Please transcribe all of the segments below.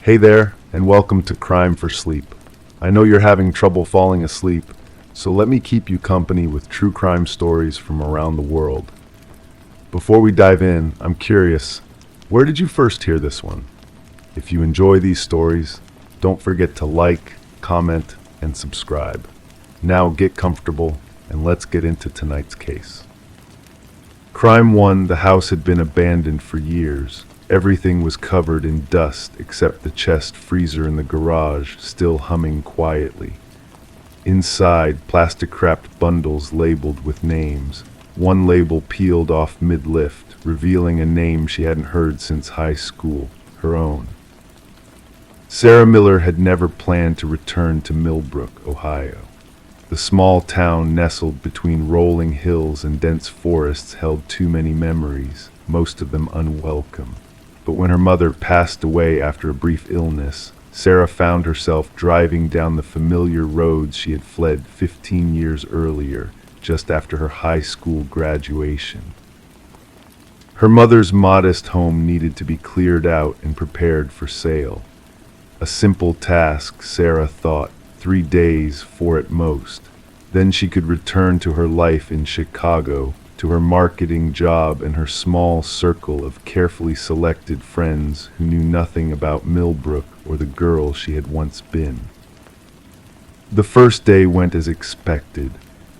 Hey there, and welcome to Crime for Sleep. I know you're having trouble falling asleep, so let me keep you company with true crime stories from around the world. Before we dive in, I'm curious, where did you first hear this one? If you enjoy these stories, don't forget to like, comment, and subscribe. Now get comfortable, and let's get into tonight's case. Crime 1, the house had been abandoned for years. Everything was covered in dust except the chest freezer in the garage, still humming quietly. Inside, plastic-wrapped bundles labeled with names. One label peeled off mid-lift, revealing a name she hadn't heard since high school, her own. Sarah Miller had never planned to return to Millbrook, Ohio. The small town nestled between rolling hills and dense forests held too many memories, most of them unwelcome. But when her mother passed away after a brief illness, Sarah found herself driving down the familiar roads she had fled 15 years earlier, just after her high school graduation. Her mother's modest home needed to be cleared out and prepared for sale. A simple task, Sarah thought, 3 days, 4 at most. Then she could return to her life in Chicago, to her marketing job and her small circle of carefully selected friends who knew nothing about Millbrook or the girl she had once been. The first day went as expected.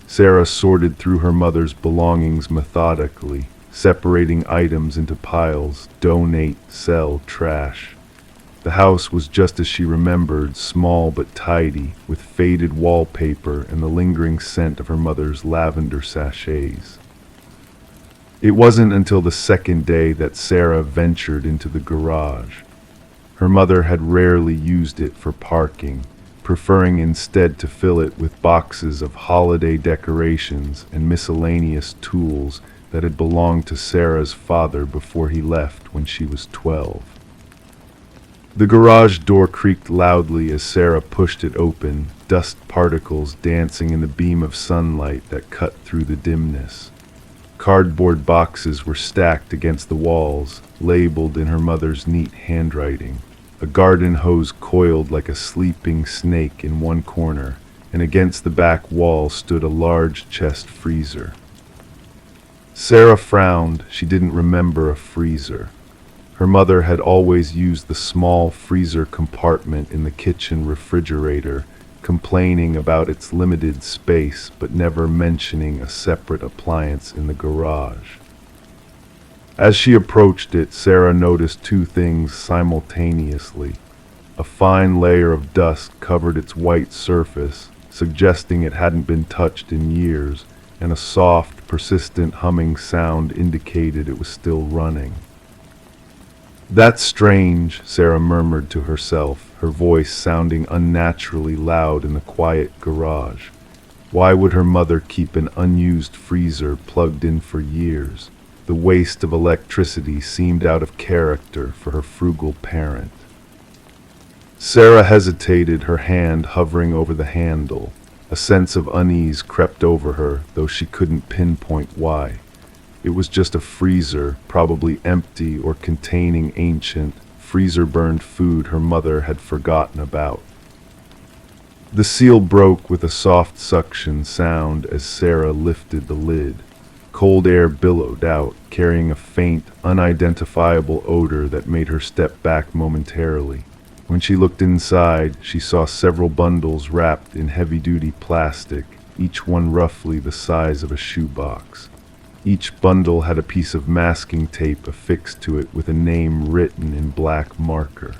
Sarah sorted through her mother's belongings methodically, separating items into piles: donate, sell, trash. The house was just as she remembered, small but tidy, with faded wallpaper and the lingering scent of her mother's lavender sachets. It wasn't until the second day that Sarah ventured into the garage. Her mother had rarely used it for parking, preferring instead to fill it with boxes of holiday decorations and miscellaneous tools that had belonged to Sarah's father before he left when she was 12. The garage door creaked loudly as Sarah pushed it open, dust particles dancing in the beam of sunlight that cut through the dimness. Cardboard boxes were stacked against the walls, labeled in her mother's neat handwriting. A garden hose coiled like a sleeping snake in one corner, and against the back wall stood a large chest freezer. Sarah frowned. She didn't remember a freezer. Her mother had always used the small freezer compartment in the kitchen refrigerator, complaining about its limited space but never mentioning a separate appliance in the garage. As she approached it, Sarah noticed 2 things simultaneously. A fine layer of dust covered its white surface, suggesting it hadn't been touched in years, and a soft, persistent humming sound indicated it was still running. "That's strange," Sarah murmured to herself, her voice sounding unnaturally loud in the quiet garage. Why would her mother keep an unused freezer plugged in for years? The waste of electricity seemed out of character for her frugal parent. Sarah hesitated, her hand hovering over the handle. A sense of unease crept over her, though she couldn't pinpoint why. It was just a freezer, probably empty or containing ancient, freezer-burned food her mother had forgotten about. The seal broke with a soft suction sound as Sarah lifted the lid. Cold air billowed out, carrying a faint, unidentifiable odor that made her step back momentarily. When she looked inside, she saw several bundles wrapped in heavy-duty plastic, each one roughly the size of a shoebox. Each bundle had a piece of masking tape affixed to it with a name written in black marker.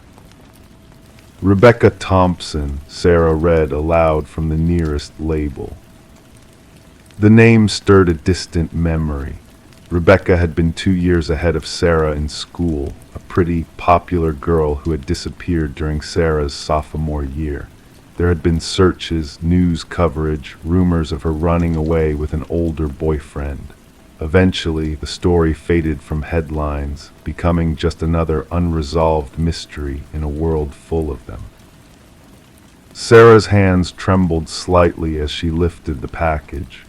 "Rebecca Thompson," Sarah read aloud from the nearest label. The name stirred a distant memory. Rebecca had been 2 years ahead of Sarah in school, a pretty, popular girl who had disappeared during Sarah's sophomore year. There had been searches, news coverage, rumors of her running away with an older boyfriend. Eventually, the story faded from headlines, becoming just another unresolved mystery in a world full of them. Sarah's hands trembled slightly as she lifted the package.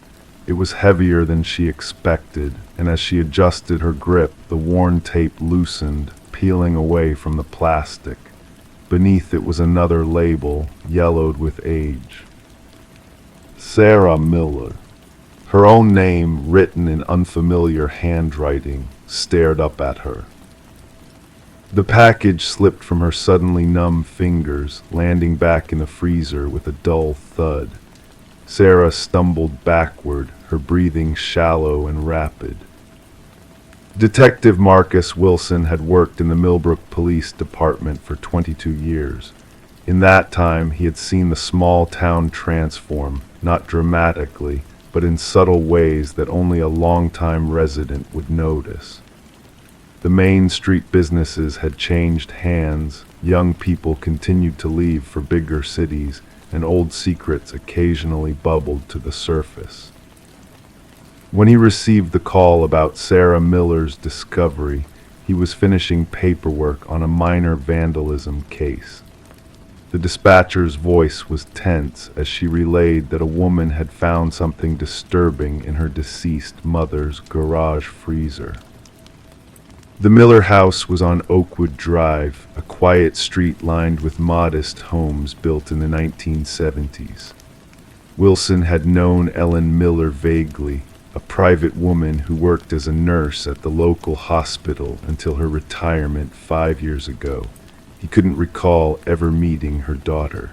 It was heavier than she expected, and as she adjusted her grip, the worn tape loosened, peeling away from the plastic. Beneath it was another label, yellowed with age. Sarah Miller. Her own name, written in unfamiliar handwriting, stared up at her. The package slipped from her suddenly numb fingers, landing back in the freezer with a dull thud. Sarah stumbled backward, her breathing shallow and rapid. Detective Marcus Wilson had worked in the Millbrook Police Department for 22 years. In that time, he had seen the small town transform, not dramatically, but in subtle ways that only a longtime resident would notice. The main street businesses had changed hands, young people continued to leave for bigger cities, and old secrets occasionally bubbled to the surface. When he received the call about Sarah Miller's discovery, he was finishing paperwork on a minor vandalism case. The dispatcher's voice was tense as she relayed that a woman had found something disturbing in her deceased mother's garage freezer. The Miller house was on Oakwood Drive, a quiet street lined with modest homes built in the 1970s. Wilson had known Ellen Miller vaguely, a private woman who worked as a nurse at the local hospital until her retirement 5 years ago. He couldn't recall ever meeting her daughter.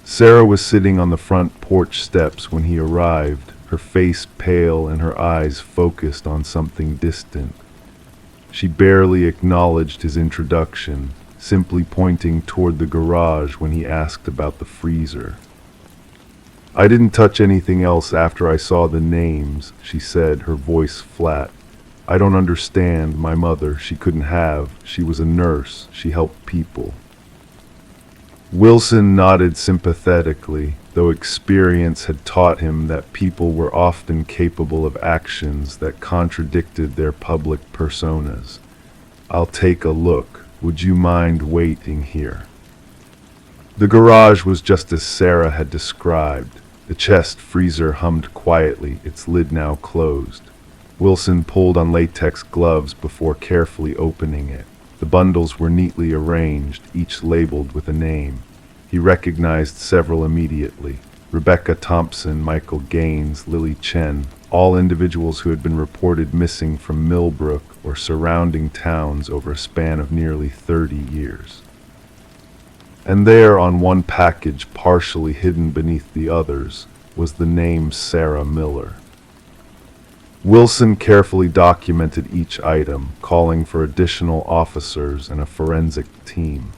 Sarah was sitting on the front porch steps when he arrived, her face pale and her eyes focused on something distant. She barely acknowledged his introduction, simply pointing toward the garage when he asked about the freezer. "I didn't touch anything else after I saw the names," she said, her voice flat. "I don't understand my mother. She couldn't have. She was a nurse. She helped people." Wilson nodded sympathetically, though experience had taught him that people were often capable of actions that contradicted their public personas. "I'll take a look. Would you mind waiting here?" The garage was just as Sarah had described. The chest freezer hummed quietly, its lid now closed. Wilson pulled on latex gloves before carefully opening it. The bundles were neatly arranged, each labeled with a name. He recognized several immediately: Rebecca Thompson, Michael Gaines, Lily Chen, all individuals who had been reported missing from Millbrook or surrounding towns over a span of nearly 30 years. And there, on one package partially hidden beneath the others, was the name Sarah Miller. Wilson carefully documented each item, calling for additional officers and a forensic team.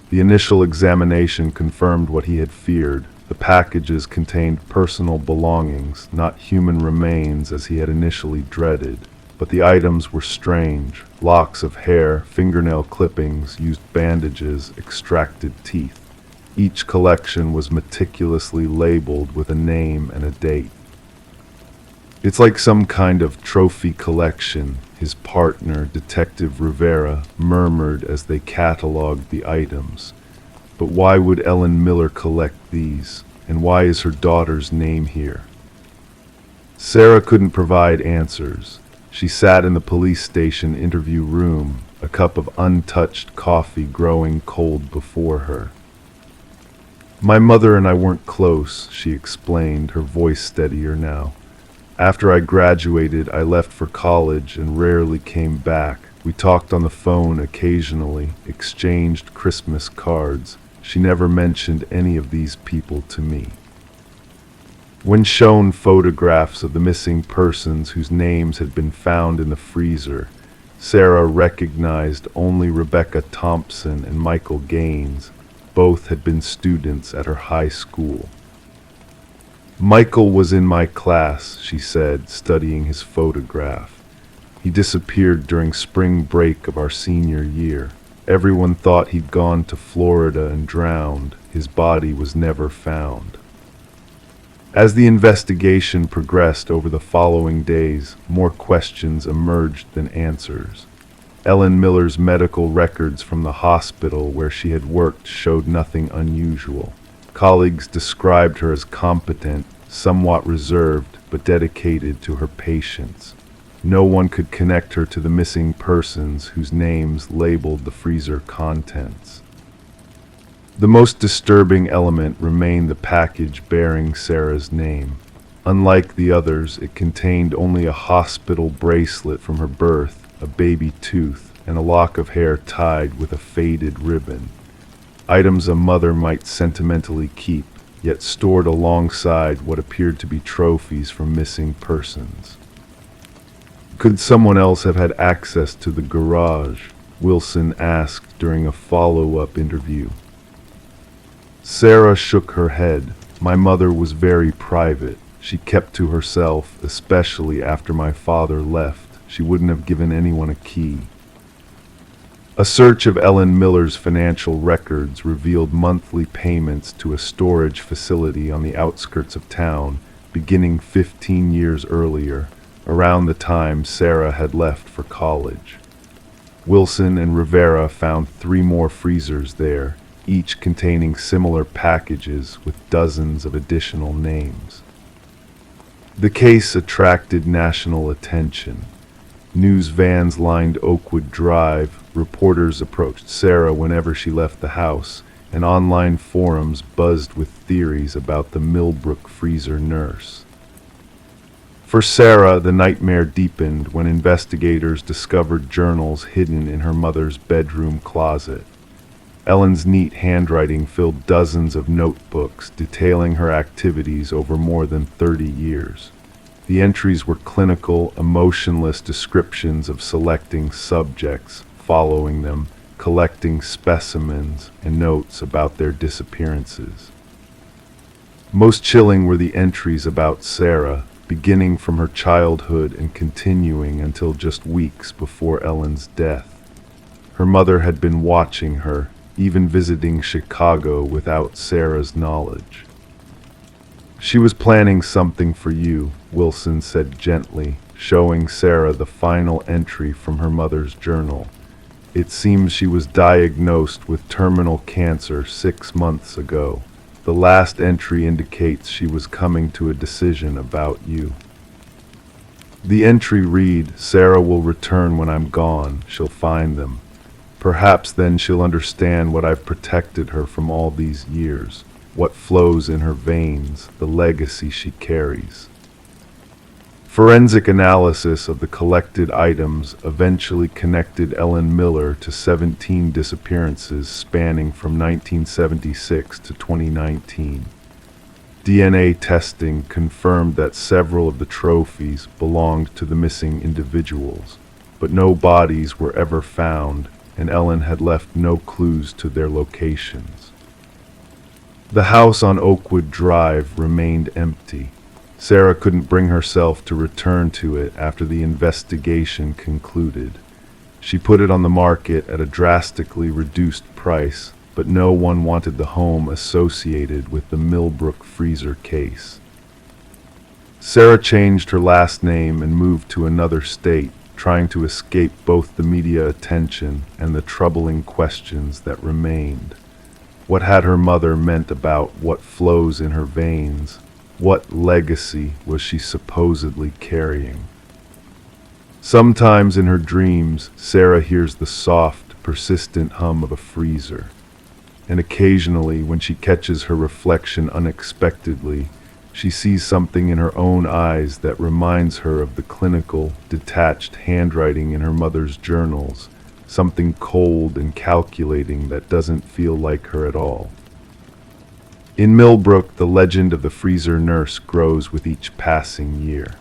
The initial examination confirmed what he had feared. The packages contained personal belongings, not human remains as he had initially dreaded. But the items were strange: locks of hair, fingernail clippings, used bandages, extracted teeth. Each collection was meticulously labeled with a name and a date. "It's like some kind of trophy collection," his partner, Detective Rivera, murmured as they catalogued the items. "But why would Ellen Miller collect these? And why is her daughter's name here?" Sarah couldn't provide answers. She sat in the police station interview room, a cup of untouched coffee growing cold before her. "My mother and I weren't close," she explained, her voice steadier now. "After I graduated, I left for college and rarely came back. We talked on the phone occasionally, exchanged Christmas cards. She never mentioned any of these people to me." When shown photographs of the missing persons whose names had been found in the freezer, Sarah recognized only Rebecca Thompson and Michael Gaines. Both had been students at her high school. "Michael was in my class," she said, studying his photograph. "He disappeared during spring break of our senior year. Everyone thought he'd gone to Florida and drowned. His body was never found." As the investigation progressed over the following days, more questions emerged than answers. Ellen Miller's medical records from the hospital where she had worked showed nothing unusual. Colleagues described her as competent, somewhat reserved, but dedicated to her patients. No one could connect her to the missing persons whose names labeled the freezer contents. The most disturbing element remained the package bearing Sarah's name. Unlike the others, it contained only a hospital bracelet from her birth, a baby tooth, and a lock of hair tied with a faded ribbon. Items a mother might sentimentally keep, yet stored alongside what appeared to be trophies from missing persons. Could someone else have had access to the garage? Wilson asked during a follow-up interview. Sarah shook her head. My mother was very private. She kept to herself, especially after my father left. She wouldn't have given anyone a key. A search of Ellen Miller's financial records revealed monthly payments to a storage facility on the outskirts of town, beginning 15 years earlier, around the time Sarah had left for college. Wilson and Rivera found 3 more freezers there, each containing similar packages with dozens of additional names. The case attracted national attention. News vans lined Oakwood Drive, reporters approached Sarah whenever she left the house, and online forums buzzed with theories about the Millbrook freezer nurse. For Sarah, the nightmare deepened when investigators discovered journals hidden in her mother's bedroom closet. Ellen's neat handwriting filled dozens of notebooks detailing her activities over more than 30 years. The entries were clinical, emotionless descriptions of selecting subjects, following them, collecting specimens, and notes about their disappearances. Most chilling were the entries about Sarah, beginning from her childhood and continuing until just weeks before Ellen's death. Her mother had been watching her, even visiting Chicago without Sarah's knowledge. She was planning something for you, Wilson said gently, showing Sarah the final entry from her mother's journal. It seems she was diagnosed with terminal cancer 6 months ago. The last entry indicates she was coming to a decision about you. The entry read, "Sarah will return when I'm gone. She'll find them. Perhaps then she'll understand what I've protected her from all these years, what flows in her veins, the legacy she carries." Forensic analysis of the collected items eventually connected Ellen Miller to 17 disappearances spanning from 1976 to 2019. DNA testing confirmed that several of the trophies belonged to the missing individuals, but no bodies were ever found, and Ellen had left no clues to their locations. The house on Oakwood Drive remained empty. Sarah couldn't bring herself to return to it after the investigation concluded. She put it on the market at a drastically reduced price, but no one wanted the home associated with the Millbrook freezer case. Sarah changed her last name and moved to another state, trying to escape both the media attention and the troubling questions that remained. What had her mother meant about what flows in her veins? What legacy was she supposedly carrying? Sometimes in her dreams, Sarah hears the soft, persistent hum of a freezer. And occasionally, when she catches her reflection unexpectedly, she sees something in her own eyes that reminds her of the clinical, detached handwriting in her mother's journals, something cold and calculating that doesn't feel like her at all. In Millbrook, the legend of the freezer nurse grows with each passing year.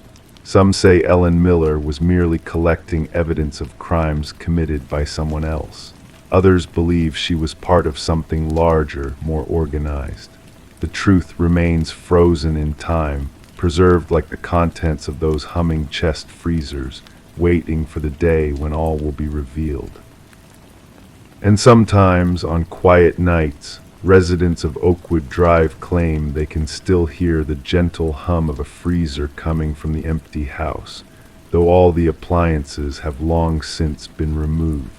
Some say Ellen Miller was merely collecting evidence of crimes committed by someone else. Others believe she was part of something larger, more organized. The truth remains frozen in time, preserved like the contents of those humming chest freezers, waiting for the day when all will be revealed. And sometimes, on quiet nights, residents of Oakwood Drive claim they can still hear the gentle hum of a freezer coming from the empty house, though all the appliances have long since been removed.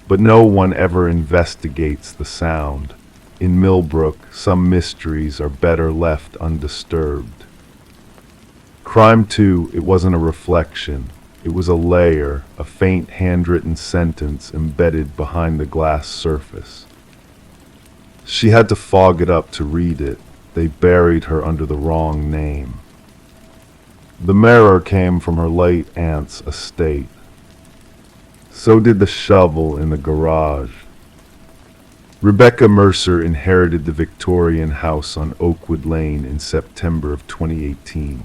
But no one ever investigates the sound. In Millbrook, some mysteries are better left undisturbed. Crime, too, it wasn't a reflection. It was a layer, a faint handwritten sentence embedded behind the glass surface. She had to fog it up to read it. They buried her under the wrong name. The mirror came from her late aunt's estate. So did the shovel in the garage. Rebecca Mercer inherited the Victorian house on Oakwood Lane in September of 2018.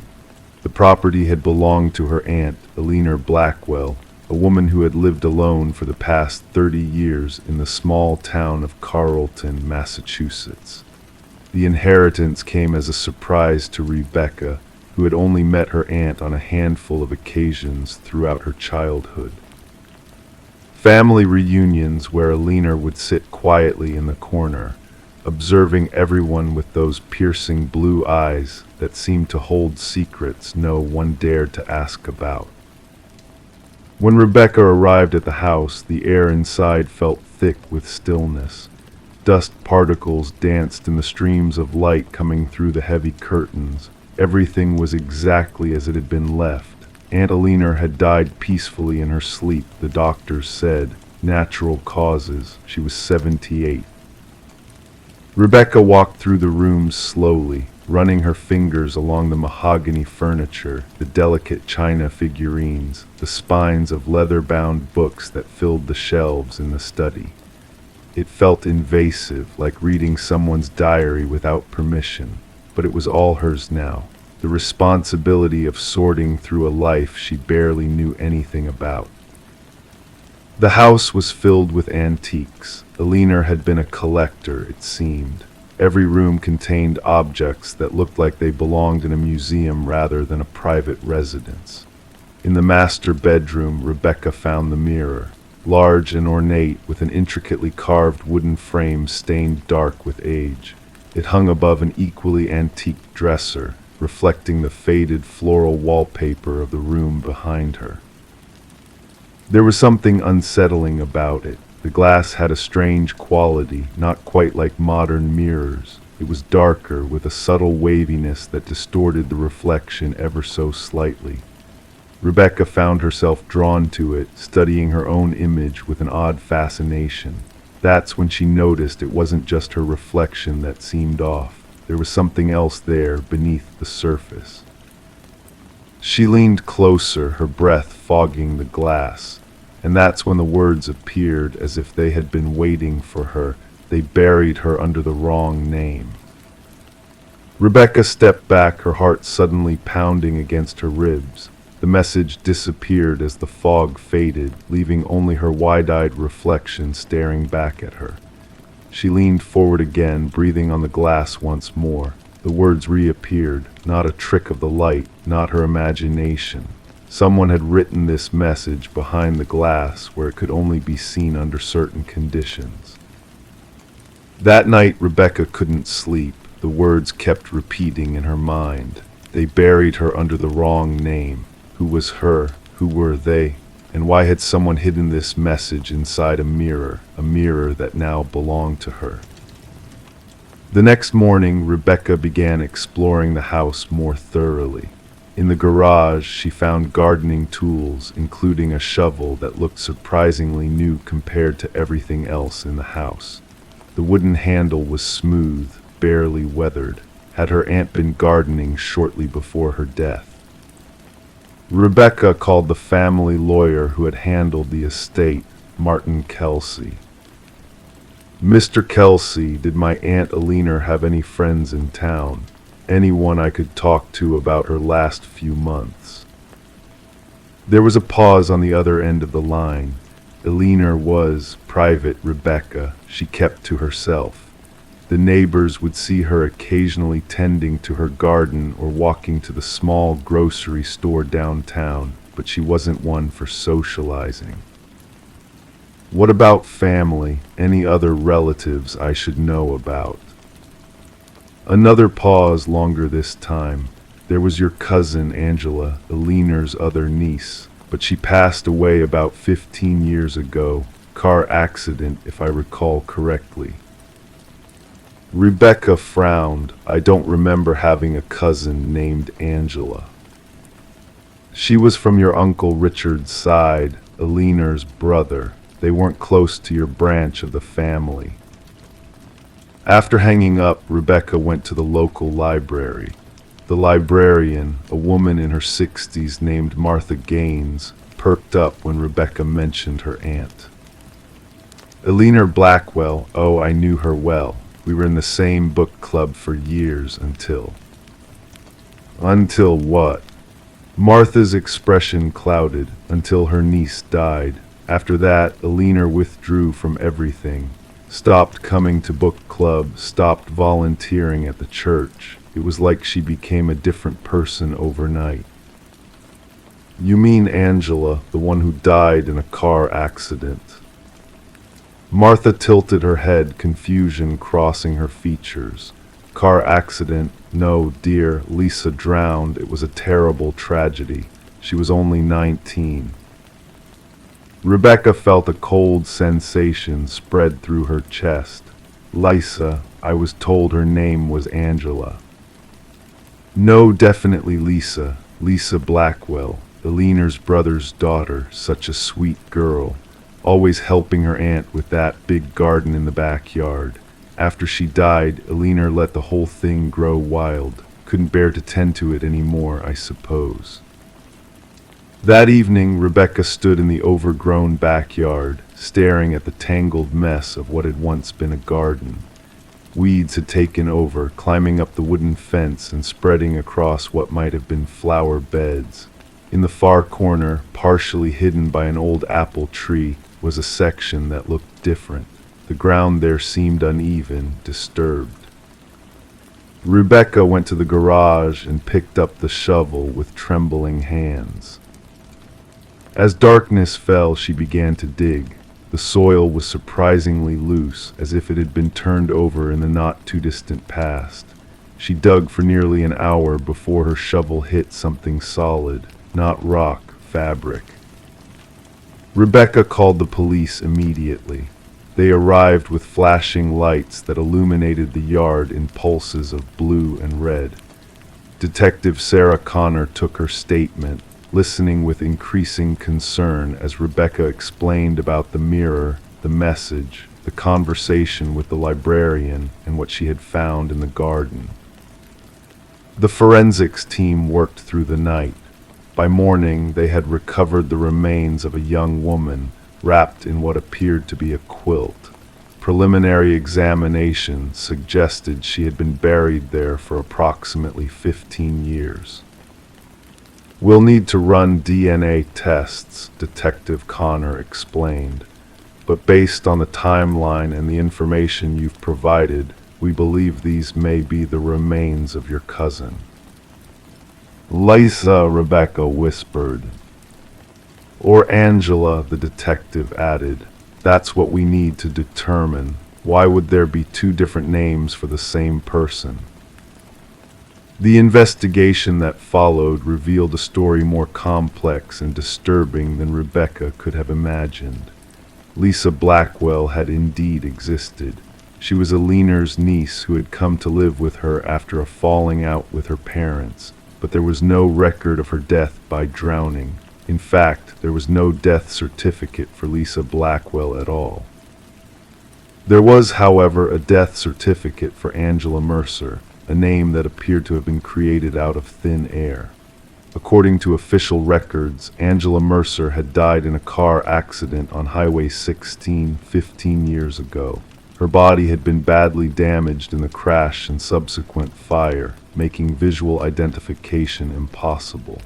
The property had belonged to her aunt, Eleanor Blackwell, a woman who had lived alone for the past 30 years in the small town of Carrollton, Massachusetts. The inheritance came as a surprise to Rebecca, who had only met her aunt on a handful of occasions throughout her childhood. Family reunions where Eleanor would sit quietly in the corner, observing everyone with those piercing blue eyes that seemed to hold secrets no one dared to ask about. When Rebecca arrived at the house, the air inside felt thick with stillness. Dust particles danced in the streams of light coming through the heavy curtains. Everything was exactly as it had been left. Aunt Eleanor had died peacefully in her sleep, the doctors said. Natural causes. She was 78. Rebecca walked through the rooms slowly, running her fingers along the mahogany furniture, the delicate china figurines, the spines of leather-bound books that filled the shelves in the study. It felt invasive, like reading someone's diary without permission, but it was all hers now. The responsibility of sorting through a life she barely knew anything about. The house was filled with antiques. Eleanor had been a collector, it seemed. Every room contained objects that looked like they belonged in a museum rather than a private residence. In the master bedroom, Rebecca found the mirror, large and ornate with an intricately carved wooden frame stained dark with age. It hung above an equally antique dresser, reflecting the faded floral wallpaper of the room behind her. There was something unsettling about it. The glass had a strange quality, not quite like modern mirrors. It was darker, with a subtle waviness that distorted the reflection ever so slightly. Rebecca found herself drawn to it, studying her own image with an odd fascination. That's when she noticed it wasn't just her reflection that seemed off. There was something else there beneath the surface. She leaned closer, her breath fogging the glass, and that's when the words appeared as if they had been waiting for her. They buried her under the wrong name. Rebecca stepped back, her heart suddenly pounding against her ribs. The message disappeared as the fog faded, leaving only her wide-eyed reflection staring back at her. She leaned forward again, breathing on the glass once more. The words reappeared, not a trick of the light, not her imagination. Someone had written this message behind the glass where it could only be seen under certain conditions. That night, Rebecca couldn't sleep. The words kept repeating in her mind. They buried her under the wrong name. Who was her? Who were they? And why had someone hidden this message inside a mirror that now belonged to her? The next morning, Rebecca began exploring the house more thoroughly. In the garage, she found gardening tools, including a shovel that looked surprisingly new compared to everything else in the house. The wooden handle was smooth, barely weathered. Had her aunt been gardening shortly before her death? Rebecca called the family lawyer who had handled the estate, Martin Kelsey. Mr. Kelsey, did my Aunt Eleanor have any friends in town? Anyone I could talk to about her last few months? There was a pause on the other end of the line. Eleanor was Private Rebecca. She kept to herself. The neighbors would see her occasionally tending to her garden or walking to the small grocery store downtown, but she wasn't one for socializing. What about family? Any other relatives I should know about? Another pause, longer this time. There was your cousin Angela, Eleanor's other niece, but she passed away about 15 years ago. Car accident, if I recall correctly. Rebecca frowned. I don't remember having a cousin named Angela. She was from your Uncle Richard's side, Eleanor's brother. They weren't close to your branch of the family. After hanging up, Rebecca went to the local library. The librarian, a woman in her 60s named Martha Gaines, perked up when Rebecca mentioned her aunt. Eleanor Blackwell, oh, I knew her well. We were in the same book club for years until... Until what? Martha's expression clouded. Until her niece died. After that, Eleanor withdrew from everything. Stopped coming to book club, stopped volunteering at the church. It was like she became a different person overnight. You mean Angela, the one who died in a car accident? Martha tilted her head, confusion crossing her features. Car accident? No, dear, Lisa drowned. It was a terrible tragedy. She was only 19. Rebecca felt a cold sensation spread through her chest. Lisa, I was told her name was Angela. No, definitely Lisa. Lisa Blackwell, Eleanor's brother's daughter, such a sweet girl, always helping her aunt with that big garden in the backyard. After she died, Eleanor let the whole thing grow wild. Couldn't bear to tend to it anymore, I suppose. That evening, Rebecca stood in the overgrown backyard, staring at the tangled mess of what had once been a garden. Weeds had taken over, climbing up the wooden fence and spreading across what might have been flower beds. In the far corner, partially hidden by an old apple tree, was a section that looked different. The ground there seemed uneven, disturbed. Rebecca went to the garage and picked up the shovel with trembling hands. As darkness fell, she began to dig. The soil was surprisingly loose, as if it had been turned over in the not-too-distant past. She dug for nearly an hour before her shovel hit something solid, not rock, fabric. Rebecca called the police immediately. They arrived with flashing lights that illuminated the yard in pulses of blue and red. Detective Sarah Connor took her statement, listening with increasing concern as Rebecca explained about the mirror, the message, the conversation with the librarian, and what she had found in the garden. The forensics team worked through the night. By morning, they had recovered the remains of a young woman wrapped in what appeared to be a quilt. Preliminary examination suggested she had been buried there for approximately 15 years. We'll need to run DNA tests, Detective Connor explained, but based on the timeline and the information you've provided, we believe these may be the remains of your cousin. Lisa, Rebecca whispered. Or Angela, the detective added. That's what we need to determine. Why would there be two different names for the same person? The investigation that followed revealed a story more complex and disturbing than Rebecca could have imagined. Lisa Blackwell had indeed existed. She was Eleanor's niece who had come to live with her after a falling out with her parents, but there was no record of her death by drowning. In fact, there was no death certificate for Lisa Blackwell at all. There was, however, a death certificate for Angela Mercer, a name that appeared to have been created out of thin air. According to official records, Angela Mercer had died in a car accident on Highway 16 15 years ago. Her body had been badly damaged in the crash and subsequent fire, making visual identification impossible.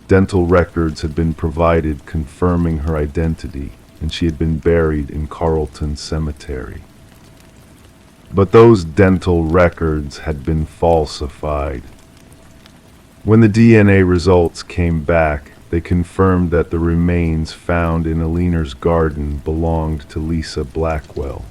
Dental records had been provided confirming her identity, and she had been buried in Carlton Cemetery. But those dental records had been falsified. When the DNA results came back, they confirmed that the remains found in Eleanor's garden belonged to Lisa Blackwell.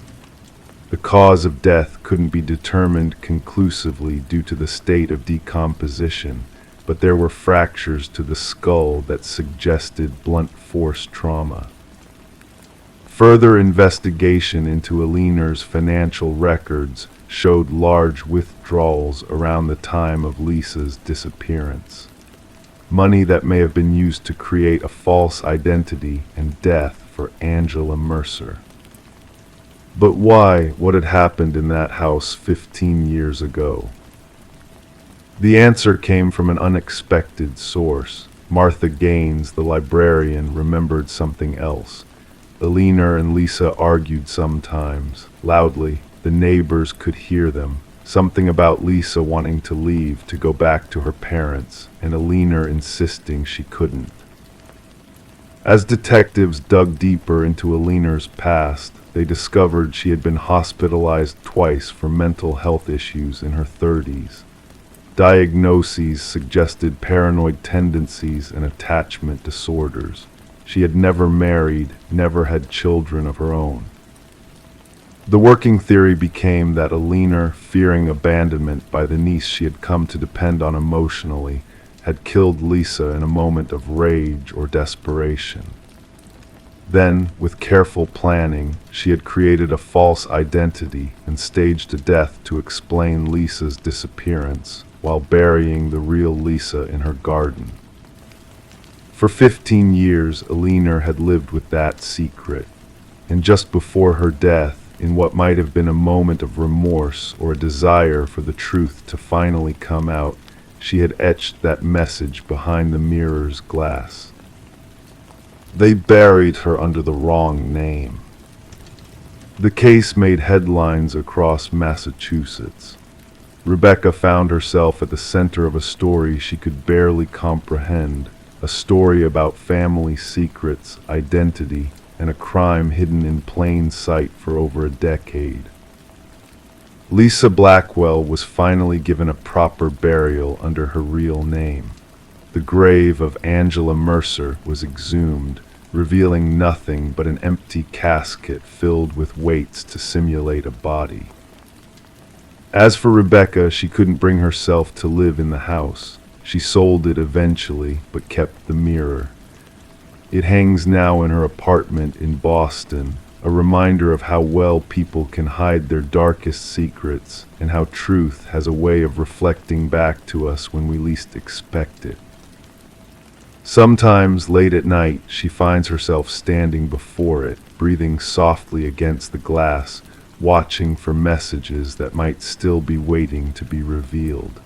The cause of death couldn't be determined conclusively due to the state of decomposition, but there were fractures to the skull that suggested blunt force trauma. Further investigation into Eleanor's financial records showed large withdrawals around the time of Lisa's disappearance. Money that may have been used to create a false identity and death for Angela Mercer. But why? What had happened in that house 15 years ago? The answer came from an unexpected source. Martha Gaines, the librarian, remembered something else. Alina and Lisa argued sometimes, loudly. The neighbors could hear them. Something about Lisa wanting to leave to go back to her parents, and Alina insisting she couldn't. As detectives dug deeper into Alina's past, they discovered she had been hospitalized twice for mental health issues in her 30s. Diagnoses suggested paranoid tendencies and attachment disorders. She had never married, never had children of her own. The working theory became that Alina, fearing abandonment by the niece she had come to depend on emotionally, had killed Lisa in a moment of rage or desperation. Then, with careful planning, she had created a false identity and staged a death to explain Lisa's disappearance, while burying the real Lisa in her garden. For 15 years, Alina had lived with that secret, and just before her death, in what might have been a moment of remorse or a desire for the truth to finally come out, she had etched that message behind the mirror's glass. They buried her under the wrong name. The case made headlines across Massachusetts. Rebecca found herself at the center of a story she could barely comprehend, a story about family secrets, identity, and a crime hidden in plain sight for over a decade. Lisa Blackwell was finally given a proper burial under her real name. The grave of Angela Mercer was exhumed, revealing nothing but an empty casket filled with weights to simulate a body. As for Rebecca, she couldn't bring herself to live in the house. She sold it eventually, but kept the mirror. It hangs now in her apartment in Boston, a reminder of how well people can hide their darkest secrets and how truth has a way of reflecting back to us when we least expect it. Sometimes, late at night, she finds herself standing before it, breathing softly against the glass, watching for messages that might still be waiting to be revealed.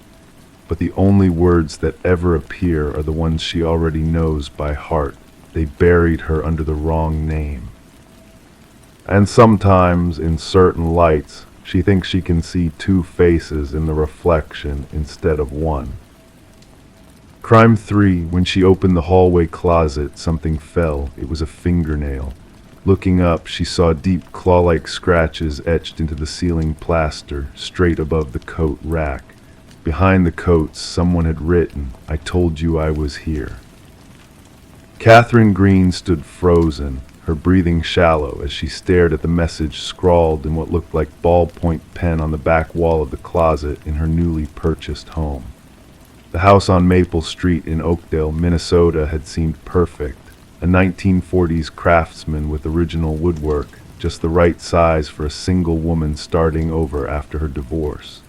But the only words that ever appear are the ones she already knows by heart. They buried her under the wrong name. And sometimes, in certain lights, she thinks she can see two faces in the reflection instead of one. Crime 3, when she opened the hallway closet, something fell. It was a fingernail. Looking up, she saw deep claw-like scratches etched into the ceiling plaster, straight above the coat rack. Behind the coats, someone had written, "I told you I was here." Catherine Green stood frozen, her breathing shallow as she stared at the message scrawled in what looked like ballpoint pen on the back wall of the closet in her newly purchased home. The house on Maple Street in Oakdale, Minnesota had seemed perfect. A 1940s craftsman with original woodwork, just the right size for a single woman starting over after her divorce.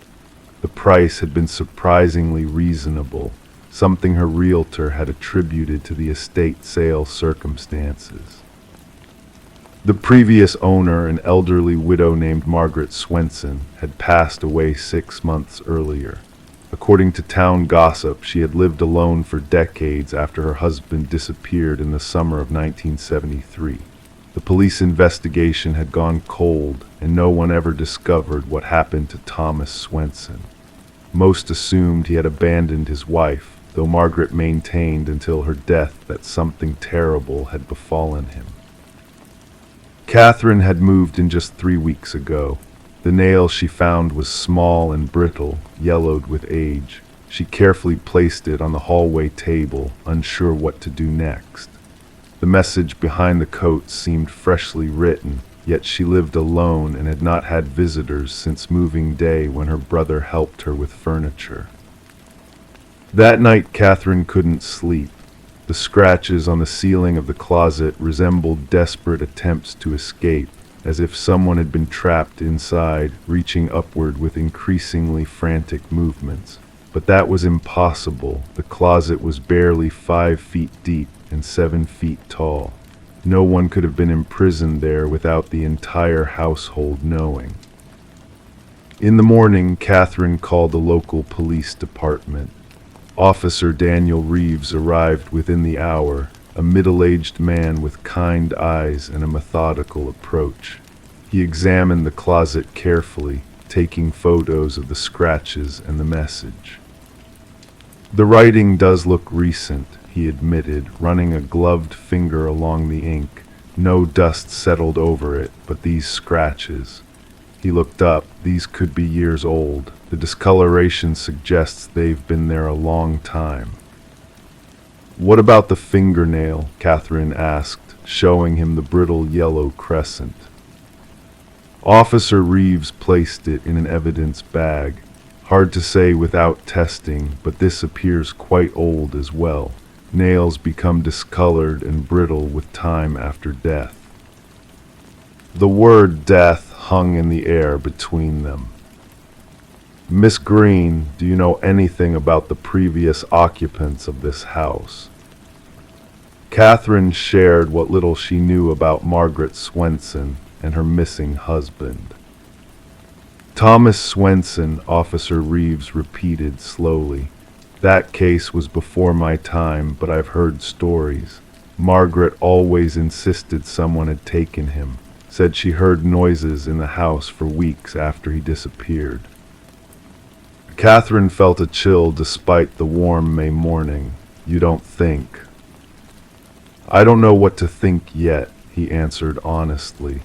The price had been surprisingly reasonable, something her realtor had attributed to the estate sale circumstances. The previous owner, an elderly widow named Margaret Swenson, had passed away 6 months earlier. According to town gossip, she had lived alone for decades after her husband disappeared in the summer of 1973. The police investigation had gone cold, and no one ever discovered what happened to Thomas Swenson. Most assumed he had abandoned his wife, though Margaret maintained until her death that something terrible had befallen him. Catherine had moved in just 3 weeks ago. The nail she found was small and brittle, yellowed with age. She carefully placed it on the hallway table, unsure what to do next. The message behind the coat seemed freshly written, yet she lived alone and had not had visitors since moving day when her brother helped her with furniture. That night Catherine couldn't sleep. The scratches on the ceiling of the closet resembled desperate attempts to escape, as if someone had been trapped inside, reaching upward with increasingly frantic movements. But that was impossible. The closet was barely 5 feet deep and 7 feet tall. No one could have been imprisoned there without the entire household knowing. In the morning, Catherine called the local police department. Officer Daniel Reeves arrived within the hour, a middle-aged man with kind eyes and a methodical approach. He examined the closet carefully, taking photos of the scratches and the message. "The writing does look recent," he admitted, running a gloved finger along the ink. "No dust settled over it, but these scratches." He looked up. "These could be years old. The discoloration suggests they've been there a long time." "What about the fingernail?" Catherine asked, showing him the brittle yellow crescent. Officer Reeves placed it in an evidence bag. "Hard to say without testing, but this appears quite old as well. Nails become discolored and brittle with time after death." The word death hung in the air between them. "Miss Green, do you know anything about the previous occupants of this house?" Catherine shared what little she knew about Margaret Swenson and her missing husband. "Thomas Swenson," Officer Reeves repeated slowly. "That case was before my time, but I've heard stories. Margaret always insisted someone had taken him. Said she heard noises in the house for weeks after he disappeared." Catherine felt a chill despite the warm May morning. "You don't think?" "I don't know what to think yet," he answered honestly.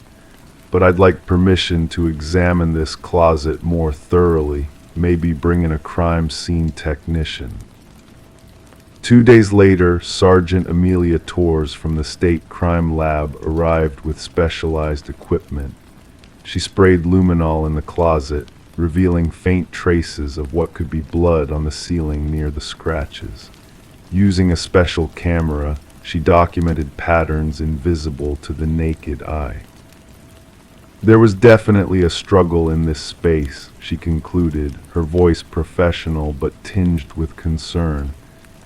"But I'd like permission to examine this closet more thoroughly, maybe bring in a crime scene technician." 2 days later, Sergeant Amelia Torres from the State Crime Lab arrived with specialized equipment. She sprayed luminol in the closet, revealing faint traces of what could be blood on the ceiling near the scratches. Using a special camera, she documented patterns invisible to the naked eye. "There was definitely a struggle in this space," she concluded, her voice professional but tinged with concern.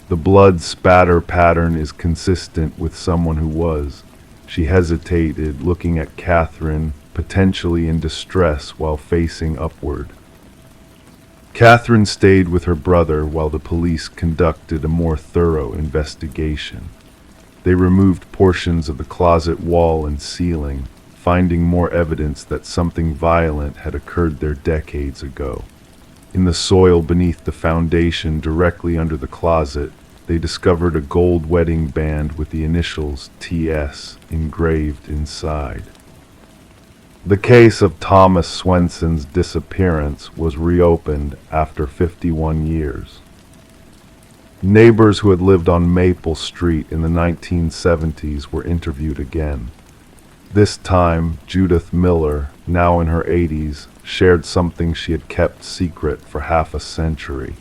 "The blood spatter pattern is consistent with someone who was." She hesitated, looking at Catherine, potentially in distress while facing upward. Catherine stayed with her brother while the police conducted a more thorough investigation. They removed portions of the closet wall and ceiling, finding more evidence that something violent had occurred there decades ago. In the soil beneath the foundation directly under the closet, they discovered a gold wedding band with the initials TS engraved inside. The case of Thomas Swenson's disappearance was reopened after 51 years. Neighbors who had lived on Maple Street in the 1970s were interviewed again. This time, Judith Miller, now in her 80s, shared something she had kept secret for half a century.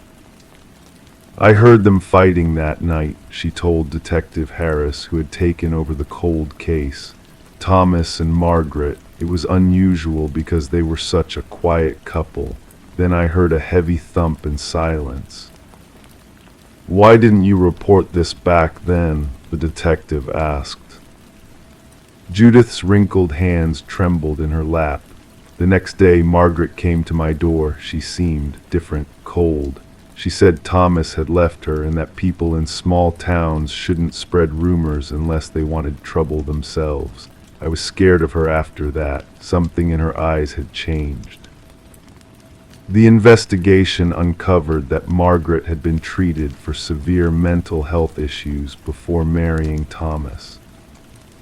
"I heard them fighting that night," she told Detective Harris, who had taken over the cold case. "Thomas and Margaret. It was unusual because they were such a quiet couple. Then I heard a heavy thump and silence." "Why didn't you report this back then?" the detective asked. Judith's wrinkled hands trembled in her lap. "The next day, Margaret came to my door. She seemed different, cold. She said Thomas had left her and that people in small towns shouldn't spread rumors unless they wanted trouble themselves. I was scared of her after that. Something in her eyes had changed." The investigation uncovered that Margaret had been treated for severe mental health issues before marrying Thomas.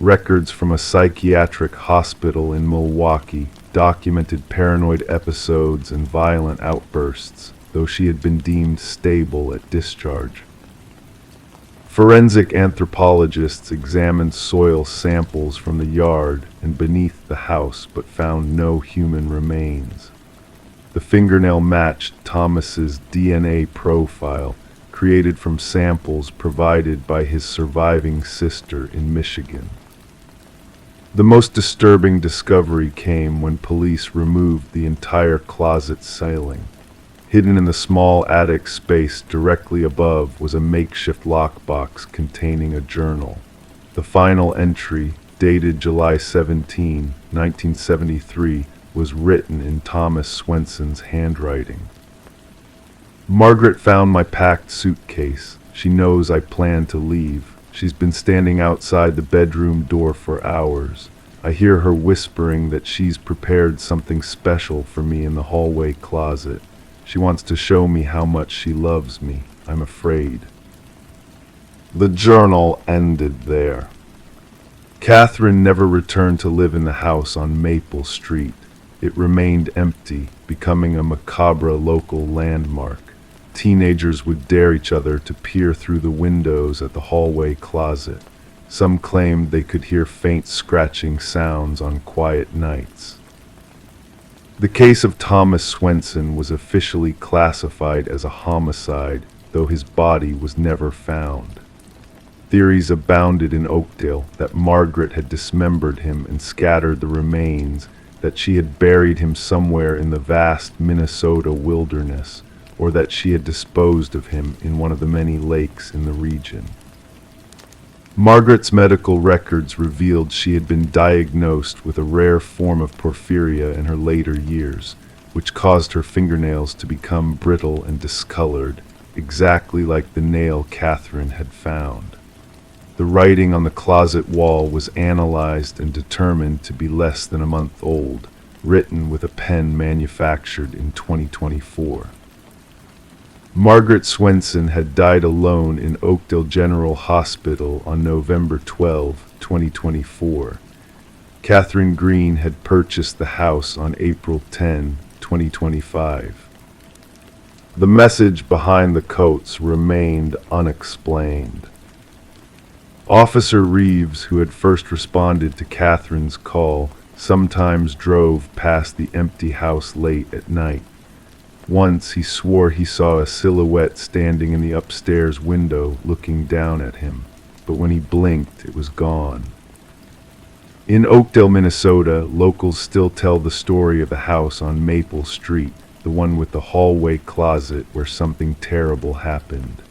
Records from a psychiatric hospital in Milwaukee documented paranoid episodes and violent outbursts, though she had been deemed stable at discharge. Forensic anthropologists examined soil samples from the yard and beneath the house but found no human remains. The fingernail matched Thomas's DNA profile, created from samples provided by his surviving sister in Michigan. The most disturbing discovery came when police removed the entire closet ceiling. Hidden in the small attic space directly above was a makeshift lockbox containing a journal. The final entry, dated July 17, 1973, was written in Thomas Swenson's handwriting. Margaret found my packed suitcase. She knows I plan to leave. She's been standing outside the bedroom door for hours. I hear her whispering that she's prepared something special for me in the hallway closet. She wants to show me how much she loves me. I'm afraid. The journal ended there. Catherine never returned to live in the house on Maple Street. It remained empty, becoming a macabre local landmark. Teenagers would dare each other to peer through the windows at the hallway closet. Some claimed they could hear faint scratching sounds on quiet nights. The case of Thomas Swenson was officially classified as a homicide, though his body was never found. Theories abounded in Oakdale that Margaret had dismembered him and scattered the remains, that she had buried him somewhere in the vast Minnesota wilderness, or that she had disposed of him in one of the many lakes in the region. Margaret's medical records revealed she had been diagnosed with a rare form of porphyria in her later years, which caused her fingernails to become brittle and discolored, exactly like the nail Catherine had found. The writing on the closet wall was analyzed and determined to be less than a month old, written with a pen manufactured in 2024. Margaret Swenson had died alone in Oakdale General Hospital on November 12, 2024. Catherine Green had purchased the house on April 10, 2025. The message behind the coats remained unexplained. Officer Reeves, who had first responded to Catherine's call, sometimes drove past the empty house late at night. Once he swore he saw a silhouette standing in the upstairs window looking down at him, but when he blinked, it was gone. In Oakdale, Minnesota, locals still tell the story of the house on Maple Street, the one with the hallway closet where something terrible happened.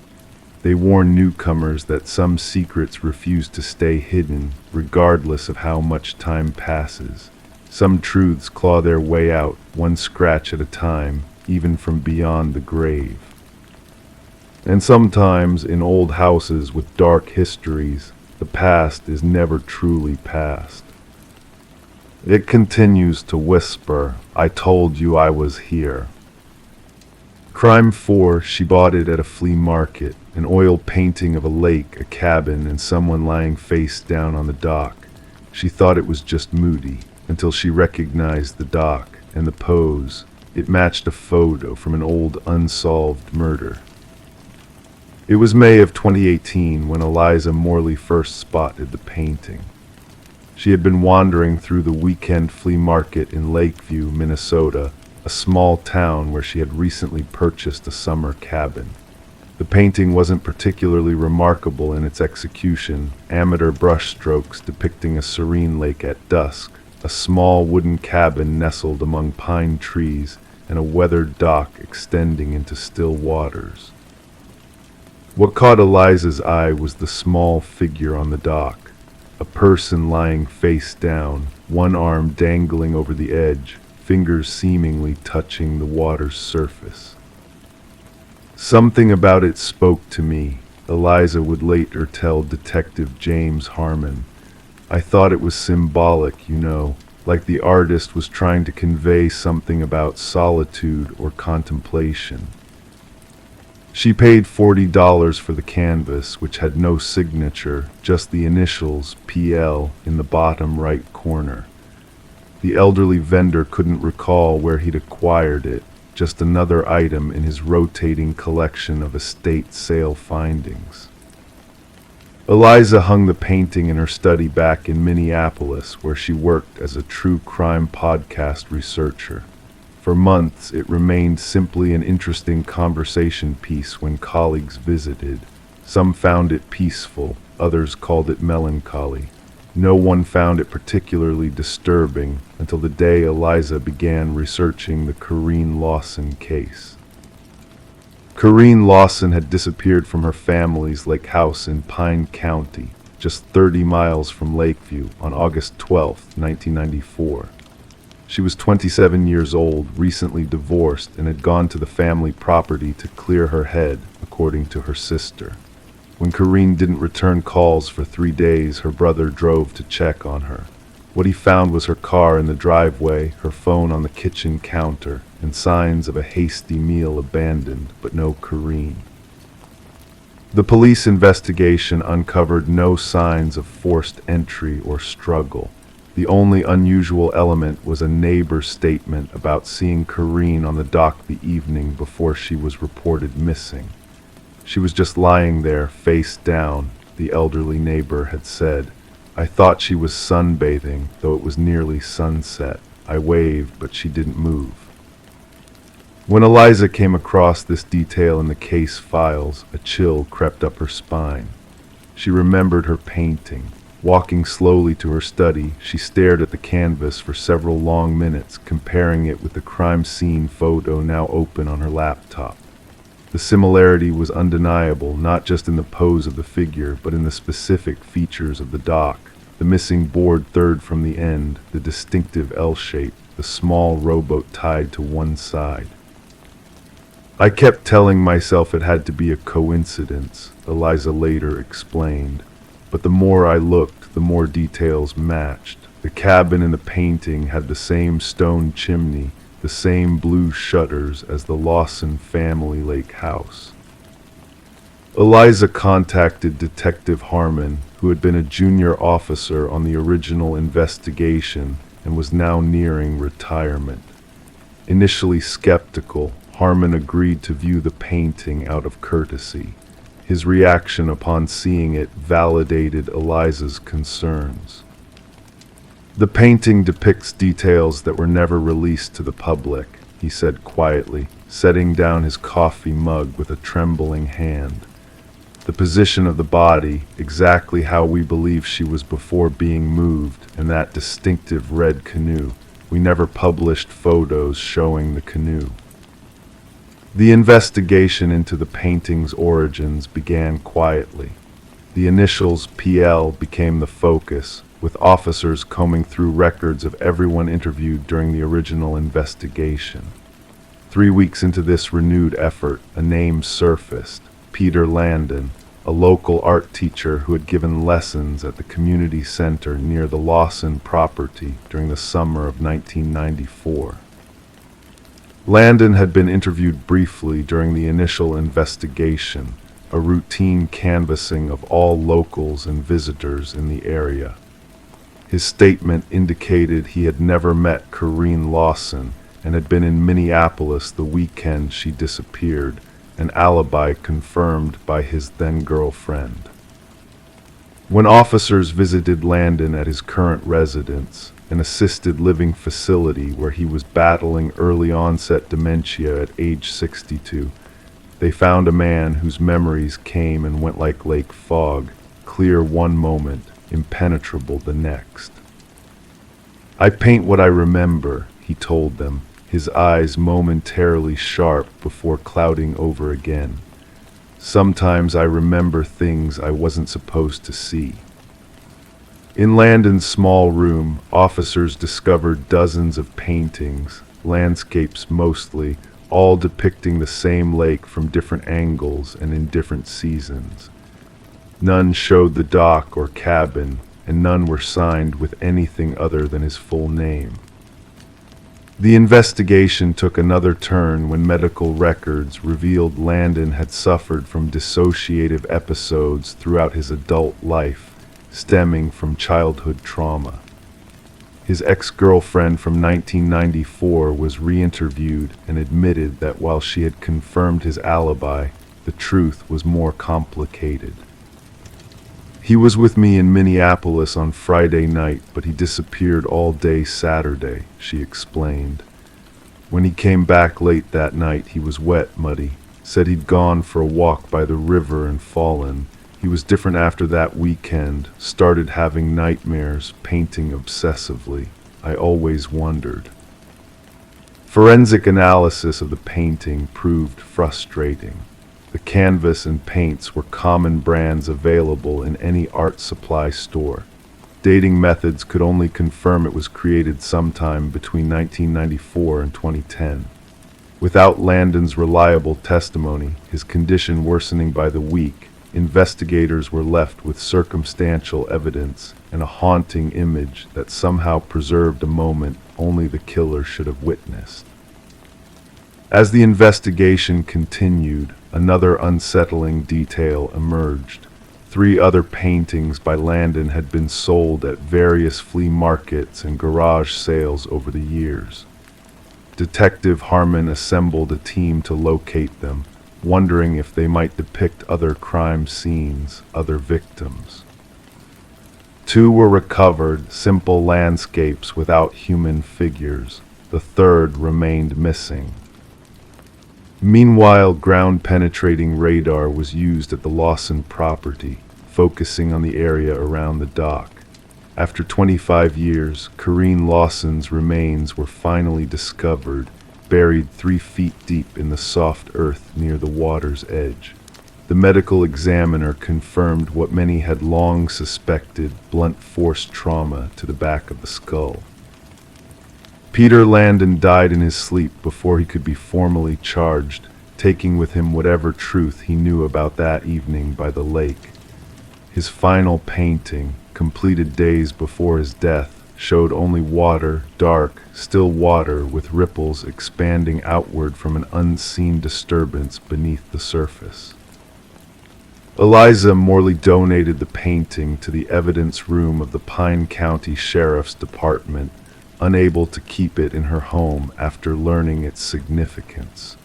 They warn newcomers that some secrets refuse to stay hidden, regardless of how much time passes. Some truths claw their way out, one scratch at a time, even from beyond the grave. And sometimes, in old houses with dark histories, the past is never truly past. It continues to whisper, "I told you I was here." Crime 4, she bought it at a flea market, an oil painting of a lake, a cabin, and someone lying face down on the dock. She thought it was just moody, until she recognized the dock and the pose. It matched a photo from an old unsolved murder. It was May of 2018 when Eliza Morley first spotted the painting. She had been wandering through the weekend flea market in Lakeview, Minnesota, a small town where she had recently purchased a summer cabin. The painting wasn't particularly remarkable in its execution, amateur brushstrokes depicting a serene lake at dusk, a small wooden cabin nestled among pine trees, and a weathered dock extending into still waters. What caught Eliza's eye was the small figure on the dock, a person lying face down, one arm dangling over the edge, fingers seemingly touching the water's surface. Something about it spoke to me, Eliza would later tell Detective James Harmon. I thought it was symbolic, like the artist was trying to convey something about solitude or contemplation. She paid $40 for the canvas, which had no signature, just the initials PL in the bottom right corner. The elderly vendor couldn't recall where he'd acquired it, just another item in his rotating collection of estate sale findings. Eliza hung the painting in her study back in Minneapolis, where she worked as a true crime podcast researcher. For months, it remained simply an interesting conversation piece when colleagues visited. Some found it peaceful, others called it melancholy. No one found it particularly disturbing until the day Eliza began researching the Corrine Lawson case. Corrine Lawson had disappeared from her family's lake house in Pine County. just 30 miles from Lakeview, on August 12, 1994. She was 27 years old, recently divorced, and had gone to the family property to clear her head, according to her sister. When Corrine didn't return calls for 3 days, her brother drove to check on her. What he found was her car in the driveway, her phone on the kitchen counter, and signs of a hasty meal abandoned, but no Corrine. The police investigation uncovered no signs of forced entry or struggle. The only unusual element was a neighbor's statement about seeing Corrine on the dock the evening before she was reported missing. She was just lying there, face down, the elderly neighbor had said. I thought she was sunbathing, though it was nearly sunset. I waved, but she didn't move. When Eliza came across this detail in the case files, a chill crept up her spine. She remembered her painting. Walking slowly to her study, she stared at the canvas for several long minutes, comparing it with the crime scene photo now open on her laptop. The similarity was undeniable, not just in the pose of the figure, but in the specific features of the dock. The missing board third from the end, the distinctive L shape, the small rowboat tied to one side. I kept telling myself it had to be a coincidence, Eliza later explained. But the more I looked, the more details matched. The cabin in the painting had the same stone chimney, the same blue shutters as the Lawson family lake house. Eliza contacted Detective Harmon, who had been a junior officer on the original investigation and was now nearing retirement. Initially skeptical, Harmon agreed to view the painting out of courtesy. His reaction upon seeing it validated Eliza's concerns. The painting depicts details that were never released to the public, he said quietly, setting down his coffee mug with a trembling hand. The position of the body, exactly how we believe she was before being moved, and that distinctive red canoe. We never published photos showing the canoe. The investigation into the painting's origins began quietly. The initials PL became the focus, with officers combing through records of everyone interviewed during the original investigation. 3 weeks into this renewed effort, a name surfaced: Peter Landon, a local art teacher who had given lessons at the community center near the Lawson property during the summer of 1994. Landon had been interviewed briefly during the initial investigation, a routine canvassing of all locals and visitors in the area. His statement indicated he had never met Corrine Lawson and had been in Minneapolis the weekend she disappeared, an alibi confirmed by his then-girlfriend. When officers visited Landon at his current residence, an assisted living facility where he was battling early-onset dementia at age 62, they found a man whose memories came and went like lake fog, clear one moment, impenetrable the next. I paint what I remember, he told them, his eyes momentarily sharp before clouding over again. Sometimes I remember things I wasn't supposed to see. In Landon's small room, officers discovered dozens of paintings, landscapes mostly, all depicting the same lake from different angles and in different seasons. None showed the dock or cabin, and none were signed with anything other than his full name. The investigation took another turn when medical records revealed Landon had suffered from dissociative episodes throughout his adult life, stemming from childhood trauma. His ex-girlfriend from 1994 was re-interviewed and admitted that while she had confirmed his alibi, the truth was more complicated. He was with me in Minneapolis on Friday night, but he disappeared all day Saturday, she explained. When he came back late that night, he was wet, muddy, said he'd gone for a walk by the river and fallen. He was different after that weekend, started having nightmares, painting obsessively. I always wondered. Forensic analysis of the painting proved frustrating. The canvas and paints were common brands available in any art supply store. Dating methods could only confirm it was created sometime between 1994 and 2010. Without Landon's reliable testimony, his condition worsening by the week, investigators were left with circumstantial evidence and a haunting image that somehow preserved a moment only the killer should have witnessed. As the investigation continued, another unsettling detail emerged. 3 other paintings by Landon had been sold at various flea markets and garage sales over the years. Detective Harmon assembled a team to locate them, wondering if they might depict other crime scenes, other victims. 2 were recovered, simple landscapes without human figures. The 3rd remained missing. Meanwhile, ground-penetrating radar was used at the Lawson property, focusing on the area around the dock. After 25 years, Corrine Lawson's remains were finally discovered, buried 3 feet deep in the soft earth near the water's edge. The medical examiner confirmed what many had long suspected: blunt force trauma to the back of the skull. Peter Landon died in his sleep before he could be formally charged, taking with him whatever truth he knew about that evening by the lake. His final painting, completed days before his death, showed only water, dark, still water with ripples expanding outward from an unseen disturbance beneath the surface. Eliza Morley donated the painting to the evidence room of the Pine County Sheriff's Department, unable to keep it in her home after learning its significance.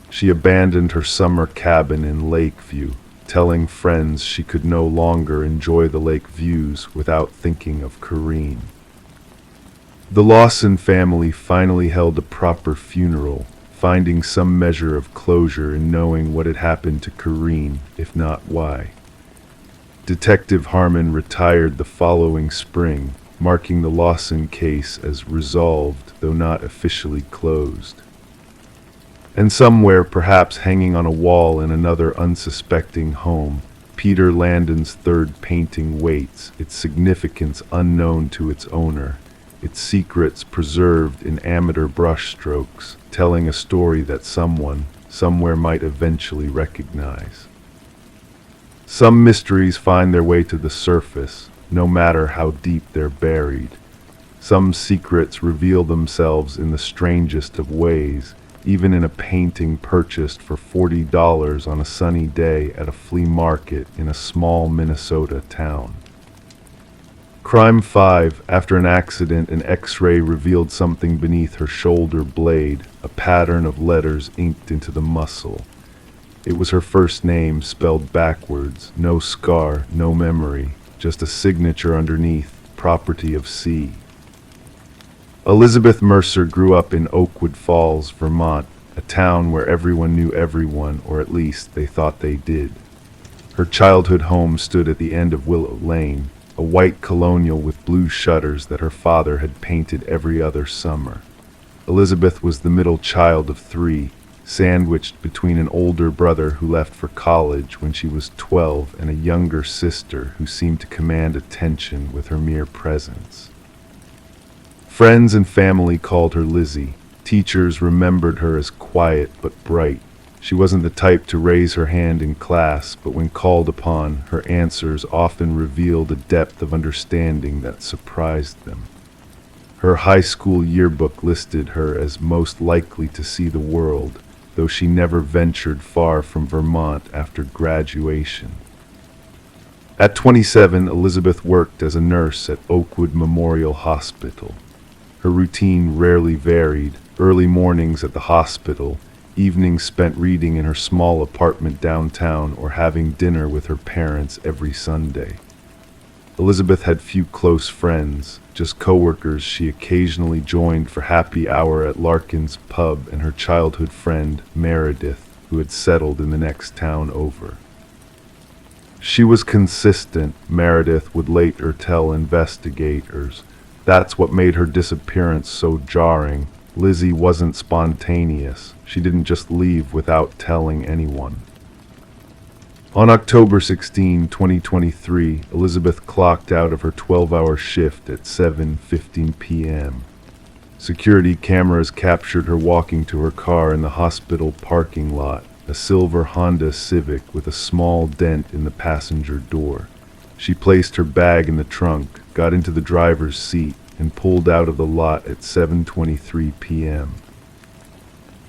She abandoned her summer cabin in Lakeview, telling friends she could no longer enjoy the lake views without thinking of Corrine. The Lawson family finally held a proper funeral, finding some measure of closure in knowing what had happened to Corrine, if not why. Detective Harmon retired the following spring, marking the Lawson case as resolved, though not officially closed. And somewhere, perhaps hanging on a wall in another unsuspecting home, Peter Landon's 3rd painting waits, its significance unknown to its owner, its secrets preserved in amateur brushstrokes, telling a story that someone, somewhere might eventually recognize. Some mysteries find their way to the surface, no matter how deep they're buried. Some secrets reveal themselves in the strangest of ways, even in a painting purchased for $40 on a sunny day at a flea market in a small Minnesota town. Crime 5, after an accident, an X-ray revealed something beneath her shoulder blade, a pattern of letters inked into the muscle. It was her first name spelled backwards, no scar, no memory, just a signature underneath, property of C. Elizabeth Mercer grew up in Oakwood Falls, Vermont, a town where everyone knew everyone, or at least they thought they did. Her childhood home stood at the end of Willow Lane, a white colonial with blue shutters that her father had painted every other summer. Elizabeth was the middle child of 3, sandwiched between an older brother who left for college when she was 12 and a younger sister who seemed to command attention with her mere presence. Friends and family called her Lizzie. Teachers remembered her as quiet but bright. She wasn't the type to raise her hand in class, but when called upon, her answers often revealed a depth of understanding that surprised them. Her high school yearbook listed her as most likely to see the world, though she never ventured far from Vermont after graduation. At 27, Elizabeth worked as a nurse at Oakwood Memorial Hospital. Her routine rarely varied: early mornings at the hospital, evenings spent reading in her small apartment downtown, or having dinner with her parents every Sunday. Elizabeth had few close friends, just coworkers she occasionally joined for happy hour at Larkin's pub, and her childhood friend, Meredith, who had settled in the next town over. She was consistent, Meredith would later tell investigators. That's what made her disappearance so jarring. Lizzie wasn't spontaneous. She didn't just leave without telling anyone. On October 16, 2023, Elizabeth clocked out of her 12-hour shift at 7:15 p.m. Security cameras captured her walking to her car in the hospital parking lot, a silver Honda Civic with a small dent in the passenger door. She placed her bag in the trunk, got into the driver's seat, and pulled out of the lot at 7:23 p.m.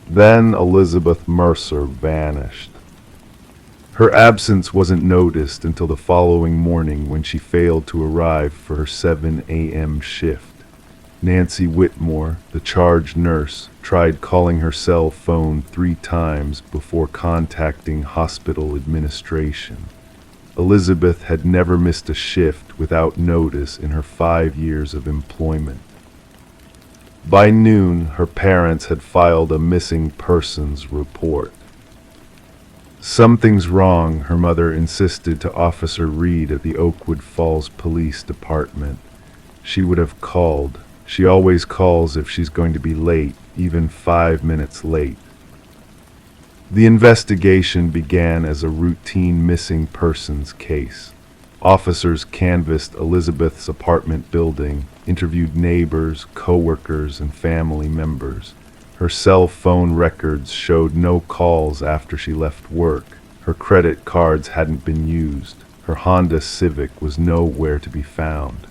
Then Elizabeth Mercer vanished. Her absence wasn't noticed until the following morning when she failed to arrive for her 7 a.m. shift. Nancy Whitmore, the charge nurse, tried calling her cell phone 3 times before contacting hospital administration. Elizabeth had never missed a shift without notice in her 5 years of employment. By noon, her parents had filed a missing persons report. "Something's wrong," her mother insisted to Officer Reed at the Oakwood Falls Police Department. She would have called. She always calls if she's going to be late, even 5 minutes late. The investigation began as a routine missing persons case. Officers canvassed Elizabeth's apartment building, interviewed neighbors, co-workers, and family members. Her cell phone records showed no calls after she left work. Her credit cards hadn't been used. Her Honda Civic was nowhere to be found.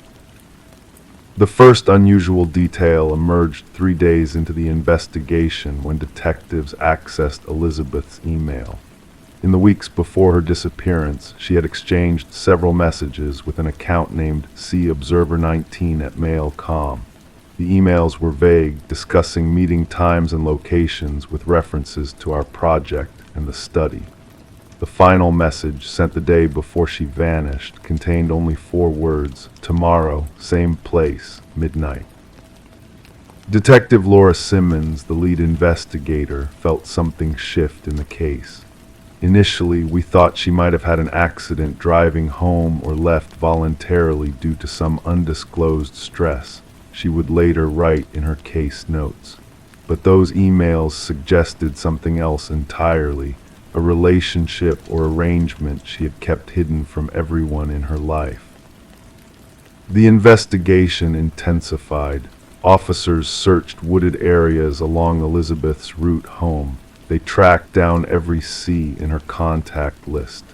The first unusual detail emerged 3 days into the investigation when detectives accessed Elizabeth's email. In the weeks before her disappearance, she had exchanged several messages with an account named CObserver19@mail.com. The emails were vague, discussing meeting times and locations with references to our project and the study. The final message, sent the day before she vanished, contained only 4 words: "Tomorrow, same place, midnight." Detective Laura Simmons, the lead investigator, felt something shift in the case. Initially, we thought she might have had an accident driving home or left voluntarily due to some undisclosed stress, she would later write in her case notes. But those emails suggested something else entirely. A relationship or arrangement she had kept hidden from everyone in her life. The investigation intensified. Officers searched wooded areas along Elizabeth's route home. They tracked down every C in her contact list.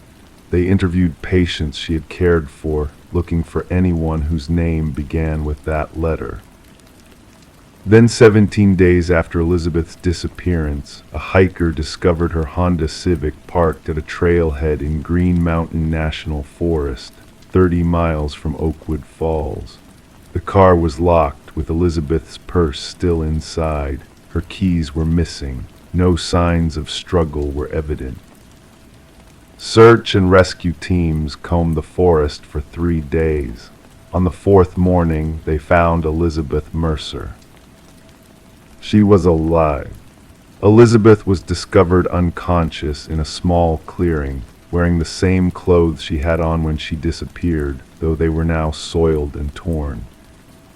They interviewed patients she had cared for, looking for anyone whose name began with that letter. Then 17 days after Elizabeth's disappearance, a hiker discovered her Honda Civic parked at a trailhead in Green Mountain National Forest, 30 miles from Oakwood Falls. The car was locked, with Elizabeth's purse still inside. Her keys were missing. No signs of struggle were evident. Search and rescue teams combed the forest for 3 days. On the 4th morning, they found Elizabeth Mercer. She was alive. Elizabeth was discovered unconscious in a small clearing, wearing the same clothes she had on when she disappeared, though they were now soiled and torn.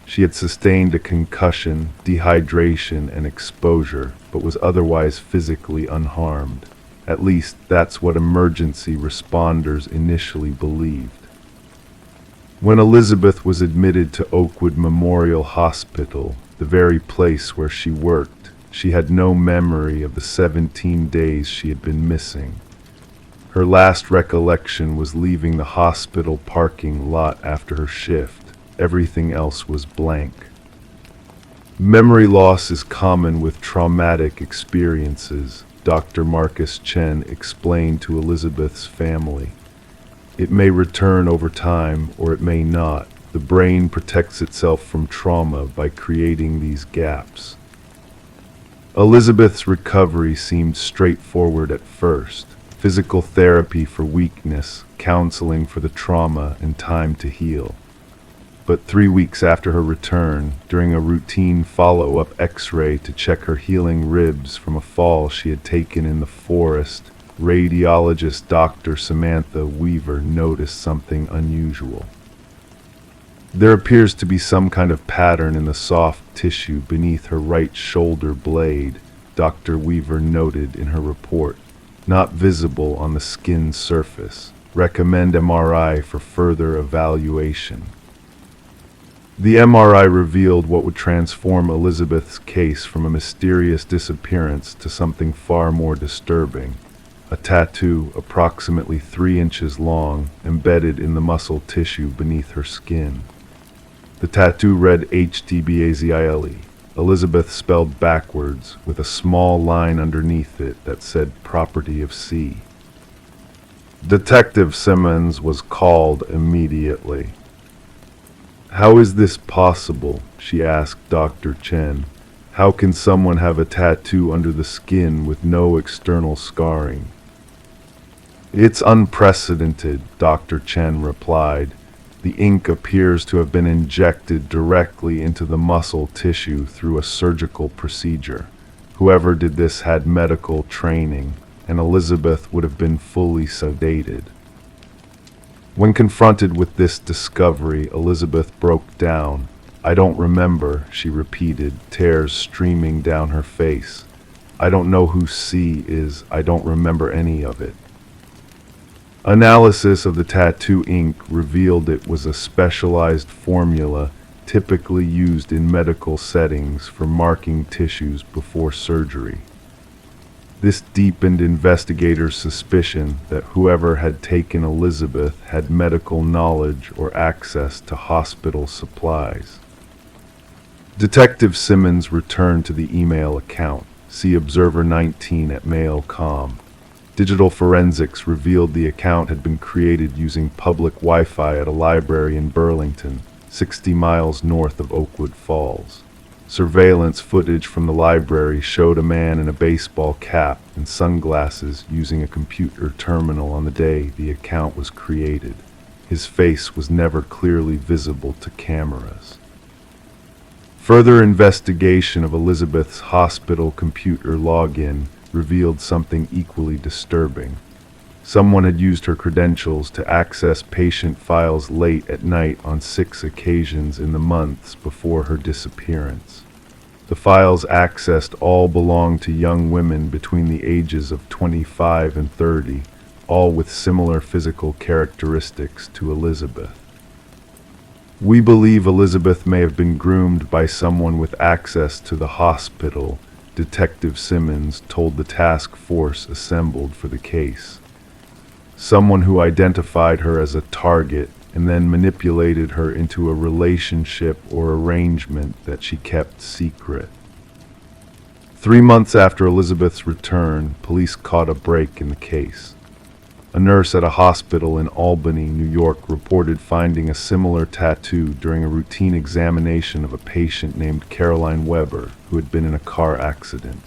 She had sustained a concussion, dehydration, and exposure, but was otherwise physically unharmed. At least, that's what emergency responders initially believed. When Elizabeth was admitted to Oakwood Memorial Hospital, the very place where she worked, she had no memory of the 17 days she had been missing. Her last recollection was leaving the hospital parking lot after her shift. Everything else was blank. Memory loss is common with traumatic experiences, Dr. Marcus Chen explained to Elizabeth's family. It may return over time, or it may not. The brain protects itself from trauma by creating these gaps. Elizabeth's recovery seemed straightforward at first. Physical therapy for weakness, counseling for the trauma, and time to heal. But 3 weeks after her return, during a routine follow-up X-ray to check her healing ribs from a fall she had taken in the forest, radiologist Dr. Samantha Weaver noticed something unusual. There appears to be some kind of pattern in the soft tissue beneath her right shoulder blade, Dr. Weaver noted in her report. not visible on the skin surface. Recommend MRI for further evaluation. The MRI revealed what would transform Elizabeth's case from a mysterious disappearance to something far more disturbing. A tattoo approximately 3 inches long, embedded in the muscle tissue beneath her skin. The tattoo read HTBAZILE, Elizabeth spelled backwards, with a small line underneath it that said property of C. Detective Simmons was called immediately. "How is this possible?" she asked Dr. Chen. "How can someone have a tattoo under the skin with no external scarring?" "It's unprecedented," Dr. Chen replied. "The ink appears to have been injected directly into the muscle tissue through a surgical procedure. Whoever did this had medical training, and Elizabeth would have been fully sedated." When confronted with this discovery, Elizabeth broke down. "I don't remember," she repeated, tears streaming down her face. "I don't know who C is. I don't remember any of it." Analysis of the tattoo ink revealed it was a specialized formula typically used in medical settings for marking tissues before surgery. This deepened investigators' suspicion that whoever had taken Elizabeth had medical knowledge or access to hospital supplies. Detective Simmons returned to the email account. See Observer 19 at Mail.com. Digital forensics revealed the account had been created using public Wi-Fi at a library in Burlington, 60 miles north of Oakwood Falls. Surveillance footage from the library showed a man in a baseball cap and sunglasses using a computer terminal on the day the account was created. His face was never clearly visible to cameras. Further investigation of Elizabeth's hospital computer login revealed something equally disturbing. Someone had used her credentials to access patient files late at night on 6 occasions in the months before her disappearance. The files accessed all belonged to young women between the ages of 25 and 30, all with similar physical characteristics to Elizabeth. "We believe Elizabeth may have been groomed by someone with access to the hospital," Detective Simmons told the task force assembled for the case. "Someone who identified her as a target and then manipulated her into a relationship or arrangement that she kept secret." 3 months after Elizabeth's return, police caught a break in the case. A nurse at a hospital in Albany, New York, reported finding a similar tattoo during a routine examination of a patient named Caroline Weber, who had been in a car accident.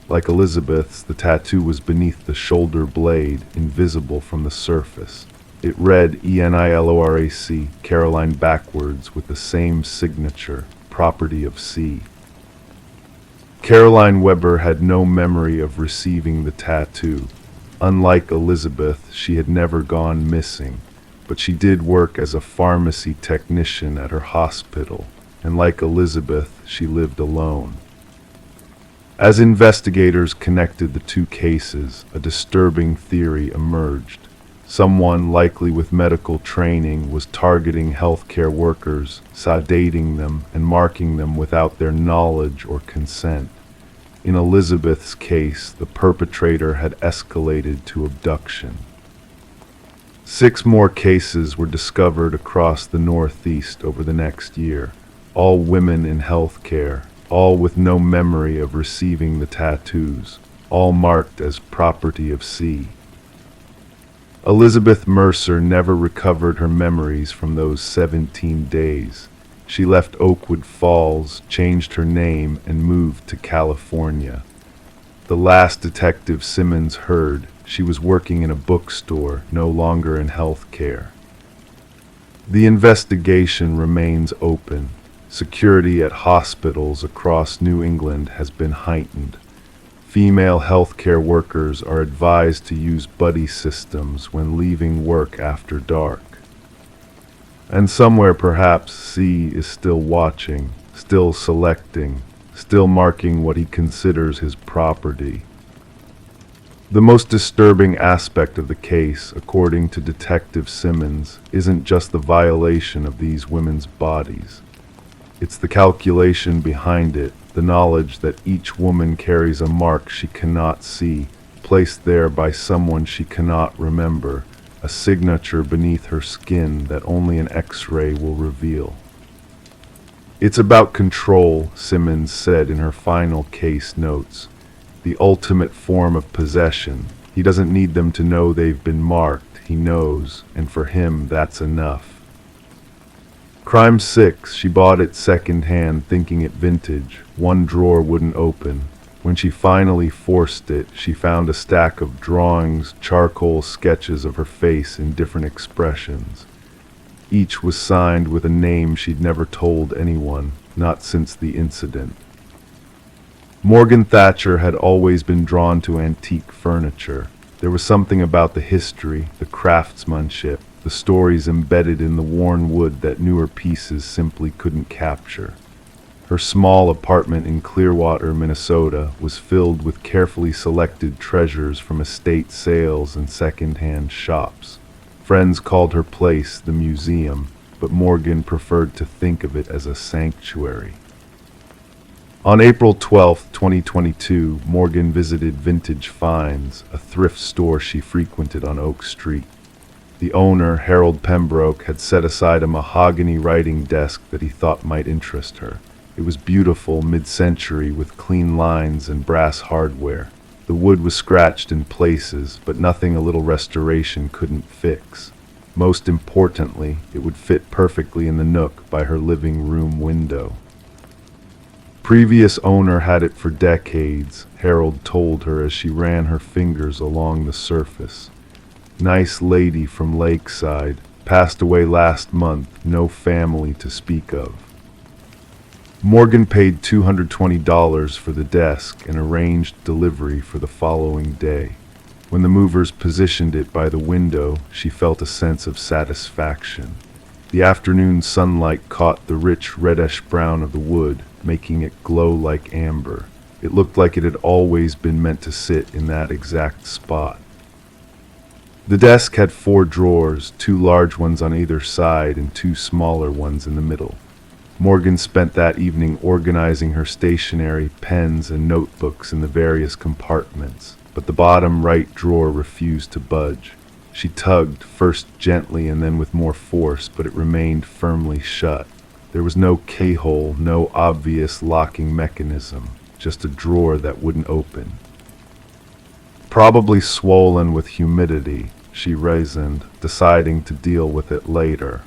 Like Elizabeth's, the tattoo was beneath the shoulder blade, invisible from the surface. It read ENILORAC, Caroline backwards, with the same signature, property of C. Caroline Weber had no memory of receiving the tattoo. Unlike Elizabeth, she had never gone missing, but she did work as a pharmacy technician at her hospital, and like Elizabeth, she lived alone. As investigators connected the two cases, a disturbing theory emerged. Someone, likely with medical training, was targeting healthcare workers, sedating them, and marking them without their knowledge or consent. In Elizabeth's case, the perpetrator had escalated to abduction. 6 more cases were discovered across the Northeast over the next year, all women in healthcare, all with no memory of receiving the tattoos, all marked as property of C. Elizabeth Mercer never recovered her memories from those 17 days. She left Oakwood Falls, changed her name, and moved to California. The last Detective Simmons heard, she was working in a bookstore, no longer in healthcare. The investigation remains open. Security at hospitals across New England has been heightened. Female healthcare workers are advised to use buddy systems when leaving work after dark. And somewhere perhaps C is still watching, still selecting, still marking what he considers his property. The most disturbing aspect of the case, according to Detective Simmons, isn't just the violation of these women's bodies. It's the calculation behind it, the knowledge that each woman carries a mark she cannot see, placed there by someone she cannot remember, a signature beneath her skin that only an X-ray will reveal. It's about control, Simmons said in her final case notes. The ultimate form of possession. He doesn't need them to know they've been marked, he knows, and for him that's enough. Crime 6, she bought it second-hand thinking it vintage. One drawer wouldn't open. When she finally forced it, she found a stack of drawings, charcoal sketches of her face in different expressions. Each was signed with a name she'd never told anyone, not since the incident. Morgan Thatcher had always been drawn to antique furniture. There was something about the history, the craftsmanship, the stories embedded in the worn wood that newer pieces simply couldn't capture. Her small apartment in Clearwater, Minnesota, was filled with carefully selected treasures from estate sales and second-hand shops. Friends called her place the museum, but Morgan preferred to think of it as a sanctuary. On April 12, 2022, Morgan visited Vintage Finds, a thrift store she frequented on Oak Street. The owner, Harold Pembroke, had set aside a mahogany writing desk that he thought might interest her. It was beautiful, mid-century, with clean lines and brass hardware. The wood was scratched in places, but nothing a little restoration couldn't fix. Most importantly, it would fit perfectly in the nook by her living room window. Previous owner had it for decades, Harold told her as she ran her fingers along the surface. Nice lady from Lakeside, passed away last month, no family to speak of. Morgan paid $220 for the desk and arranged delivery for the following day. When the movers positioned it by the window, she felt a sense of satisfaction. The afternoon sunlight caught the rich reddish brown of the wood, making it glow like amber. It looked like it had always been meant to sit in that exact spot. The desk had 4 drawers, 2 large ones on either side and 2 smaller ones in the middle. Morgan spent that evening organizing her stationery, pens, and notebooks in the various compartments, but the bottom right drawer refused to budge. She tugged, first gently and then with more force, but it remained firmly shut. There was no keyhole, no obvious locking mechanism, just a drawer that wouldn't open. Probably swollen with humidity, she reasoned, deciding to deal with it later.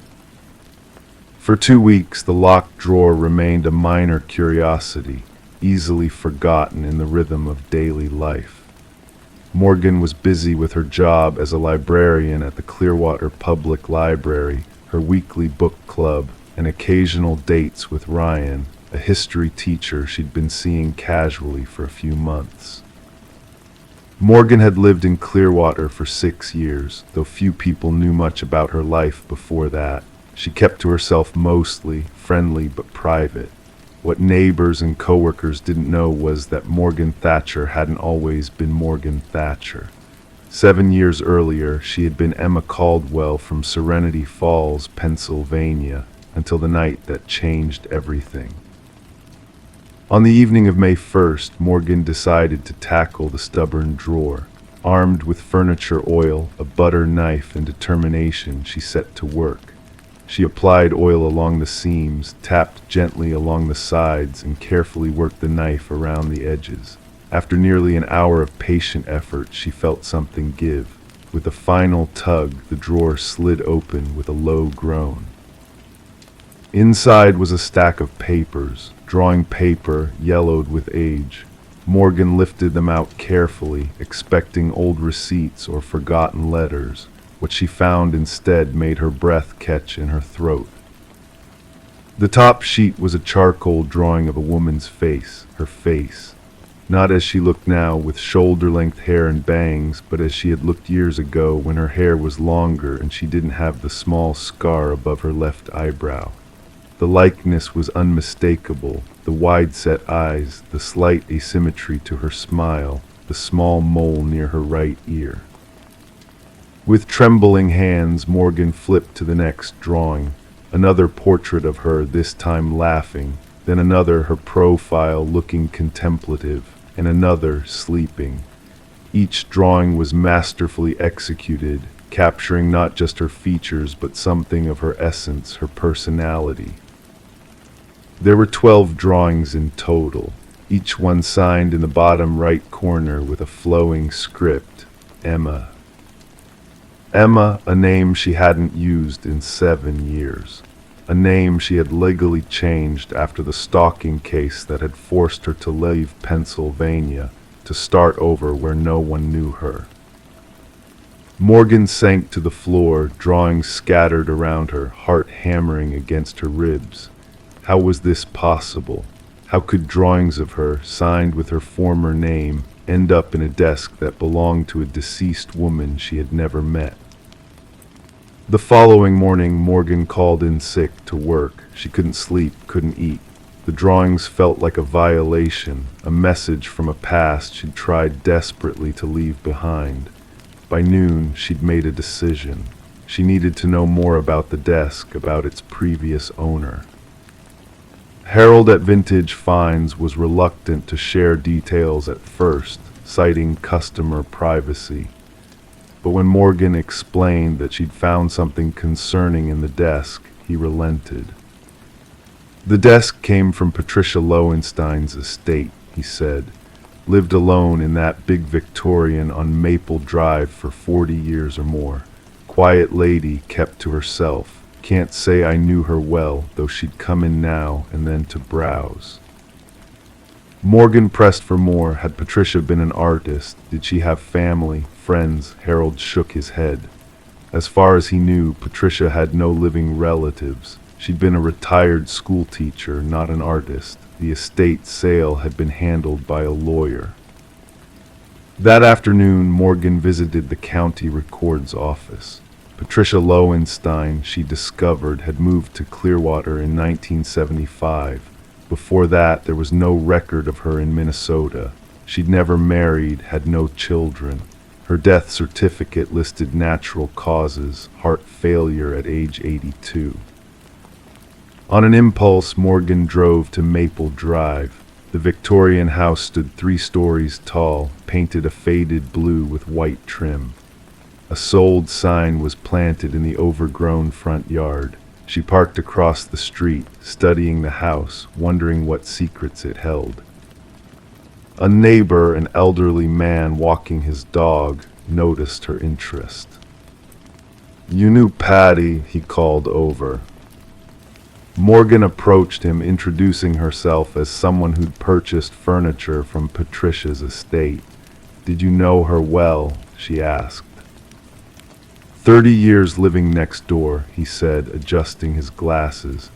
For 2 weeks, the locked drawer remained a minor curiosity, easily forgotten in the rhythm of daily life. Morgan was busy with her job as a librarian at the Clearwater Public Library, her weekly book club, and occasional dates with Ryan, a history teacher she'd been seeing casually for a few months. Morgan had lived in Clearwater for 6 years, though few people knew much about her life before that. She kept to herself mostly, friendly but private. What neighbors and coworkers didn't know was that Morgan Thatcher hadn't always been Morgan Thatcher. 7 years earlier, she had been Emma Caldwell from Serenity Falls, Pennsylvania, until the night that changed everything. On the evening of May 1st, Morgan decided to tackle the stubborn drawer. Armed with furniture oil, a butter knife, and determination, she set to work. She applied oil along the seams, tapped gently along the sides, and carefully worked the knife around the edges. After nearly an hour of patient effort, she felt something give. With a final tug, the drawer slid open with a low groan. Inside was a stack of papers, drawing paper yellowed with age. Morgan lifted them out carefully, expecting old receipts or forgotten letters. What she found instead made her breath catch in her throat. The top sheet was a charcoal drawing of a woman's face, her face. Not as she looked now, with shoulder-length hair and bangs, but as she had looked years ago when her hair was longer and she didn't have the small scar above her left eyebrow. The likeness was unmistakable, the wide-set eyes, the slight asymmetry to her smile, the small mole near her right ear. With trembling hands, Morgan flipped to the next drawing, another portrait of her, this time laughing, then another, her profile looking contemplative, and another, sleeping. Each drawing was masterfully executed, capturing not just her features but something of her essence, her personality. There were 12 drawings in total, each one signed in the bottom right corner with a flowing script, Emma. Emma, a name she hadn't used in 7 years. A name she had legally changed after the stalking case that had forced her to leave Pennsylvania to start over where no one knew her. Morgan sank to the floor, drawings scattered around her, heart hammering against her ribs. How was this possible? How could drawings of her, signed with her former name, end up in a desk that belonged to a deceased woman she had never met? The following morning, Morgan called in sick to work. She couldn't sleep, couldn't eat. The drawings felt like a violation, a message from a past she'd tried desperately to leave behind. By noon, she'd made a decision. She needed to know more about the desk, about its previous owner. Harold at Vintage Finds was reluctant to share details at first, citing customer privacy. But when Morgan explained that she'd found something concerning in the desk, he relented. The desk came from Patricia Lowenstein's estate, he said. Lived alone in that big Victorian on Maple Drive for 40 years or more. Quiet lady, kept to herself. Can't say I knew her well, though she'd come in now and then to browse. Morgan pressed for more. Had Patricia been an artist? Did she have family, friends? Harold shook his head. As far as he knew, Patricia had no living relatives. She'd been a retired school teacher, not an artist. The estate sale had been handled by a lawyer. That afternoon, Morgan visited the county records office. Patricia Lowenstein, she discovered, had moved to Clearwater in 1975. Before that, there was no record of her in Minnesota. She'd never married, had no children. Her death certificate listed natural causes, heart failure at age 82. On an impulse, Morgan drove to Maple Drive. The Victorian house stood 3 stories tall, painted a faded blue with white trim. A sold sign was planted in the overgrown front yard. She parked across the street, studying the house, wondering what secrets it held. A neighbor, an elderly man walking his dog, noticed her interest. "You knew Patty," he called over. Morgan approached him, introducing herself as someone who'd purchased furniture from Patricia's estate. "Did you know her well?" she asked. 30 years living next door, he said, adjusting his glasses.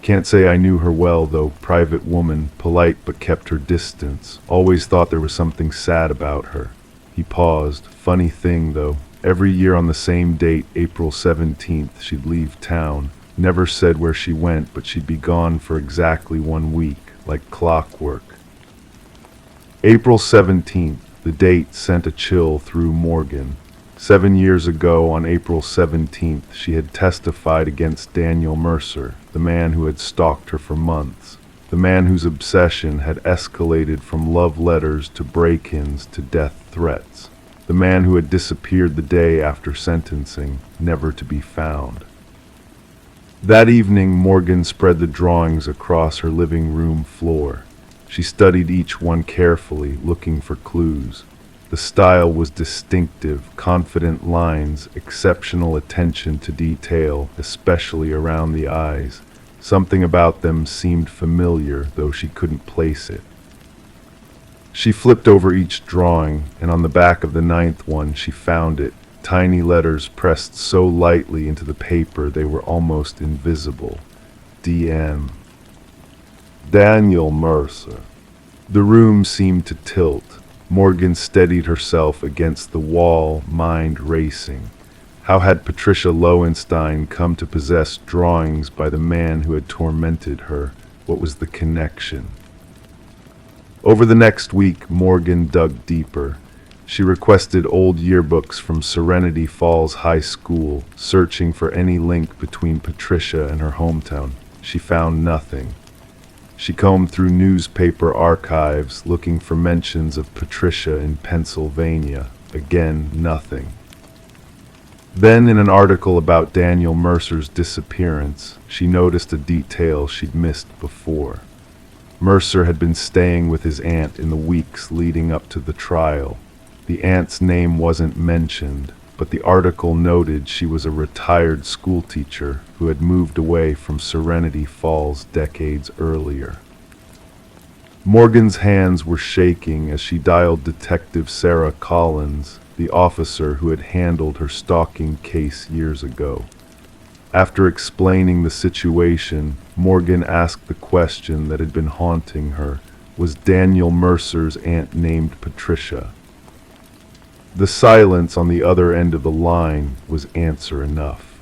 "Can't say I knew her well, though. Private woman, polite but kept her distance. Always thought there was something sad about her." He paused. "Funny thing, though. Every year on the same date, April 17th, she'd leave town. Never said where she went, but she'd be gone for exactly 1 week, like clockwork." April 17th, the date sent a chill through Morgan. 7 years ago, on April 17th, she had testified against Daniel Mercer, the man who had stalked her for months, the man whose obsession had escalated from love letters to break-ins to death threats, the man who had disappeared the day after sentencing, never to be found. That evening, Morgan spread the drawings across her living room floor. She studied each one carefully, looking for clues. The style was distinctive, confident lines, exceptional attention to detail, especially around the eyes. Something about them seemed familiar, though she couldn't place it. She flipped over each drawing, and on the back of the 9th one she found it, tiny letters pressed so lightly into the paper they were almost invisible. DM. Daniel Mercer. The room seemed to tilt. Morgan steadied herself against the wall, mind racing. How had Patricia Lowenstein come to possess drawings by the man who had tormented her? What was the connection? Over the next week, Morgan dug deeper. She requested old yearbooks from Serenity Falls High School, searching for any link between Patricia and her hometown. She found nothing. She combed through newspaper archives, looking for mentions of Patricia in Pennsylvania. Again, nothing. Then, in an article about Daniel Mercer's disappearance, she noticed a detail she'd missed before. Mercer had been staying with his aunt in the weeks leading up to the trial. The aunt's name wasn't mentioned, but the article noted she was a retired schoolteacher who had moved away from Serenity Falls decades earlier. Morgan's hands were shaking as she dialed Detective Sarah Collins, the officer who had handled her stalking case years ago. After explaining the situation, Morgan asked the question that had been haunting her. Was Daniel Mercer's aunt named Patricia? The silence on the other end of the line was answer enough.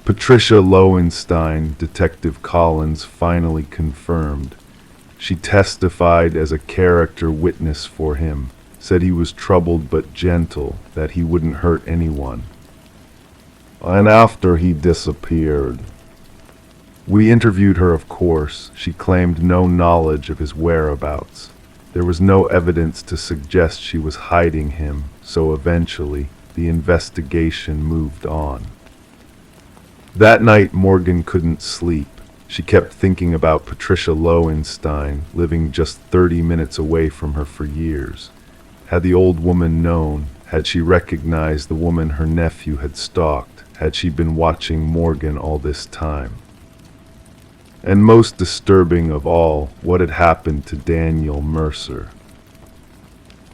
Patricia Lowenstein, Detective Collins finally confirmed. She testified as a character witness for him, said he was troubled but gentle, that he wouldn't hurt anyone. And after he disappeared, we interviewed her, of course. She claimed no knowledge of his whereabouts. There was no evidence to suggest she was hiding him, so eventually the investigation moved on. That night, Morgan couldn't sleep. She kept thinking about Patricia Lowenstein, living just 30 minutes away from her for years. Had the old woman known? Had she recognized the woman her nephew had stalked? Had she been watching Morgan all this time? And most disturbing of all, what had happened to Daniel Mercer?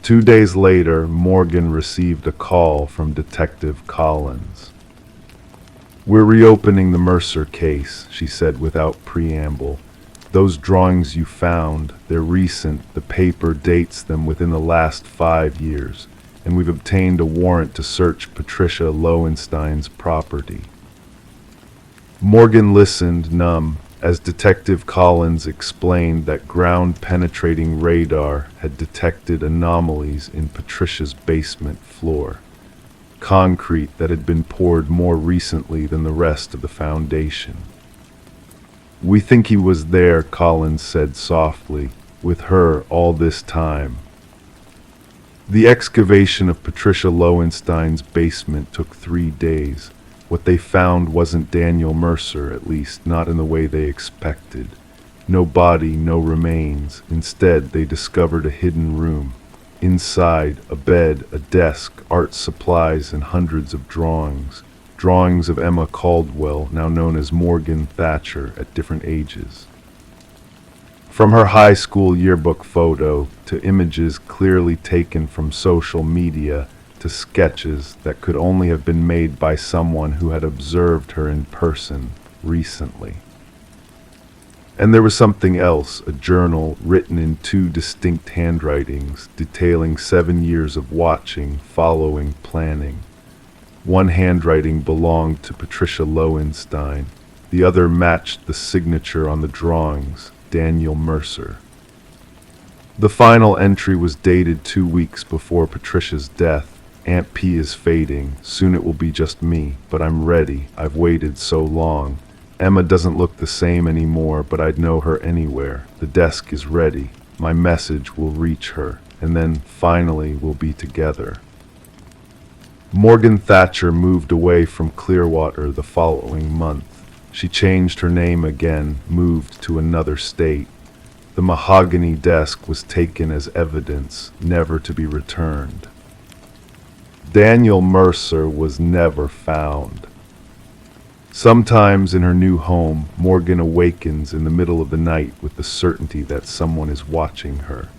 2 days later, Morgan received a call from Detective Collins. "We're reopening the Mercer case," she said without preamble. "Those drawings you found, they're recent. The paper dates them within the last 5 years. And we've obtained a warrant to search Patricia Lowenstein's property." Morgan listened, numb, as Detective Collins explained that ground-penetrating radar had detected anomalies in Patricia's basement floor, concrete that had been poured more recently than the rest of the foundation. "We think he was there," Collins said softly, "with her all this time." The excavation of Patricia Lowenstein's basement took 3 days. What they found wasn't Daniel Mercer, at least not in the way they expected. No body, no remains. Instead, they discovered a hidden room. Inside, a bed, a desk, art supplies, and hundreds of drawings. Drawings of Emma Caldwell, now known as Morgan Thatcher, at different ages. From her high school yearbook photo, to images clearly taken from social media, to sketches that could only have been made by someone who had observed her in person recently. And there was something else, a journal written in 2 distinct handwritings, detailing 7 years of watching, following, planning. One handwriting belonged to Patricia Lowenstein. The other matched the signature on the drawings, Daniel Mercer. The final entry was dated 2 weeks before Patricia's death. "Aunt P is fading. Soon it will be just me, but I'm ready. I've waited so long. Emma doesn't look the same anymore, but I'd know her anywhere. The desk is ready. My message will reach her, and then finally we'll be together." Morgan Thatcher moved away from Clearwater the following month. She changed her name again, moved to another state. The mahogany desk was taken as evidence, never to be returned. Daniel Mercer was never found. Sometimes in her new home, Morgan awakens in the middle of the night with the certainty that someone is watching her.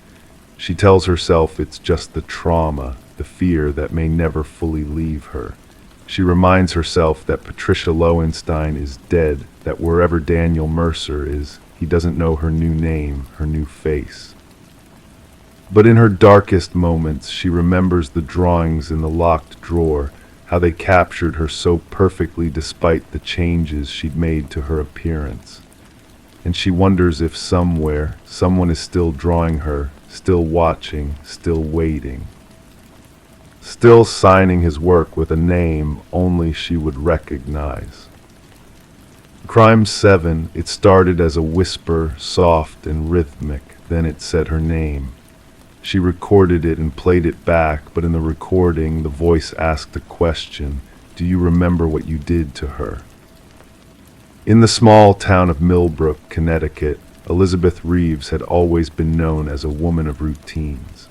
She tells herself it's just the trauma, the fear that may never fully leave her. She reminds herself that Patricia Lowenstein is dead, that wherever Daniel Mercer is, he doesn't know her new name, her new face. But in her darkest moments, she remembers the drawings in the locked drawer, how they captured her so perfectly despite the changes she'd made to her appearance. and she wonders if somewhere someone is still drawing her, still watching, still waiting, still signing his work with a name only she would recognize. Crime 7, it started as a whisper, soft and rhythmic, then it said her name. She recorded it and played it back, but in the recording, the voice asked a question: do you remember what you did to her? In the small town of Millbrook, Connecticut, Elizabeth Reeves had always been known as a woman of routines.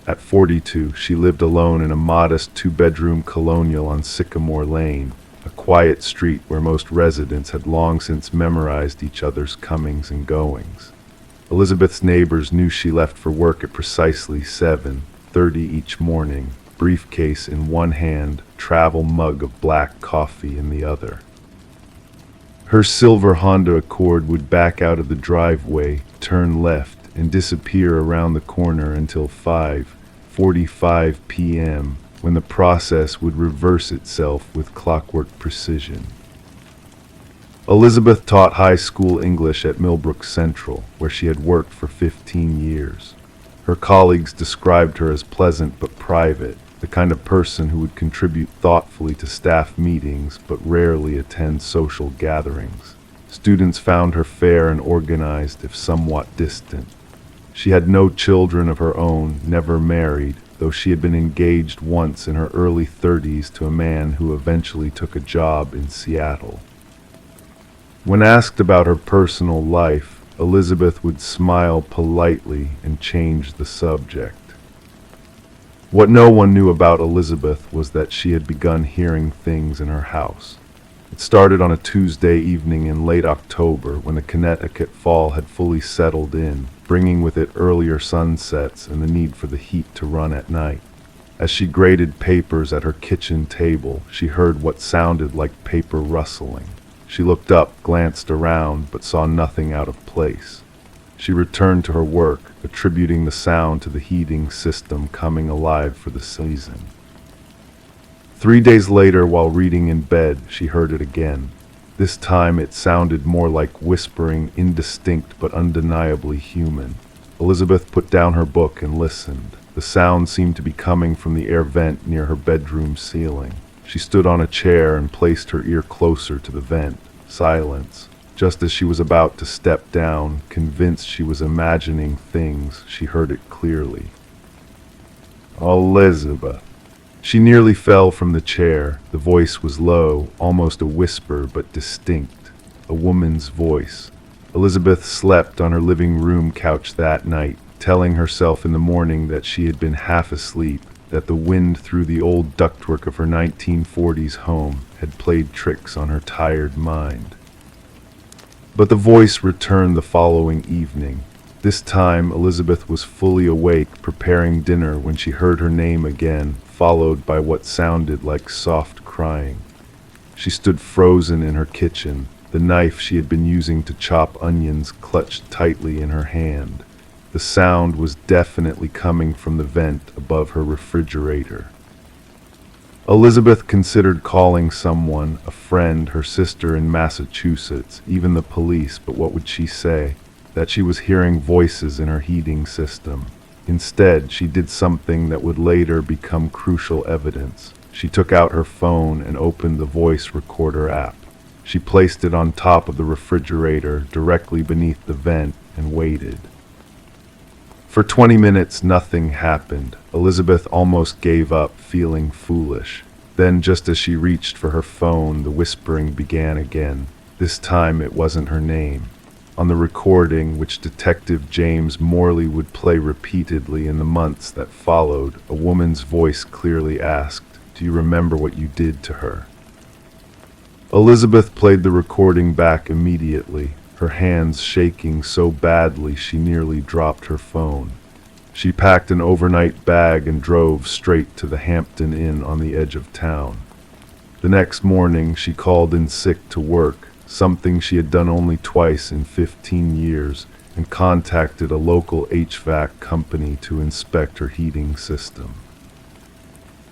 At 42, she lived alone in a modest two-bedroom colonial on Sycamore Lane, a quiet street where most residents had long since memorized each other's comings and goings. Elizabeth's neighbors knew she left for work at precisely 7:30 each morning, briefcase in one hand, travel mug of black coffee in the other. Her silver Honda Accord would back out of the driveway, turn left, and disappear around the corner until 5:45 p.m., when the process would reverse itself with clockwork precision. Elizabeth taught high school English at Millbrook Central, where she had worked for 15 years. Her colleagues described her as pleasant but private, the kind of person who would contribute thoughtfully to staff meetings but rarely attend social gatherings. Students found her fair and organized, if somewhat distant. She had no children of her own, never married, though she had been engaged once in her early 30s to a man who eventually took a job in Seattle. When asked about her personal life, Elizabeth would smile politely and change the subject. What no one knew about Elizabeth was that she had begun hearing things in her house. It started on a Tuesday evening in late October, when the Connecticut fall had fully settled in, bringing with it earlier sunsets and the need for the heat to run at night. As she graded papers at her kitchen table, she heard what sounded like paper rustling. She looked up, glanced around, but saw nothing out of place. She returned to her work, attributing the sound to the heating system coming alive for the season. 3 days later, while reading in bed, she heard it again. This time it sounded more like whispering, indistinct but undeniably human. Elizabeth put down her book and listened. The sound seemed to be coming from the air vent near her bedroom ceiling. She stood on a chair and placed her ear closer to the vent. Silence. Just as she was about to step down, convinced she was imagining things, she heard it clearly. Elizabeth. She nearly fell from the chair. The voice was low, almost a whisper, but distinct. A woman's voice. Elizabeth slept on her living room couch that night, telling herself in the morning that she had been half asleep, that the wind through the old ductwork of her 1940s home had played tricks on her tired mind. But the voice returned the following evening. This time Elizabeth was fully awake, preparing dinner, when she heard her name again, followed by what sounded like soft crying. She stood frozen in her kitchen, the knife she had been using to chop onions clutched tightly in her hand. The sound was definitely coming from the vent above her refrigerator. Elizabeth considered calling someone, a friend, her sister in Massachusetts, even the police, but what would she say? That she was hearing voices in her heating system. Instead, she did something that would later become crucial evidence. She took out her phone and opened the voice recorder app. She placed it on top of the refrigerator, directly beneath the vent, and waited. For 20 minutes, nothing happened. Elizabeth almost gave up, feeling foolish. Then, just as she reached for her phone, the whispering began again. This time, it wasn't her name. On the recording, which Detective James Morley would play repeatedly in the months that followed, a woman's voice clearly asked, "Do you remember what you did to her?" Elizabeth played the recording back immediately, her hands shaking so badly she nearly dropped her phone. She packed an overnight bag and drove straight to the Hampton Inn on the edge of town. The next morning, she called in sick to work, something she had done only twice in 15 years, and contacted a local HVAC company to inspect her heating system.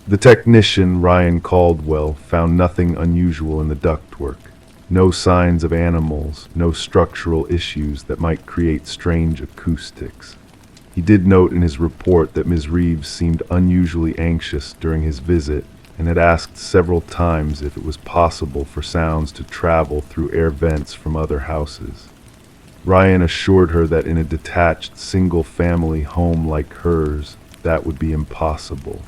The technician, Ryan Caldwell, found nothing unusual in the ductwork. No signs of animals, no structural issues that might create strange acoustics. He did note in his report that Ms. Reeves seemed unusually anxious during his visit and had asked several times if it was possible for sounds to travel through air vents from other houses. Ryan assured her that in a detached, single-family home like hers, that would be impossible.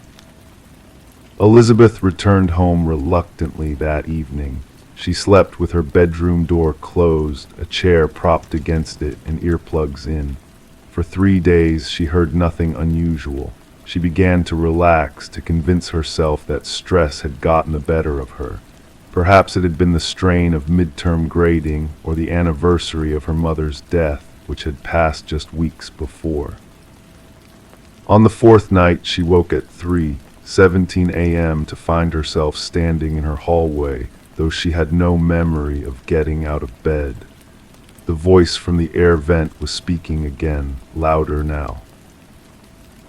Elizabeth returned home reluctantly that evening. She slept with her bedroom door closed, a chair propped against it, and earplugs in. For 3 days, she heard nothing unusual. She began to relax, to convince herself that stress had gotten the better of her. Perhaps it had been the strain of midterm grading or the anniversary of her mother's death, which had passed just weeks before. On the fourth night, she woke at 3:17 a.m. to find herself standing in her hallway, though she had no memory of getting out of bed. The voice from the air vent was speaking again, louder now.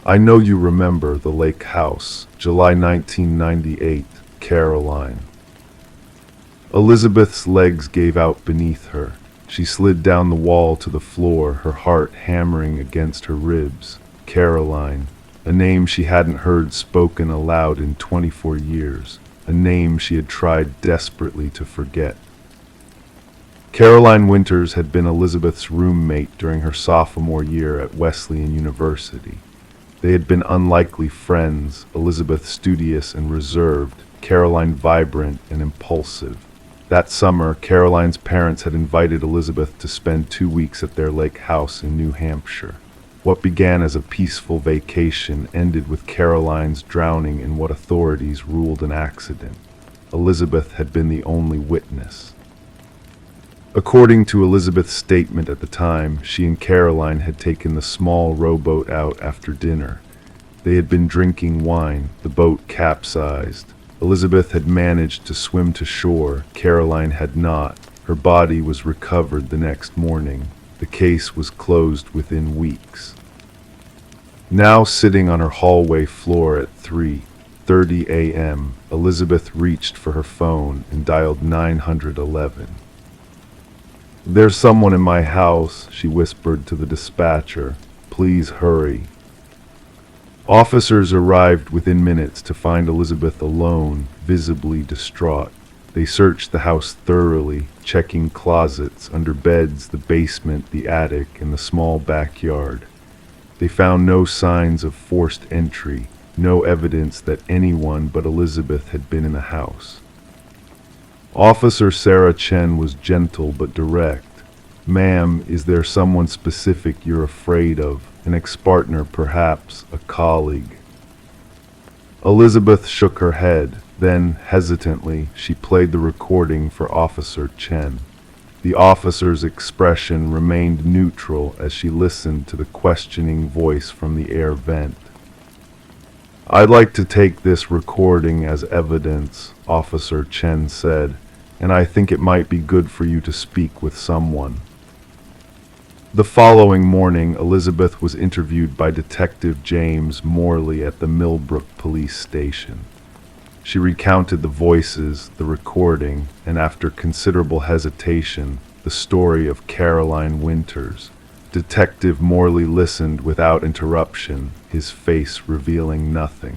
"I know you remember the lake house, July 1998, Caroline." Elizabeth's legs gave out beneath her. She slid down the wall to the floor, her heart hammering against her ribs. Caroline, a name she hadn't heard spoken aloud in 24 years, a name she had tried desperately to forget. Caroline Winters had been Elizabeth's roommate during her sophomore year at Wesleyan University. They had been unlikely friends, Elizabeth studious and reserved, Caroline vibrant and impulsive. That summer, Caroline's parents had invited Elizabeth to spend 2 weeks at their lake house in New Hampshire. What began as a peaceful vacation ended with Caroline's drowning in what authorities ruled an accident. Elizabeth had been the only witness. According to Elizabeth's statement at the time, she and Caroline had taken the small rowboat out after dinner. They had been drinking wine. The boat capsized. Elizabeth had managed to swim to shore. Caroline had not. Her body was recovered the next morning. The case was closed within weeks. Now sitting on her hallway floor at 3:30 a.m., Elizabeth reached for her phone and dialed 911. "There's someone in my house," she whispered to the dispatcher. "Please hurry." Officers arrived within minutes to find Elizabeth alone, visibly distraught. They searched the house thoroughly, checking closets, under beds, the basement, the attic, and the small backyard. They found no signs of forced entry, no evidence that anyone but Elizabeth had been in the house. Officer Sarah Chen was gentle but direct. "Ma'am, is there someone specific you're afraid of? An ex-partner, perhaps, a colleague?" Elizabeth shook her head. Then, hesitantly, she played the recording for Officer Chen. The officer's expression remained neutral as she listened to the questioning voice from the air vent. "I'd like to take this recording as evidence," Officer Chen said, "and I think it might be good for you to speak with someone." The following morning, Elizabeth was interviewed by Detective James Morley at the Millbrook Police Station. She recounted the voices, the recording, and after considerable hesitation, the story of Caroline Winters. Detective Morley listened without interruption, his face revealing nothing.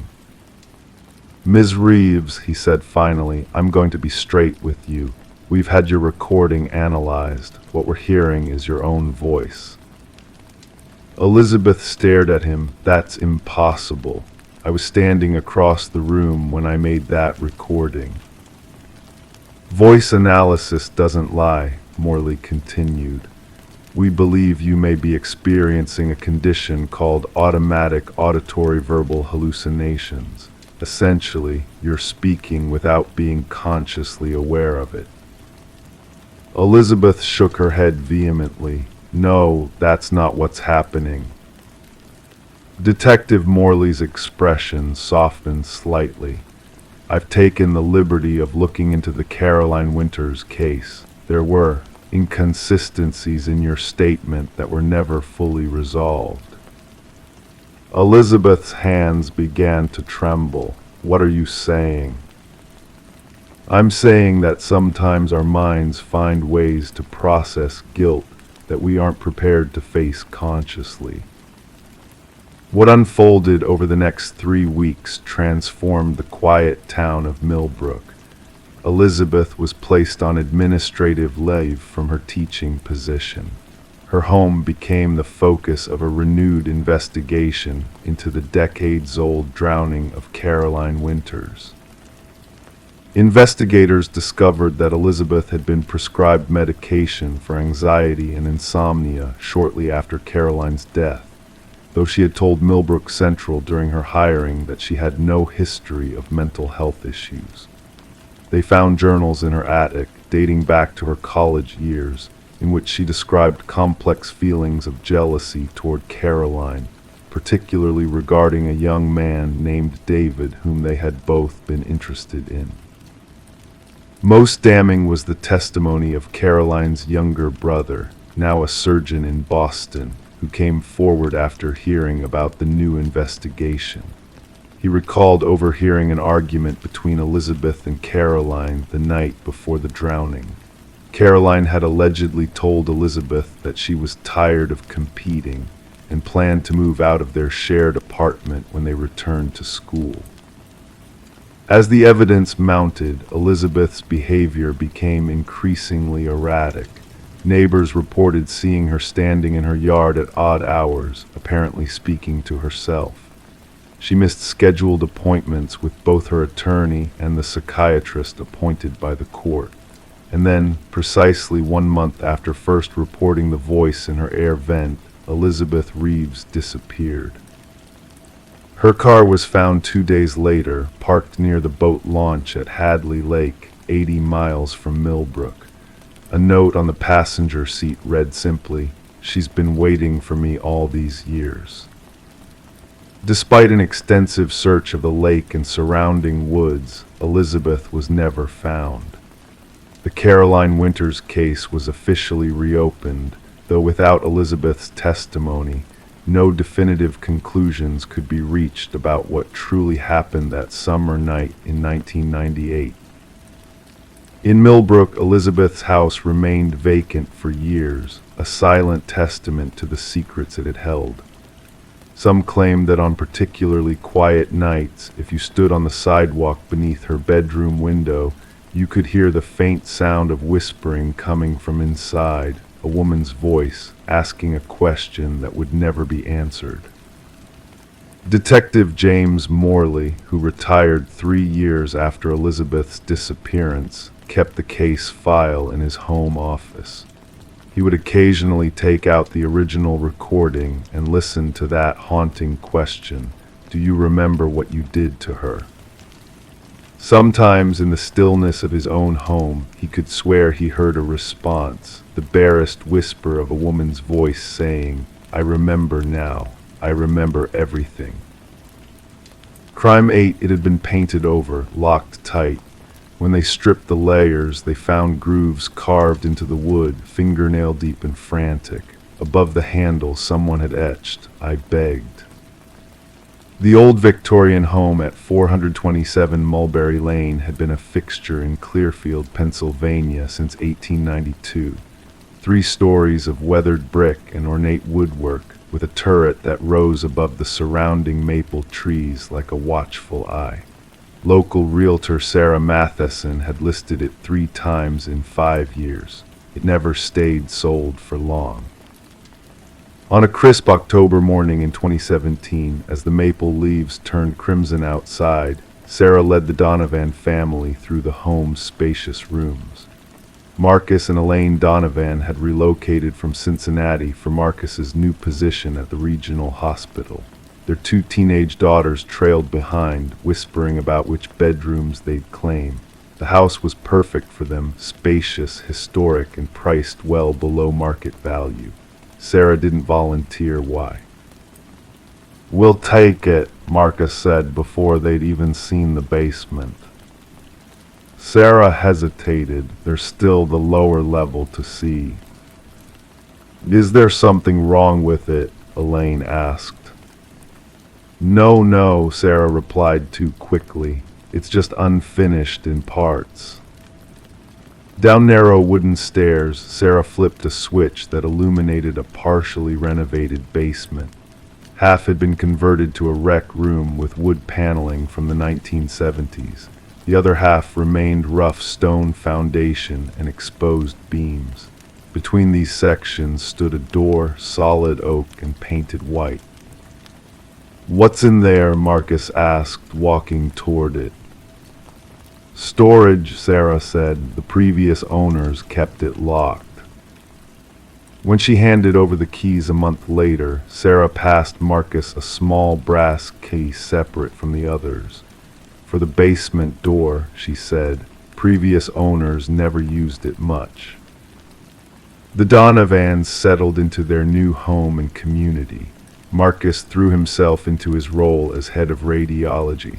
"Ms. Reeves," he said finally, "I'm going to be straight with you. We've had your recording analyzed. What we're hearing is your own voice." Elizabeth stared at him. "That's impossible. I was standing across the room when I made that recording." "Voice analysis doesn't lie," Morley continued. "We believe you may be experiencing a condition called automatic auditory verbal hallucinations. Essentially, you're speaking without being consciously aware of it." Elizabeth shook her head vehemently. "No, that's not what's happening." Detective Morley's expression softened slightly. "I've taken the liberty of looking into the Caroline Winters case. There were inconsistencies in your statement that were never fully resolved." Elizabeth's hands began to tremble. "What are you saying?" I'm saying that sometimes our minds find ways to process guilt that we aren't prepared to face consciously. What unfolded over the next 3 weeks transformed the quiet town of Millbrook. Elizabeth was placed on administrative leave from her teaching position. Her home became the focus of a renewed investigation into the decades-old drowning of Caroline Winters. Investigators discovered that Elizabeth had been prescribed medication for anxiety and insomnia shortly after Caroline's death, though she had told Millbrook Central during her hiring that she had no history of mental health issues. They found journals in her attic dating back to her college years, in which she described complex feelings of jealousy toward Caroline, particularly regarding a young man named David whom they had both been interested in. Most damning was the testimony of Caroline's younger brother, now a surgeon in Boston, who came forward after hearing about the new investigation. He recalled overhearing an argument between Elizabeth and Caroline the night before the drowning. Caroline had allegedly told Elizabeth that she was tired of competing and planned to move out of their shared apartment when they returned to school. As the evidence mounted, Elizabeth's behavior became increasingly erratic. Neighbors reported seeing her standing in her yard at odd hours, apparently speaking to herself. She missed scheduled appointments with both her attorney and the psychiatrist appointed by the court. And then, precisely 1 month after first reporting the voice in her air vent, Elizabeth Reeves disappeared. Her car was found 2 days later, parked near the boat launch at Hadley Lake, 80 miles from Millbrook. A note on the passenger seat read simply, "She's been waiting for me all these years." Despite an extensive search of the lake and surrounding woods, Elizabeth was never found. The Caroline Winters case was officially reopened, though without Elizabeth's testimony, no definitive conclusions could be reached about what truly happened that summer night in 1998. In Millbrook, Elizabeth's house remained vacant for years, a silent testament to the secrets it had held. Some claimed that on particularly quiet nights, if you stood on the sidewalk beneath her bedroom window, you could hear the faint sound of whispering coming from inside, a woman's voice asking a question that would never be answered. Detective James Morley, who retired 3 years after Elizabeth's disappearance, kept the case file in his home office. He would occasionally take out the original recording and listen to that haunting question, "Do you remember what you did to her?" Sometimes in the stillness of his own home, he could swear he heard a response, the barest whisper of a woman's voice saying, "I remember now. I remember everything." Crime 8, it had been painted over, locked tight. When they stripped the layers, they found grooves carved into the wood, fingernail deep and frantic. Above the handle, someone had etched, "I begged." The old Victorian home at 427 Mulberry Lane had been a fixture in Clearfield, Pennsylvania since 1892. 3 stories of weathered brick and ornate woodwork, with a turret that rose above the surrounding maple trees like a watchful eye. Local realtor Sarah Matheson had listed it 3 times in 5 years. It never stayed sold for long. On a crisp October morning in 2017, as the maple leaves turned crimson outside, Sarah led the Donovan family through the home's spacious rooms. Marcus and Elaine Donovan had relocated from Cincinnati for Marcus's new position at the regional hospital. Their 2 teenage daughters trailed behind, whispering about which bedrooms they'd claim. The house was perfect for them, spacious, historic, and priced well below market value. Sarah didn't volunteer why. "We'll take it," Marcus said before they'd even seen the basement. Sarah hesitated. There's still the lower level to see. "Is there something wrong with it?" Elaine asked. No, Sarah replied too quickly. It's just unfinished in parts. Down narrow wooden stairs, Sarah flipped a switch that illuminated a partially renovated basement. Half had been converted to a rec room with wood paneling from the 1970s. The other half remained rough stone foundation and exposed beams. Between these sections stood a door, solid oak and painted white. "What's in there?" Marcus asked, walking toward it. "Storage," Sarah said. "The previous owners kept it locked." When she handed over the keys a month later, Sarah passed Marcus a small brass key separate from the others. "For the basement door," she said. "Previous owners never used it much." The Donovans settled into their new home and community. Marcus threw himself into his role as head of radiology.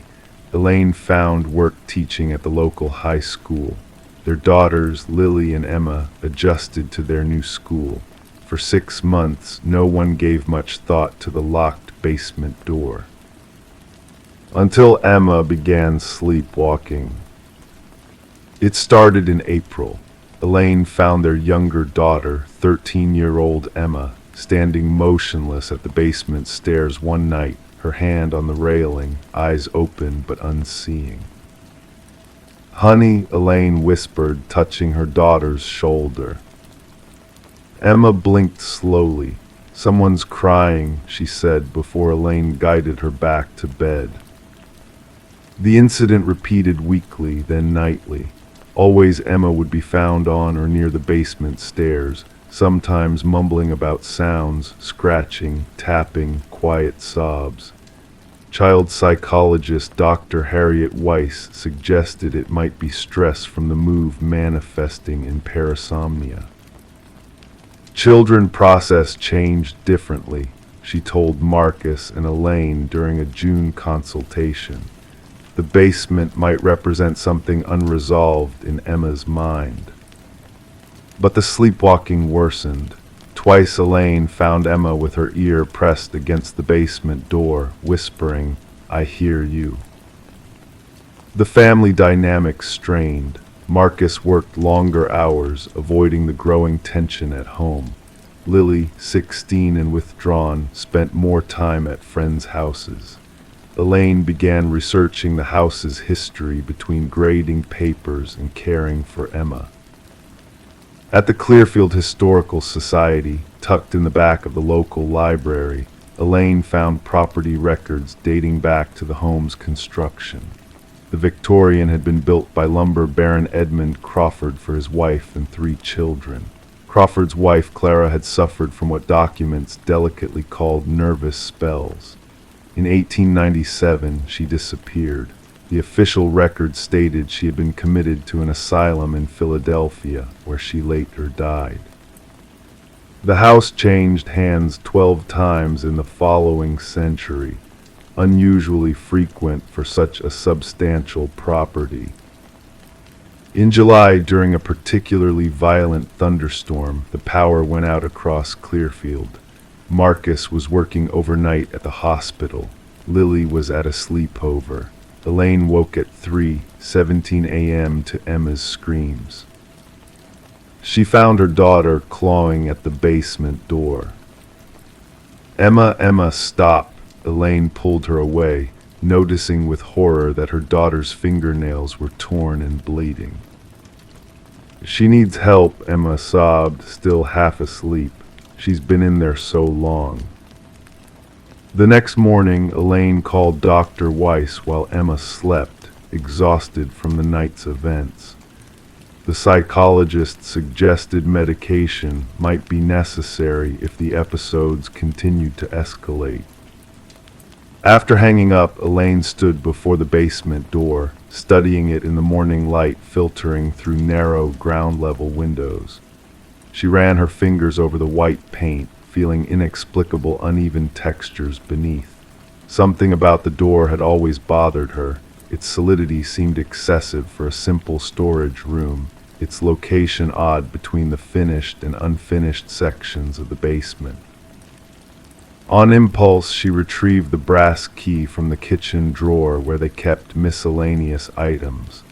Elaine found work teaching at the local high school. Their daughters, Lily and Emma, adjusted to their new school. For 6 months, no one gave much thought to the locked basement door. Until Emma began sleepwalking. It started in April. Elaine found their younger daughter, 13-year-old Emma, standing motionless at the basement stairs one night, her hand on the railing, eyes open but unseeing. "Honey," Elaine whispered, touching her daughter's shoulder. Emma blinked slowly. "Someone's crying," she said before Elaine guided her back to bed. The incident repeated weekly, then nightly. Always Emma would be found on or near the basement stairs, sometimes mumbling about sounds, scratching, tapping, quiet sobs. Child psychologist Dr. Harriet Weiss suggested it might be stress from the move manifesting in parasomnia. Children process change differently, she told Marcus and Elaine during a June consultation. The basement might represent something unresolved in Emma's mind. But the sleepwalking worsened. Twice Elaine found Emma with her ear pressed against the basement door, whispering, "I hear you." The family dynamic strained. Marcus worked longer hours, avoiding the growing tension at home. Lily, 16 and withdrawn, spent more time at friends' houses. Elaine began researching the house's history between grading papers and caring for Emma. At the Clearfield Historical Society, tucked in the back of the local library, Elaine found property records dating back to the home's construction. The Victorian had been built by lumber baron Edmund Crawford for his wife and 3 children. Crawford's wife, Clara, had suffered from what documents delicately called nervous spells. In 1897, she disappeared. The official record stated she had been committed to an asylum in Philadelphia, where she later died. The house changed hands 12 times in the following century, unusually frequent for such a substantial property. In July, during a particularly violent thunderstorm, the power went out across Clearfield. Marcus was working overnight at the hospital. Lily was at a sleepover. Elaine woke at 3:17 a.m. to Emma's screams. She found her daughter clawing at the basement door. Emma, stop!" Elaine pulled her away, noticing with horror that her daughter's fingernails were torn and bleeding. "She needs help," Emma sobbed, still half asleep. "She's been in there so long." The next morning, Elaine called Dr. Weiss while Emma slept, exhausted from the night's events. The psychologist suggested medication might be necessary if the episodes continued to escalate. After hanging up, Elaine stood before the basement door, studying it in the morning light filtering through narrow ground-level windows. She ran her fingers over the white paint, feeling inexplicable uneven textures beneath. Something about the door had always bothered her. Its solidity seemed excessive for a simple storage room, its location odd between the finished and unfinished sections of the basement. On impulse, she retrieved the brass key from the kitchen drawer where they kept miscellaneous items.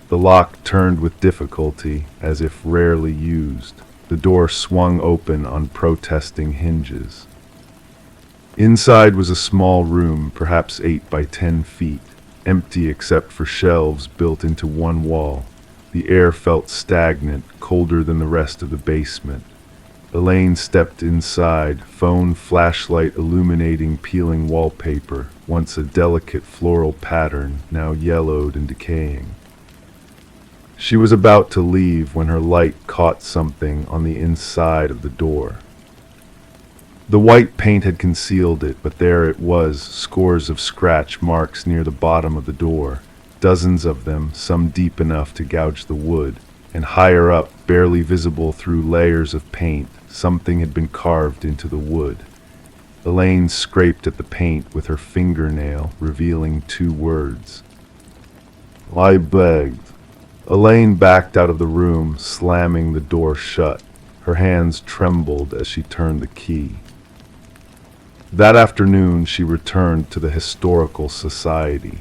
The lock turned with difficulty, as if rarely used. The door swung open on protesting hinges. Inside was a small room, perhaps 8 by 10 feet, empty except for shelves built into one wall. The air felt stagnant, colder than the rest of the basement. Elaine stepped inside, phone flashlight illuminating peeling wallpaper, once a delicate floral pattern, now yellowed and decaying. She was about to leave when her light caught something on the inside of the door. The white paint had concealed it, but there it was, scores of scratch marks near the bottom of the door, dozens of them, some deep enough to gouge the wood, and higher up, barely visible through layers of paint, something had been carved into the wood. Elaine scraped at the paint with her fingernail, revealing 2 words. I begged. Elaine backed out of the room, slamming the door shut. Her hands trembled as she turned the key. That afternoon, she returned to the Historical Society.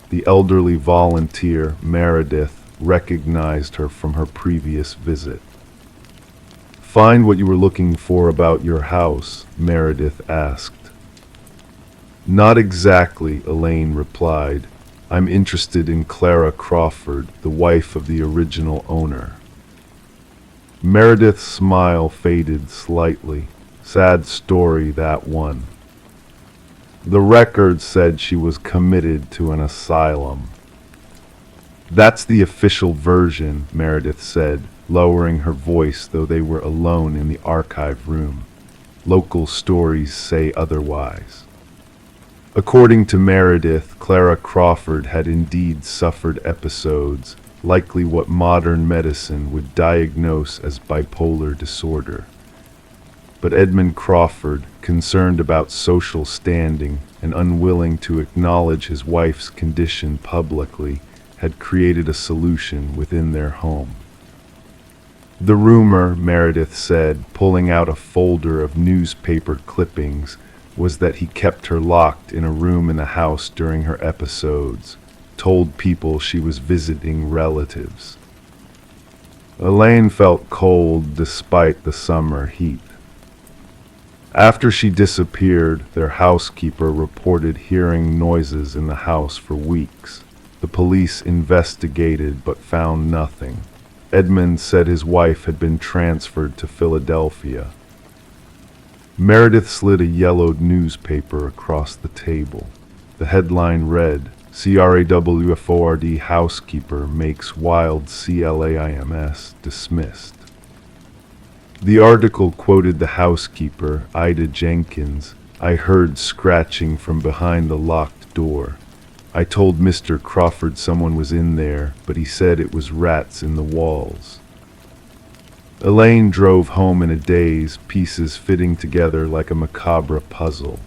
The elderly volunteer, Meredith, recognized her from her previous visit. Find what you were looking for about your house, Meredith asked. Not exactly, Elaine replied. I'm interested in Clara Crawford, the wife of the original owner. Meredith's smile faded slightly. Sad story, that one. The record said she was committed to an asylum. That's the official version, Meredith said, lowering her voice though they were alone in the archive room. Local stories say otherwise. According to Meredith, Clara Crawford had indeed suffered episodes, likely what modern medicine would diagnose as bipolar disorder. But Edmund Crawford, concerned about social standing and unwilling to acknowledge his wife's condition publicly, had created a solution within their home. The rumor, Meredith said, pulling out a folder of newspaper clippings, was that he kept her locked in a room in the house during her episodes, told people she was visiting relatives. Elaine felt cold despite the summer heat. After she disappeared, their housekeeper reported hearing noises in the house for weeks. The police investigated but found nothing. Edmund said his wife had been transferred to Philadelphia. Meredith slid a yellowed newspaper across the table. The headline read, CRAWFORD housekeeper makes wild CLAIMS dismissed. The article quoted the housekeeper, Ida Jenkins. I heard scratching from behind the locked door. I told Mr. Crawford someone was in there, but he said it was rats in the walls. Elaine drove home in a daze, pieces fitting together like a macabre puzzle.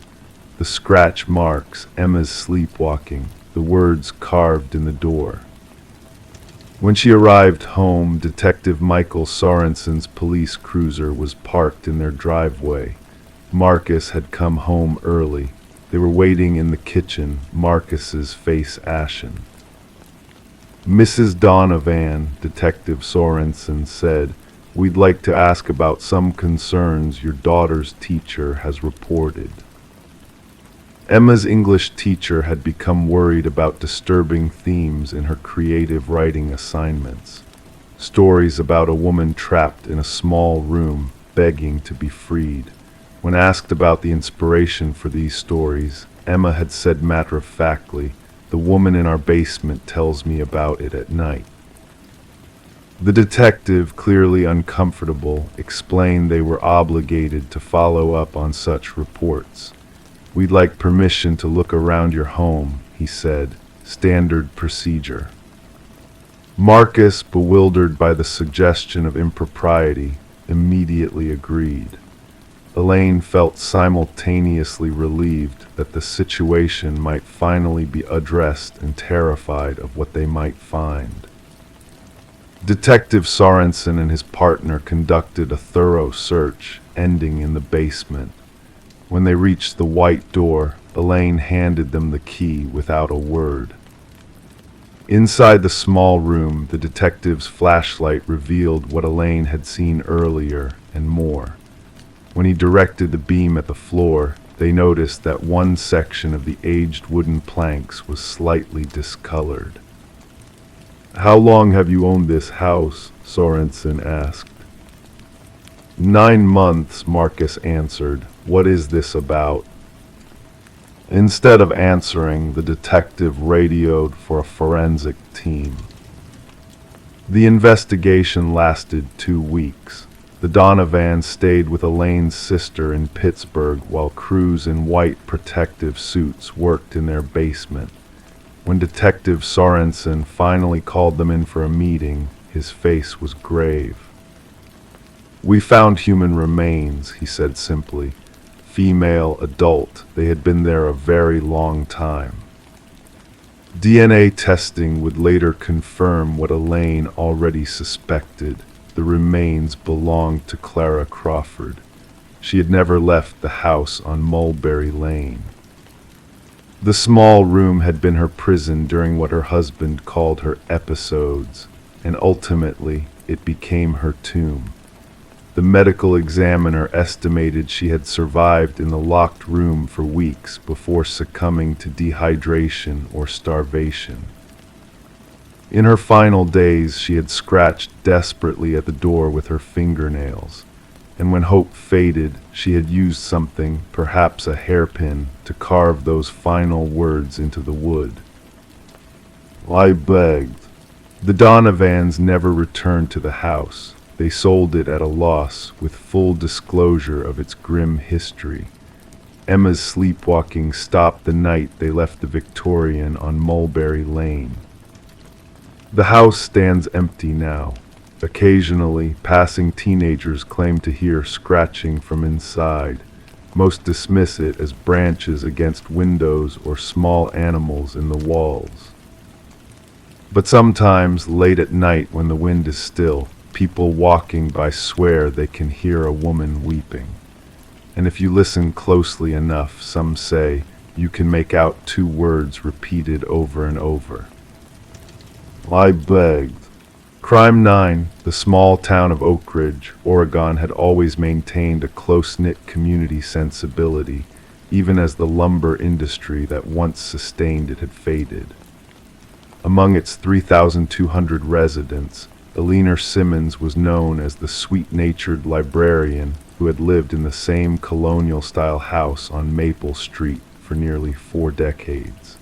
The scratch marks, Emma's sleepwalking, the words carved in the door. When she arrived home, Detective Michael Sorensen's police cruiser was parked in their driveway. Marcus had come home early. They were waiting in the kitchen, Marcus's face ashen. Mrs. Donovan, Detective Sorensen said, we'd like to ask about some concerns your daughter's teacher has reported. Emma's English teacher had become worried about disturbing themes in her creative writing assignments. Stories about a woman trapped in a small room, begging to be freed. When asked about the inspiration for these stories, Emma had said matter-of-factly, "The woman in our basement tells me about it at night." The detective, clearly uncomfortable, explained they were obligated to follow up on such reports. "We'd like permission to look around your home," he said, "standard procedure." Marcus, bewildered by the suggestion of impropriety, immediately agreed. Elaine felt simultaneously relieved that the situation might finally be addressed and terrified of what they might find. Detective Sorensen and his partner conducted a thorough search, ending in the basement. When they reached the white door, Elaine handed them the key without a word. Inside the small room, the detective's flashlight revealed what Elaine had seen earlier and more. When he directed the beam at the floor, they noticed that one section of the aged wooden planks was slightly discolored. "How long have you owned this house?" Sorensen asked. 9 months, Marcus answered. "What is this about?" Instead of answering, the detective radioed for a forensic team. The investigation lasted 2 weeks. The Donovans stayed with Elaine's sister in Pittsburgh while crews in white protective suits worked in their basement. When Detective Sorensen finally called them in for a meeting, his face was grave. "We found human remains," he said simply. "Female, adult. They had been there a very long time." DNA testing would later confirm what Elaine already suspected. The remains belonged to Clara Crawford. She had never left the house on Mulberry Lane. The small room had been her prison during what her husband called her episodes, and ultimately it became her tomb. The medical examiner estimated she had survived in the locked room for weeks before succumbing to dehydration or starvation. In her final days, she had scratched desperately at the door with her fingernails, and when hope faded, she had used something, perhaps a hairpin, to carve those final words into the wood. "I begged." The Donovans never returned to the house. They sold it at a loss, with full disclosure of its grim history. Emma's sleepwalking stopped the night they left the Victorian on Mulberry Lane. The house stands empty now. Occasionally, passing teenagers claim to hear scratching from inside. Most dismiss it as branches against windows or small animals in the walls. But sometimes, late at night when the wind is still, people walking by swear they can hear a woman weeping. And if you listen closely enough, some say, you can make out 2 words repeated over and over. "I begged." Crime 9, the small town of Oak Ridge, Oregon, had always maintained a close-knit community sensibility, even as the lumber industry that once sustained it had faded. Among its 3,200 residents, Eleanor Simmons was known as the sweet-natured librarian who had lived in the same colonial-style house on Maple Street for nearly 4 decades.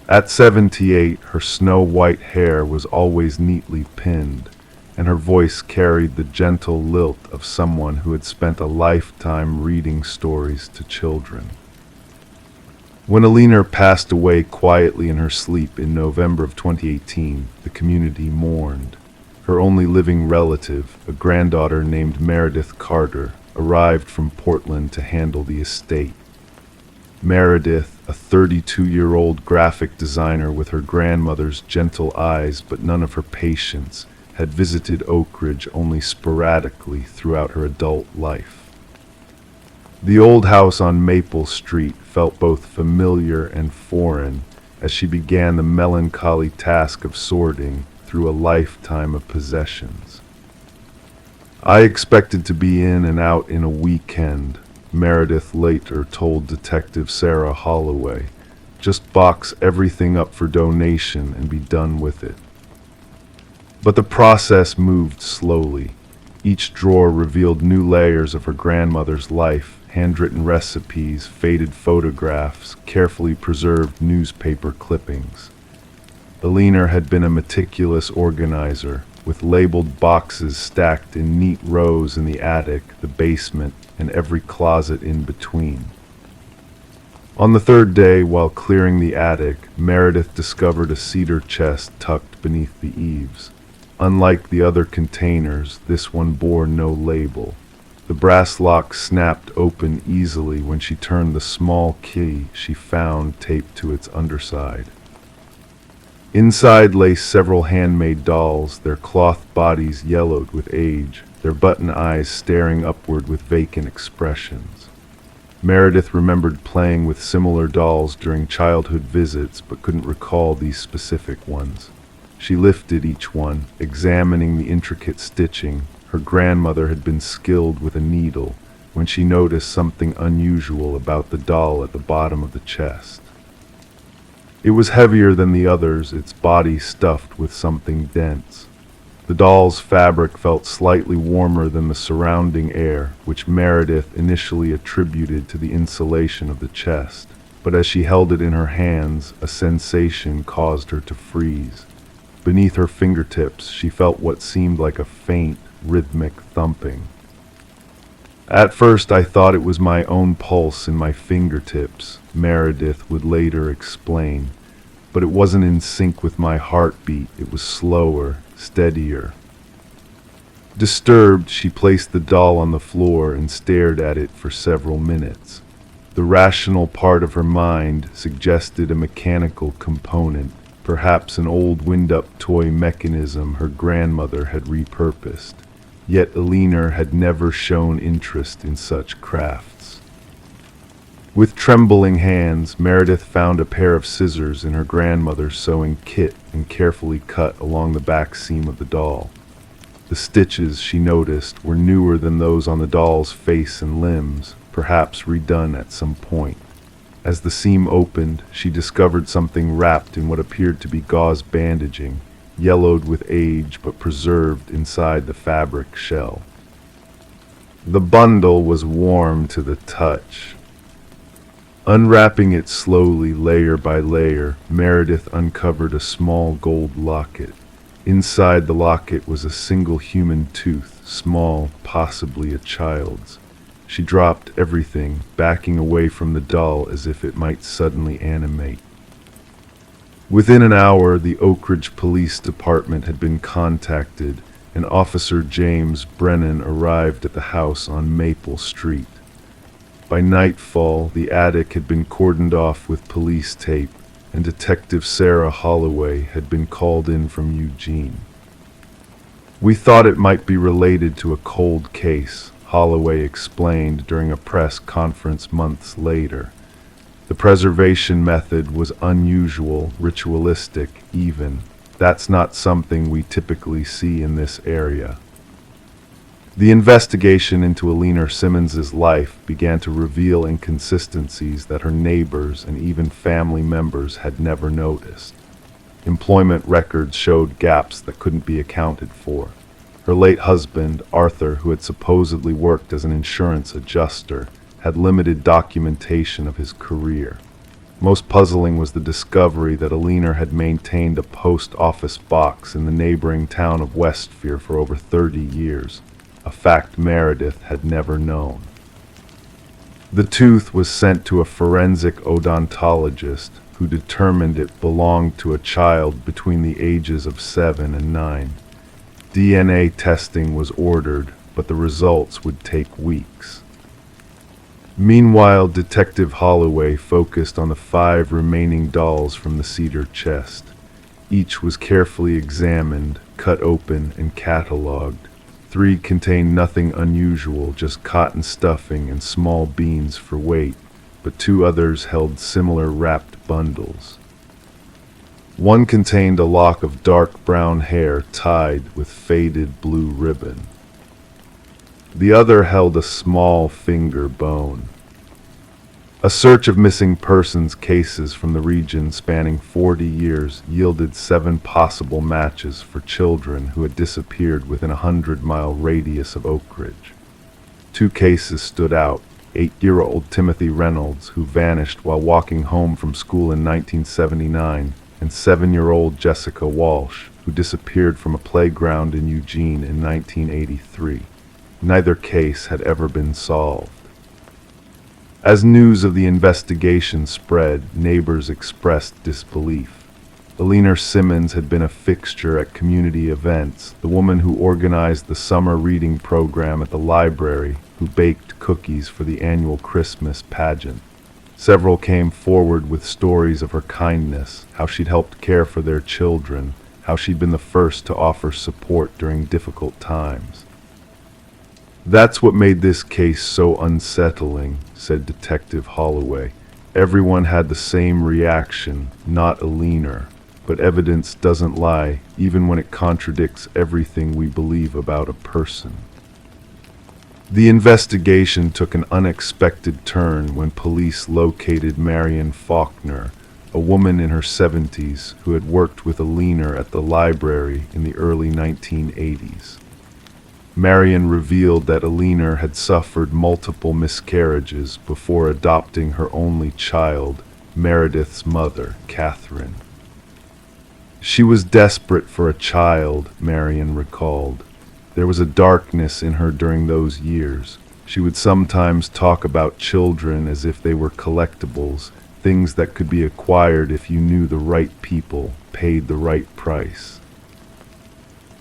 At 78, her snow-white hair was always neatly pinned, and her voice carried the gentle lilt of someone who had spent a lifetime reading stories to children. When Eleanor passed away quietly in her sleep in November of 2018, the community mourned. Her only living relative, a granddaughter named Meredith Carter, arrived from Portland to handle the estate. Meredith, a 32-year-old graphic designer with her grandmother's gentle eyes but none of her patience, had visited Oak Ridge only sporadically throughout her adult life. The old house on Maple Street felt both familiar and foreign as she began the melancholy task of sorting through a lifetime of possessions. "I expected to be in and out in a weekend," Meredith later told Detective Sarah Holloway. "Just box everything up for donation and be done with it." But the process moved slowly. Each drawer revealed new layers of her grandmother's life, handwritten recipes, faded photographs, carefully preserved newspaper clippings. Eleanor had been a meticulous organizer, with labeled boxes stacked in neat rows in the attic, the basement, and every closet in between. On the 3rd day, while clearing the attic, Meredith discovered a cedar chest tucked beneath the eaves. Unlike the other containers, this one bore no label. The brass lock snapped open easily when she turned the small key she found taped to its underside. Inside lay several handmade dolls, their cloth bodies yellowed with age, their button eyes staring upward with vacant expressions. Meredith remembered playing with similar dolls during childhood visits but couldn't recall these specific ones. She lifted each one, examining the intricate stitching. Her grandmother had been skilled with a needle when she noticed something unusual about the doll at the bottom of the chest. It was heavier than the others, its body stuffed with something dense. The doll's fabric felt slightly warmer than the surrounding air, which Meredith initially attributed to the insulation of the chest. But as she held it in her hands, a sensation caused her to freeze. Beneath her fingertips, she felt what seemed like a faint, rhythmic thumping. At first, I thought it was my own pulse in my fingertips, Meredith would later explain. But it wasn't in sync with my heartbeat, it was slower, steadier. Disturbed, she placed the doll on the floor and stared at it for several minutes. The rational part of her mind suggested a mechanical component, perhaps an old wind-up toy mechanism her grandmother had repurposed. Yet Alina had never shown interest in such crafts. With trembling hands, Meredith found a pair of scissors in her grandmother's sewing kit and carefully cut along the back seam of the doll. The stitches, she noticed, were newer than those on the doll's face and limbs, perhaps redone at some point. As the seam opened, she discovered something wrapped in what appeared to be gauze bandaging, yellowed with age but preserved inside the fabric shell. The bundle was warm to the touch. Unwrapping it slowly, layer by layer, Meredith uncovered a small gold locket. Inside the locket was a single human tooth, small, possibly a child's. She dropped everything, backing away from the doll as if it might suddenly animate. Within an hour, the Oak Ridge Police Department had been contacted, and Officer James Brennan arrived at the house on Maple Street. By nightfall, the attic had been cordoned off with police tape, and Detective Sarah Holloway had been called in from Eugene. "We thought it might be related to a cold case," Holloway explained during a press conference months later. The preservation method was unusual, ritualistic even. That's not something we typically see in this area. The investigation into Alina Simmons's life began to reveal inconsistencies that her neighbors and even family members had never noticed. Employment records showed gaps that couldn't be accounted for. Her late husband, Arthur, who had supposedly worked as an insurance adjuster, had limited documentation of his career. Most puzzling was the discovery that Alina had maintained a post office box in the neighboring town of Westfield for over 30 years, a fact Meredith had never known. The tooth was sent to a forensic odontologist who determined it belonged to a child between the ages of 7 and 9. DNA testing was ordered, but the results would take weeks. Meanwhile, Detective Holloway focused on the 5 remaining dolls from the cedar chest. Each was carefully examined, cut open, and catalogued. 3 contained nothing unusual, just cotton stuffing and small beans for weight, but 2 others held similar wrapped bundles. One contained a lock of dark brown hair tied with faded blue ribbon. The other held a small finger bone. A search of missing persons cases from the region spanning 40 years yielded 7 possible matches for children who had disappeared within a 100-mile radius of Oak Ridge. 2 cases stood out: 8-year-old Timothy Reynolds, who vanished while walking home from school in 1979, and 7-year-old Jessica Walsh, who disappeared from a playground in Eugene in 1983. Neither case had ever been solved. As news of the investigation spread, neighbors expressed disbelief. Alina Simmons had been a fixture at community events, the woman who organized the summer reading program at the library, who baked cookies for the annual Christmas pageant. Several came forward with stories of her kindness, how she'd helped care for their children, how she'd been the first to offer support during difficult times. That's what made this case so unsettling. said Detective Holloway. Everyone had the same reaction, not a leaner. But evidence doesn't lie, even when it contradicts everything we believe about a person. The investigation took an unexpected turn when police located Marion Faulkner, a woman in her 70s who had worked with a leaner at the library in the early 1980s. Marion revealed that a leaner had suffered multiple miscarriages before adopting her only child, Meredith's mother, Catherine. She was desperate for a child, Marion recalled. There was a darkness in her during those years. She would sometimes talk about children as if they were collectibles, things that could be acquired if you knew the right people, paid the right price.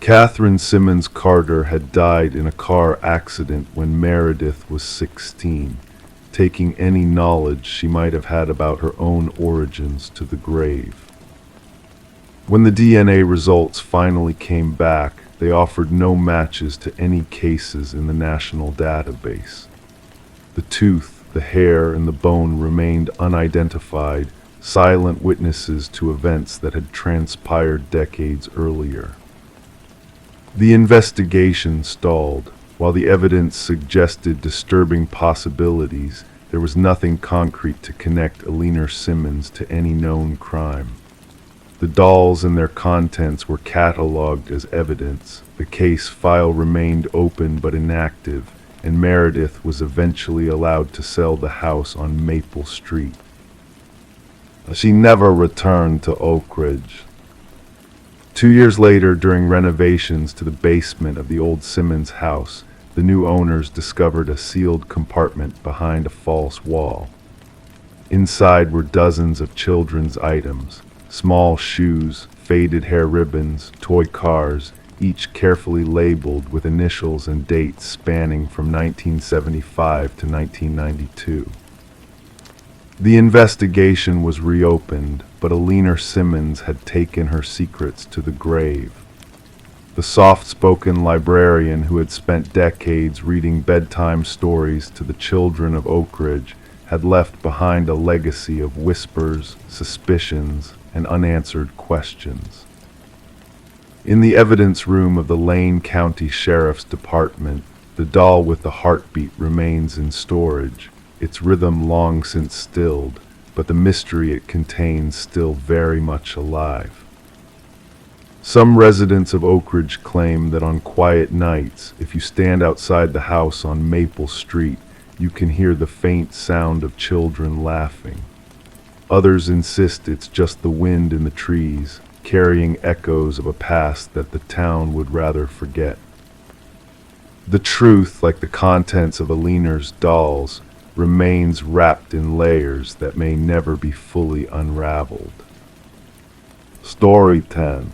Catherine Simmons Carter had died in a car accident when Meredith was 16, taking any knowledge she might have had about her own origins to the grave. When the DNA results finally came back, they offered no matches to any cases in the national database. The tooth, the hair, and the bone remained unidentified, silent witnesses to events that had transpired decades earlier. The investigation stalled. While the evidence suggested disturbing possibilities, there was nothing concrete to connect Alina Simmons to any known crime. The dolls and their contents were catalogued as evidence. The case file remained open but inactive, and Meredith was eventually allowed to sell the house on Maple Street. She never returned to Oak Ridge. 2 years later, during renovations to the basement of the old Simmons house, the new owners discovered a sealed compartment behind a false wall. Inside were dozens of children's items. Small shoes, faded hair ribbons, toy cars, each carefully labeled with initials and dates spanning from 1975 to 1992. The investigation was reopened, but Alina Simmons had taken her secrets to the grave. The soft-spoken librarian who had spent decades reading bedtime stories to the children of Oak Ridge had left behind a legacy of whispers, suspicions, and unanswered questions. In the evidence room of the Lane County Sheriff's Department, the doll with the heartbeat remains in storage, its rhythm long since stilled, but the mystery it contains still very much alive. Some residents of Oak Ridge claim that on quiet nights, if you stand outside the house on Maple Street, you can hear the faint sound of children laughing. Others insist it's just the wind in the trees, carrying echoes of a past that the town would rather forget. The truth, like the contents of Alina's dolls, remains wrapped in layers that may never be fully unraveled. Story 10.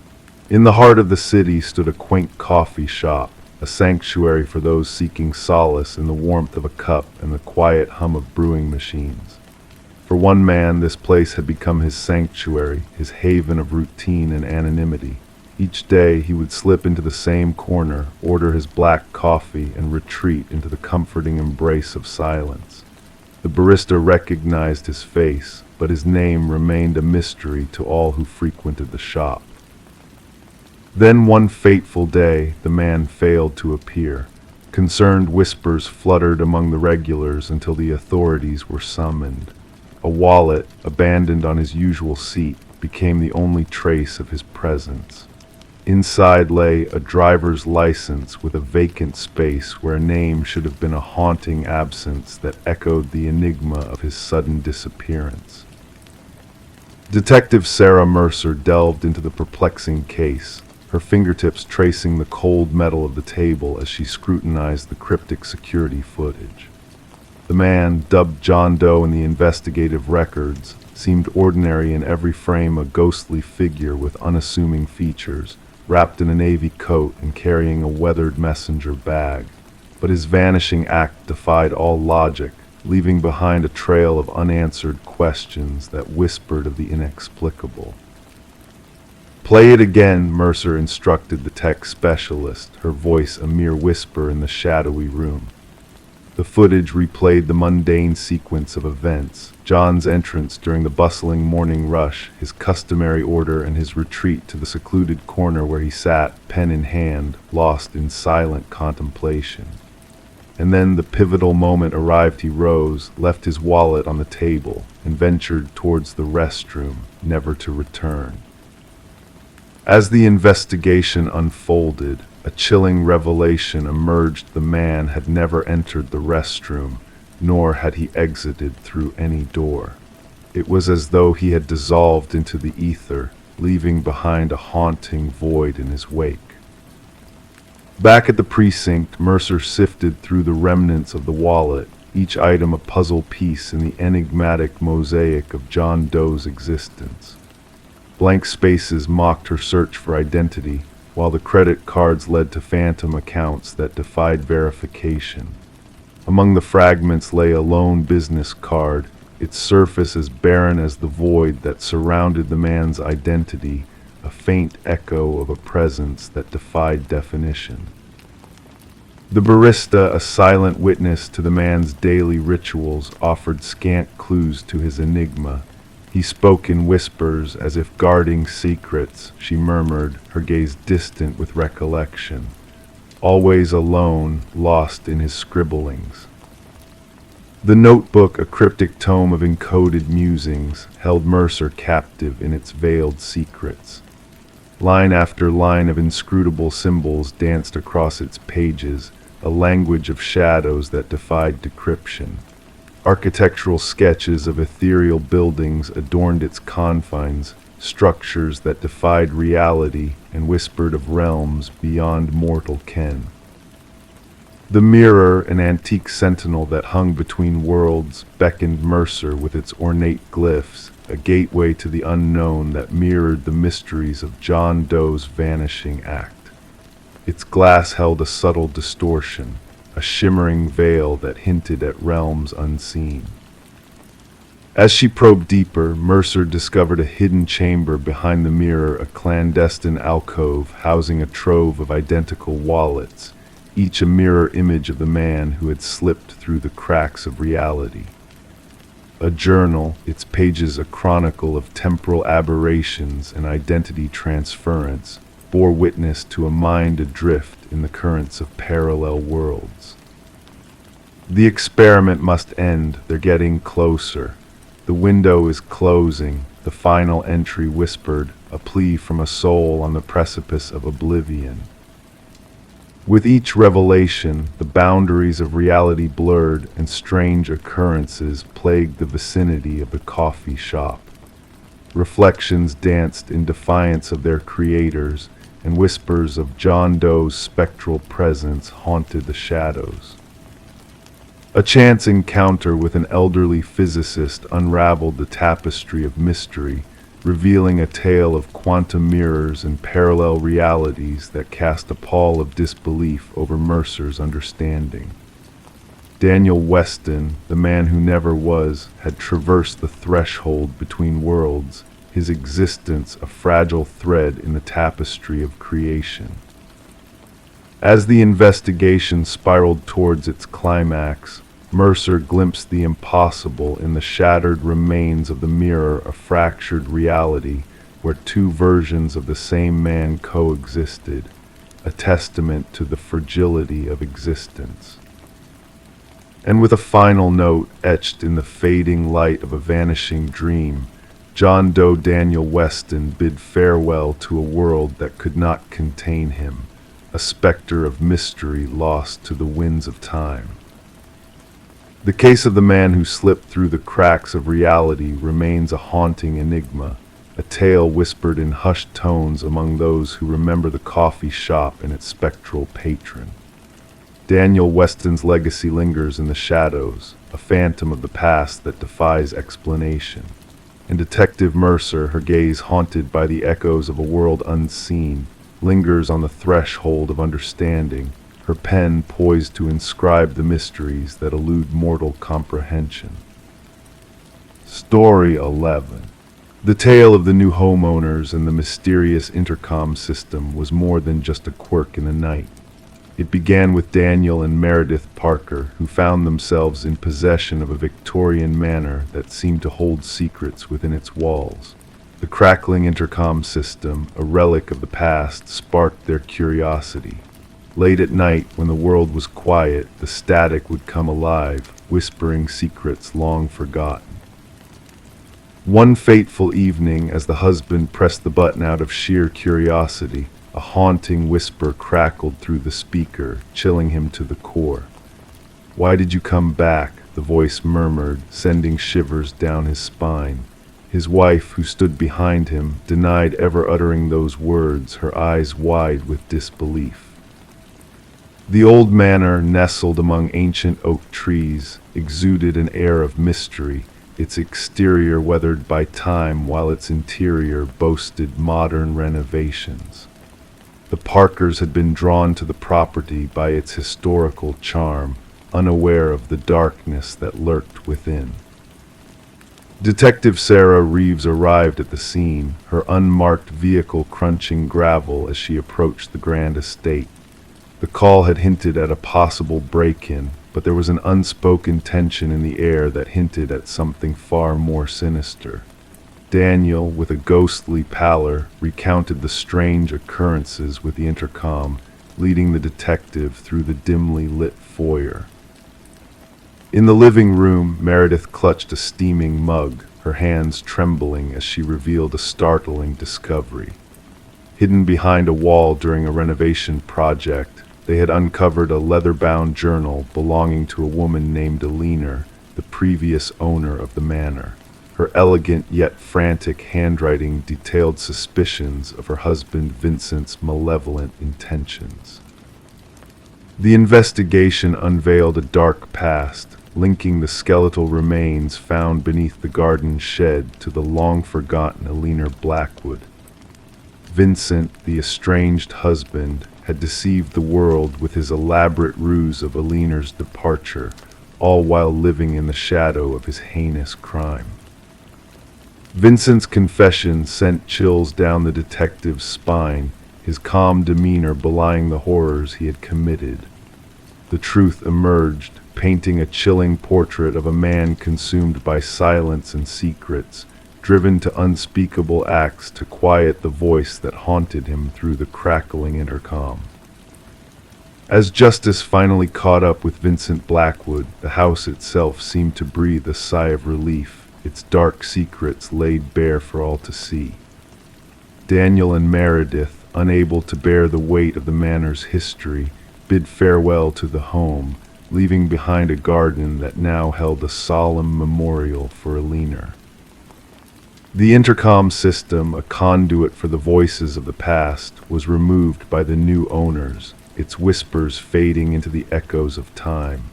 In the heart of the city stood a quaint coffee shop, a sanctuary for those seeking solace in the warmth of a cup and the quiet hum of brewing machines. For one man, this place had become his sanctuary, his haven of routine and anonymity. Each day he would slip into the same corner, order his black coffee, and retreat into the comforting embrace of silence. The barista recognized his face, but his name remained a mystery to all who frequented the shop. Then one fateful day, the man failed to appear. Concerned whispers fluttered among the regulars until the authorities were summoned. A wallet, abandoned on his usual seat, became the only trace of his presence. Inside lay a driver's license with a vacant space where a name should have been a haunting absence that echoed the enigma of his sudden disappearance. Detective Sarah Mercer delved into the perplexing case, her fingertips tracing the cold metal of the table as she scrutinized the cryptic security footage. The man, dubbed John Doe in the investigative records, seemed ordinary in every frame, a ghostly figure with unassuming features, wrapped in a navy coat and carrying a weathered messenger bag. But his vanishing act defied all logic, leaving behind a trail of unanswered questions that whispered of the inexplicable. "Play it again," Mercer instructed the tech specialist, her voice a mere whisper in the shadowy room. The footage replayed the mundane sequence of events: John's entrance during the bustling morning rush, his customary order, and his retreat to the secluded corner where he sat, pen in hand, lost in silent contemplation. And then the pivotal moment arrived. He rose, left his wallet on the table, and ventured towards the restroom, never to return. As the investigation unfolded, a chilling revelation emerged: the man had never entered the restroom, nor had he exited through any door. It was as though he had dissolved into the ether, leaving behind a haunting void in his wake. Back at the precinct, Mercer sifted through the remnants of the wallet, each item a puzzle piece in the enigmatic mosaic of John Doe's existence. Blank spaces mocked her search for identity, while the credit cards led to phantom accounts that defied verification. Among the fragments lay a lone business card, its surface as barren as the void that surrounded the man's identity, a faint echo of a presence that defied definition. The barista, a silent witness to the man's daily rituals, offered scant clues to his enigma. He spoke in whispers, as if guarding secrets. She murmured, her gaze distant with recollection. Always alone, lost in his scribblings. The notebook, a cryptic tome of encoded musings, held Mercer captive in its veiled secrets. Line after line of inscrutable symbols danced across its pages, a language of shadows that defied decryption. Architectural sketches of ethereal buildings adorned its confines, structures that defied reality and whispered of realms beyond mortal ken. The mirror, an antique sentinel that hung between worlds, beckoned Mercer with its ornate glyphs, a gateway to the unknown that mirrored the mysteries of John Doe's vanishing act. Its glass held a subtle distortion, a shimmering veil that hinted at realms unseen. As she probed deeper, Mercer discovered a hidden chamber behind the mirror, a clandestine alcove housing a trove of identical wallets, each a mirror image of the man who had slipped through the cracks of reality. A journal, its pages a chronicle of temporal aberrations and identity transference, bore witness to a mind adrift in the currents of parallel worlds. The experiment must end. They're getting closer. The window is closing, the final entry whispered, a plea from a soul on the precipice of oblivion. With each revelation, the boundaries of reality blurred and strange occurrences plagued the vicinity of the coffee shop. Reflections danced in defiance of their creators, and whispers of John Doe's spectral presence haunted the shadows. A chance encounter with an elderly physicist unraveled the tapestry of mystery, revealing a tale of quantum mirrors and parallel realities that cast a pall of disbelief over Mercer's understanding. Daniel Weston, the man who never was, had traversed the threshold between worlds, his existence a fragile thread in the tapestry of creation. As the investigation spiraled towards its climax, Mercer glimpsed the impossible in the shattered remains of the mirror, a fractured reality where two versions of the same man coexisted, a testament to the fragility of existence. And with a final note etched in the fading light of a vanishing dream, John Doe Daniel Weston bid farewell to a world that could not contain him, a specter of mystery lost to the winds of time. The case of the man who slipped through the cracks of reality remains a haunting enigma, a tale whispered in hushed tones among those who remember the coffee shop and its spectral patron. Daniel Weston's legacy lingers in the shadows, a phantom of the past that defies explanation. And Detective Mercer, her gaze haunted by the echoes of a world unseen, lingers on the threshold of understanding, her pen poised to inscribe the mysteries that elude mortal comprehension. Story 11. The tale of the new homeowners and the mysterious intercom system was more than just a quirk in the night. It began with Daniel and Meredith Parker, who found themselves in possession of a Victorian manor that seemed to hold secrets within its walls. The crackling intercom system, a relic of the past, sparked their curiosity. Late at night, when the world was quiet, the static would come alive, whispering secrets long forgotten. One fateful evening, as the husband pressed the button out of sheer curiosity, a haunting whisper crackled through the speaker, chilling him to the core. "Why did you come back?" the voice murmured, sending shivers down his spine. His wife, who stood behind him, denied ever uttering those words, her eyes wide with disbelief. The old manor, nestled among ancient oak trees, exuded an air of mystery, its exterior weathered by time while its interior boasted modern renovations. The Parkers had been drawn to the property by its historical charm, unaware of the darkness that lurked within. Detective Sarah Reeves arrived at the scene, her unmarked vehicle crunching gravel as she approached the grand estate. The call had hinted at a possible break-in, but there was an unspoken tension in the air that hinted at something far more sinister. Daniel, with a ghostly pallor, recounted the strange occurrences with the intercom, leading the detective through the dimly lit foyer. In the living room, Meredith clutched a steaming mug, her hands trembling as she revealed a startling discovery. Hidden behind a wall during a renovation project, they had uncovered a leather-bound journal belonging to a woman named Alina, the previous owner of the manor. Her elegant yet frantic handwriting detailed suspicions of her husband Vincent's malevolent intentions. The investigation unveiled a dark past, linking the skeletal remains found beneath the garden shed to the long-forgotten Alina Blackwood. Vincent, the estranged husband, had deceived the world with his elaborate ruse of Alina's departure, all while living in the shadow of his heinous crime. Vincent's confession sent chills down the detective's spine, his calm demeanor belying the horrors he had committed. The truth emerged, painting a chilling portrait of a man consumed by silence and secrets, driven to unspeakable acts to quiet the voice that haunted him through the crackling intercom. As justice finally caught up with Vincent Blackwood, the house itself seemed to breathe a sigh of relief, its dark secrets laid bare for all to see. Daniel and Meredith, unable to bear the weight of the manor's history, bid farewell to the home, leaving behind a garden that now held a solemn memorial for Alina. The intercom system, a conduit for the voices of the past, was removed by the new owners, its whispers fading into the echoes of time.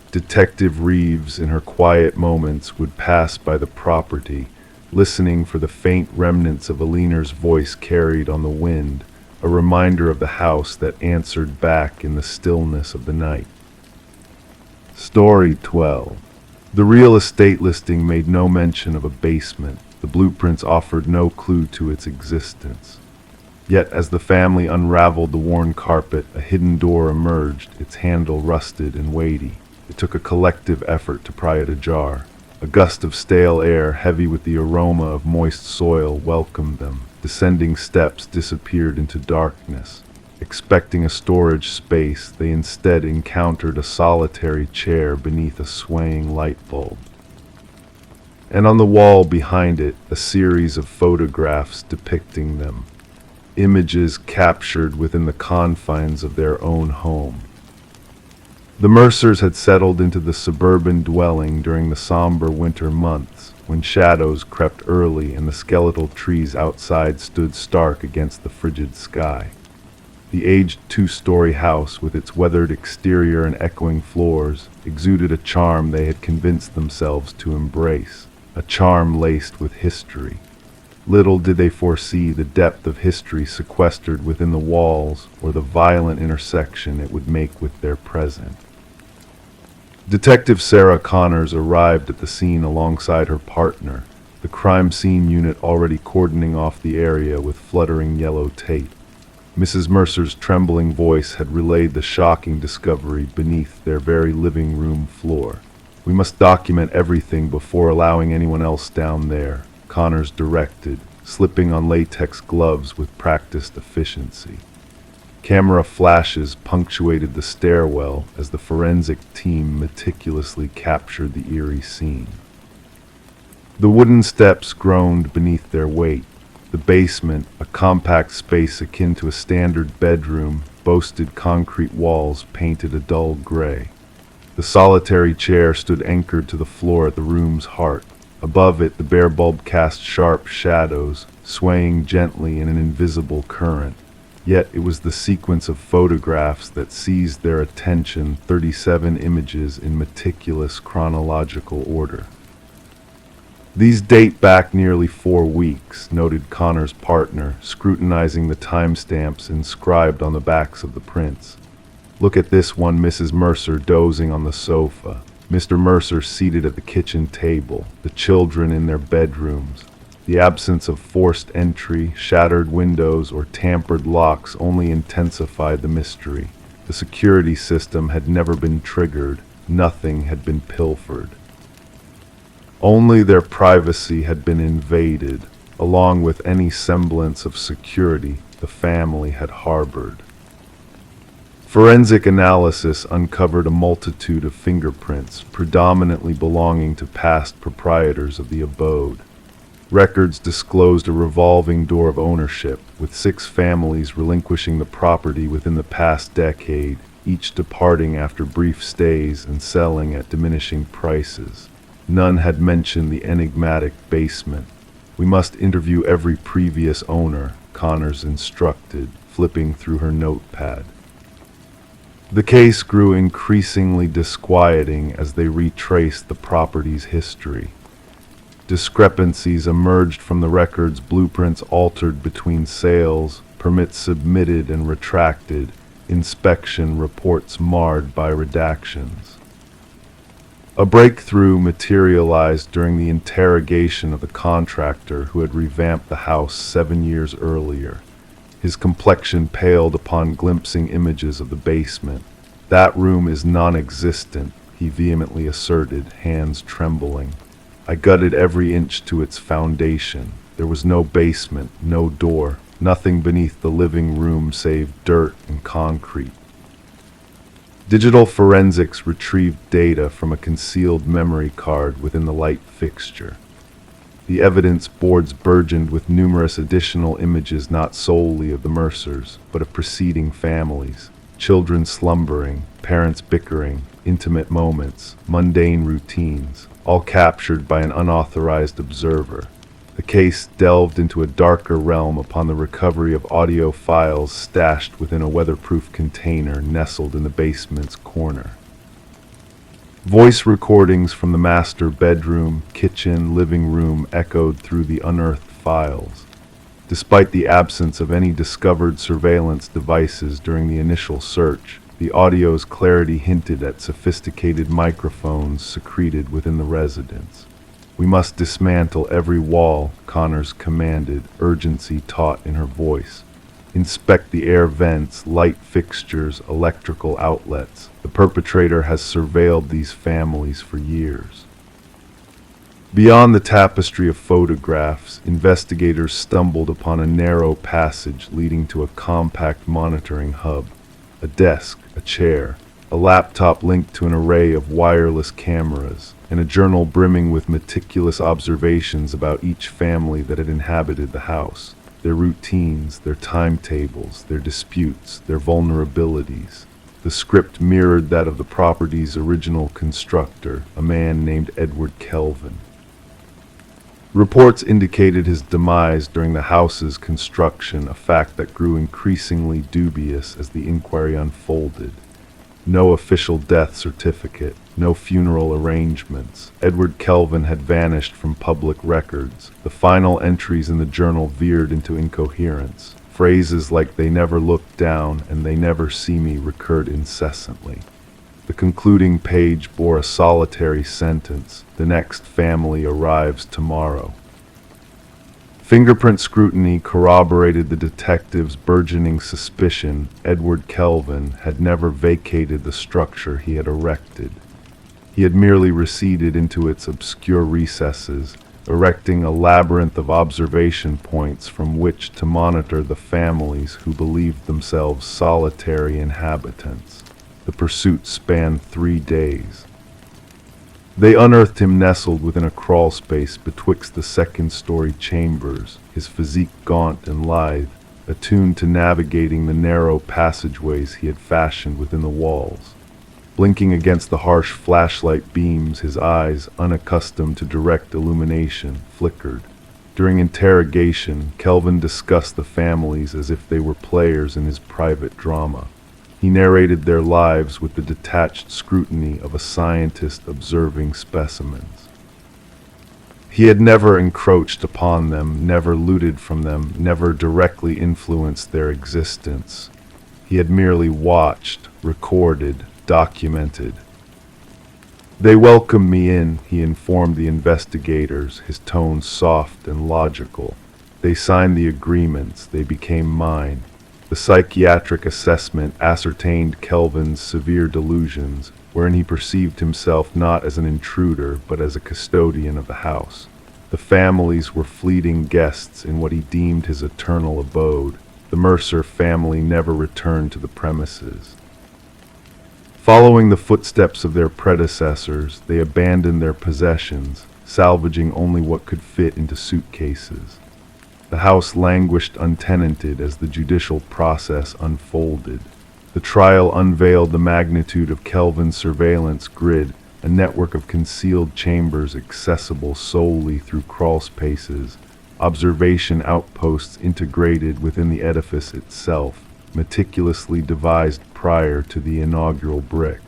Detective Reeves, in her quiet moments, would pass by the property, listening for the faint remnants of Alina's voice carried on the wind, a reminder of the house that answered back in the stillness of the night. Story 12. The real estate listing made no mention of a basement. The blueprints offered no clue to its existence. Yet as the family unraveled the worn carpet, a hidden door emerged, its handle rusted and weighty. It took a collective effort to pry it ajar. A gust of stale air, heavy with the aroma of moist soil, welcomed them. Descending steps disappeared into darkness. Expecting a storage space, they instead encountered a solitary chair beneath a swaying light bulb. And on the wall behind it, a series of photographs depicting them. Images captured within the confines of their own home. The Mercers had settled into the suburban dwelling during the somber winter months, when shadows crept early and the skeletal trees outside stood stark against the frigid sky. The aged two-story house, with its weathered exterior and echoing floors, exuded a charm they had convinced themselves to embrace, a charm laced with history. Little did they foresee the depth of history sequestered within the walls, or the violent intersection it would make with their present. Detective Sarah Connors arrived at the scene alongside her partner, the crime scene unit already cordoning off the area with fluttering yellow tape. Mrs. Mercer's trembling voice had relayed the shocking discovery beneath their very living room floor. "We must document everything before allowing anyone else down there," Connors directed, slipping on latex gloves with practiced efficiency. Camera flashes punctuated the stairwell as the forensic team meticulously captured the eerie scene. The wooden steps groaned beneath their weight. The basement, a compact space akin to a standard bedroom, boasted concrete walls painted a dull gray. The solitary chair stood anchored to the floor at the room's heart. Above it, the bare bulb cast sharp shadows, swaying gently in an invisible current. Yet it was the sequence of photographs that seized their attention, 37 images in meticulous chronological order. "These date back nearly 4 weeks," noted Connor's partner, scrutinizing the timestamps inscribed on the backs of the prints. "Look at this one, Mrs. Mercer dozing on the sofa, Mr. Mercer seated at the kitchen table, the children in their bedrooms. The absence of forced entry, shattered windows, or tampered locks only intensified the mystery. The security system had never been triggered, nothing had been pilfered. Only their privacy had been invaded, along with any semblance of security the family had harbored." Forensic analysis uncovered a multitude of fingerprints, predominantly belonging to past proprietors of the abode. Records disclosed a revolving door of ownership, with 6 families relinquishing the property within the past decade, each departing after brief stays and selling at diminishing prices. None had mentioned the enigmatic basement. "We must interview every previous owner," Connors instructed, flipping through her notepad. The case grew increasingly disquieting as they retraced the property's history. Discrepancies emerged from the records, blueprints altered between sales, permits submitted and retracted, inspection reports marred by redactions. A breakthrough materialized during the interrogation of the contractor who had revamped the house 7 years earlier. His complexion paled upon glimpsing images of the basement. "That room is non-existent," he vehemently asserted, hands trembling. "I gutted every inch to its foundation. There was no basement, no door, nothing beneath the living room save dirt and concrete." Digital forensics retrieved data from a concealed memory card within the light fixture. The evidence boards burgeoned with numerous additional images not solely of the Mercers, but of preceding families. Children slumbering, parents bickering, intimate moments, mundane routines, all captured by an unauthorized observer. The case delved into a darker realm upon the recovery of audio files stashed within a weatherproof container nestled in the basement's corner. Voice recordings from the master bedroom, kitchen, living room echoed through the unearthed files. Despite the absence of any discovered surveillance devices during the initial search, the audio's clarity hinted at sophisticated microphones secreted within the residence. "We must dismantle every wall," Connors commanded, urgency taut in her voice. "Inspect the air vents, light fixtures, electrical outlets. The perpetrator has surveilled these families for years." Beyond the tapestry of photographs, investigators stumbled upon a narrow passage leading to a compact monitoring hub. A desk, a chair, a laptop linked to an array of wireless cameras, and a journal brimming with meticulous observations about each family that had inhabited the house. Their routines, their timetables, their disputes, their vulnerabilities. The script mirrored that of the property's original constructor, a man named Edward Kelvin. Reports indicated his demise during the house's construction, a fact that grew increasingly dubious as the inquiry unfolded. No official death certificate, no funeral arrangements. Edward Kelvin had vanished from public records. The final entries in the journal veered into incoherence. Phrases like "they never looked down" and "they never see me" recurred incessantly. The concluding page bore a solitary sentence: "The next family arrives tomorrow." Fingerprint scrutiny corroborated the detective's burgeoning suspicion Edward Kelvin had never vacated the structure he had erected. He had merely receded into its obscure recesses, erecting a labyrinth of observation points from which to monitor the families who believed themselves solitary inhabitants. The pursuit spanned 3 days. They unearthed him nestled within a crawl space betwixt the second-story chambers, his physique gaunt and lithe, attuned to navigating the narrow passageways he had fashioned within the walls. Blinking against the harsh flashlight beams, his eyes, unaccustomed to direct illumination, flickered. During interrogation, Kelvin discussed the families as if they were players in his private drama. He narrated their lives with the detached scrutiny of a scientist observing specimens. He had never encroached upon them, never looted from them, never directly influenced their existence. He had merely watched, recorded, documented. "They welcomed me in," he informed the investigators, his tone soft and logical. "They signed the agreements, they became mine." The psychiatric assessment ascertained Kelvin's severe delusions, wherein he perceived himself not as an intruder, but as a custodian of the house. The families were fleeting guests in what he deemed his eternal abode. The Mercer family never returned to the premises. Following the footsteps of their predecessors, they abandoned their possessions, salvaging only what could fit into suitcases. The house languished untenanted as the judicial process unfolded. The trial unveiled the magnitude of Kelvin's surveillance grid, a network of concealed chambers accessible solely through crawl spaces, observation outposts integrated within the edifice itself, meticulously devised prior to the inaugural brick.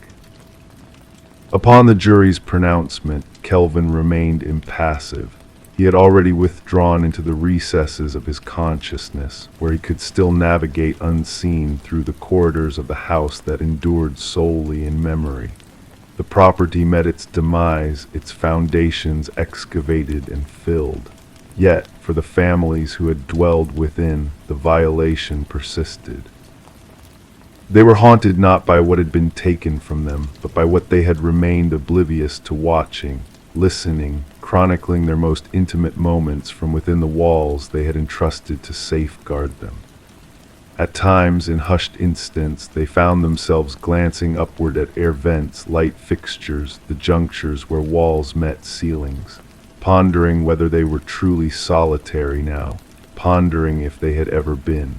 Upon the jury's pronouncement, Kelvin remained impassive. He had already withdrawn into the recesses of his consciousness, where he could still navigate unseen through the corridors of the house that endured solely in memory. The property met its demise, its foundations excavated and filled. Yet, for the families who had dwelled within, the violation persisted. They were haunted not by what had been taken from them, but by what they had remained oblivious to, watching, listening, chronicling their most intimate moments from within the walls they had entrusted to safeguard them. At times, in hushed instants, they found themselves glancing upward at air vents, light fixtures, the junctures where walls met ceilings, pondering whether they were truly solitary now, pondering if they had ever been.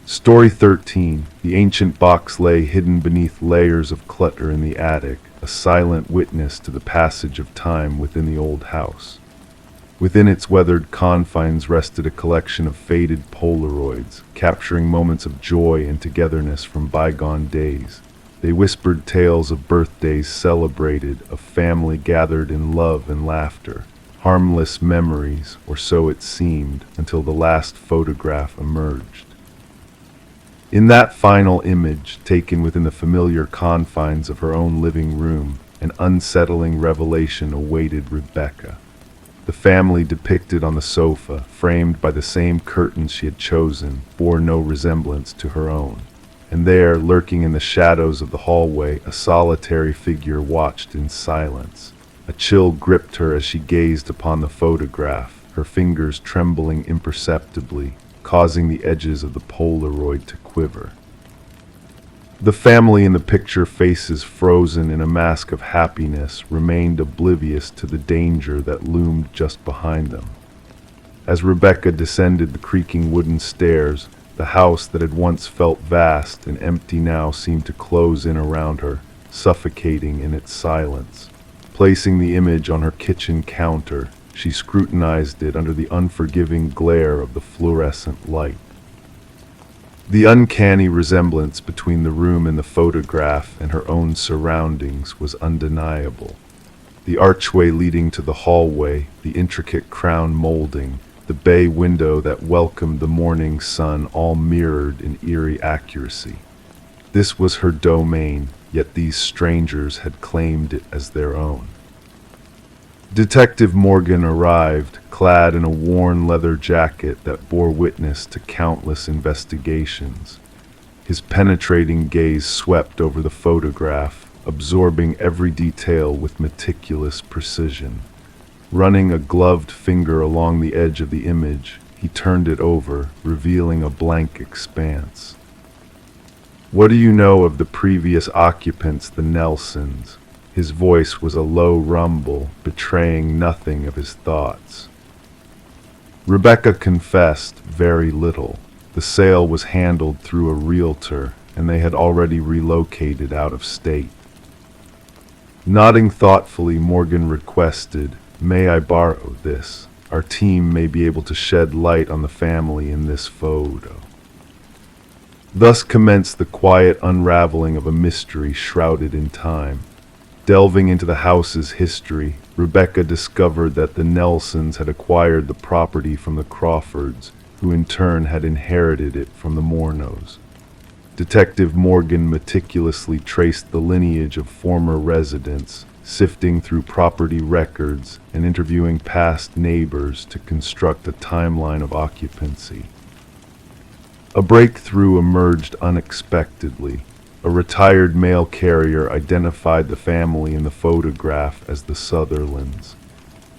Story 13. The ancient box lay hidden beneath layers of clutter in the attic, a silent witness to the passage of time within the old house. Within its weathered confines rested a collection of faded Polaroids, capturing moments of joy and togetherness from bygone days. They whispered tales of birthdays celebrated, of family gathered in love and laughter. Harmless memories, or so it seemed, until the last photograph emerged. In that final image, taken within the familiar confines of her own living room, an unsettling revelation awaited Rebecca. The family depicted on the sofa, framed by the same curtains she had chosen, bore no resemblance to her own. And there, lurking in the shadows of the hallway, a solitary figure watched in silence. A chill gripped her as she gazed upon the photograph, her fingers trembling imperceptibly, causing the edges of the Polaroid to quiver. The family in the picture, faces frozen in a mask of happiness, remained oblivious to the danger that loomed just behind them. As Rebecca descended the creaking wooden stairs, the house that had once felt vast and empty now seemed to close in around her, suffocating in its silence. Placing the image on her kitchen counter, she scrutinized it under the unforgiving glare of the fluorescent light. The uncanny resemblance between the room in the photograph and her own surroundings was undeniable. The archway leading to the hallway, the intricate crown molding, the bay window that welcomed the morning sun, all mirrored in eerie accuracy. This was her domain, yet these strangers had claimed it as their own. Detective Morgan arrived, clad in a worn leather jacket that bore witness to countless investigations. His penetrating gaze swept over the photograph, absorbing every detail with meticulous precision. Running a gloved finger along the edge of the image, he turned it over, revealing a blank expanse. "What do you know of the previous occupants, the Nelsons?" His voice was a low rumble, betraying nothing of his thoughts. Rebecca confessed very little. The sale was handled through a realtor, and they had already relocated out of state. Nodding thoughtfully, Morgan requested, "May I borrow this? Our team may be able to shed light on the family in this photo." Thus commenced the quiet unraveling of a mystery shrouded in time. Delving into the house's history, Rebecca discovered that the Nelsons had acquired the property from the Crawfords, who in turn had inherited it from the Mornos. Detective Morgan meticulously traced the lineage of former residents, sifting through property records and interviewing past neighbors to construct a timeline of occupancy. A breakthrough emerged unexpectedly. A retired mail carrier identified the family in the photograph as the Sutherlands.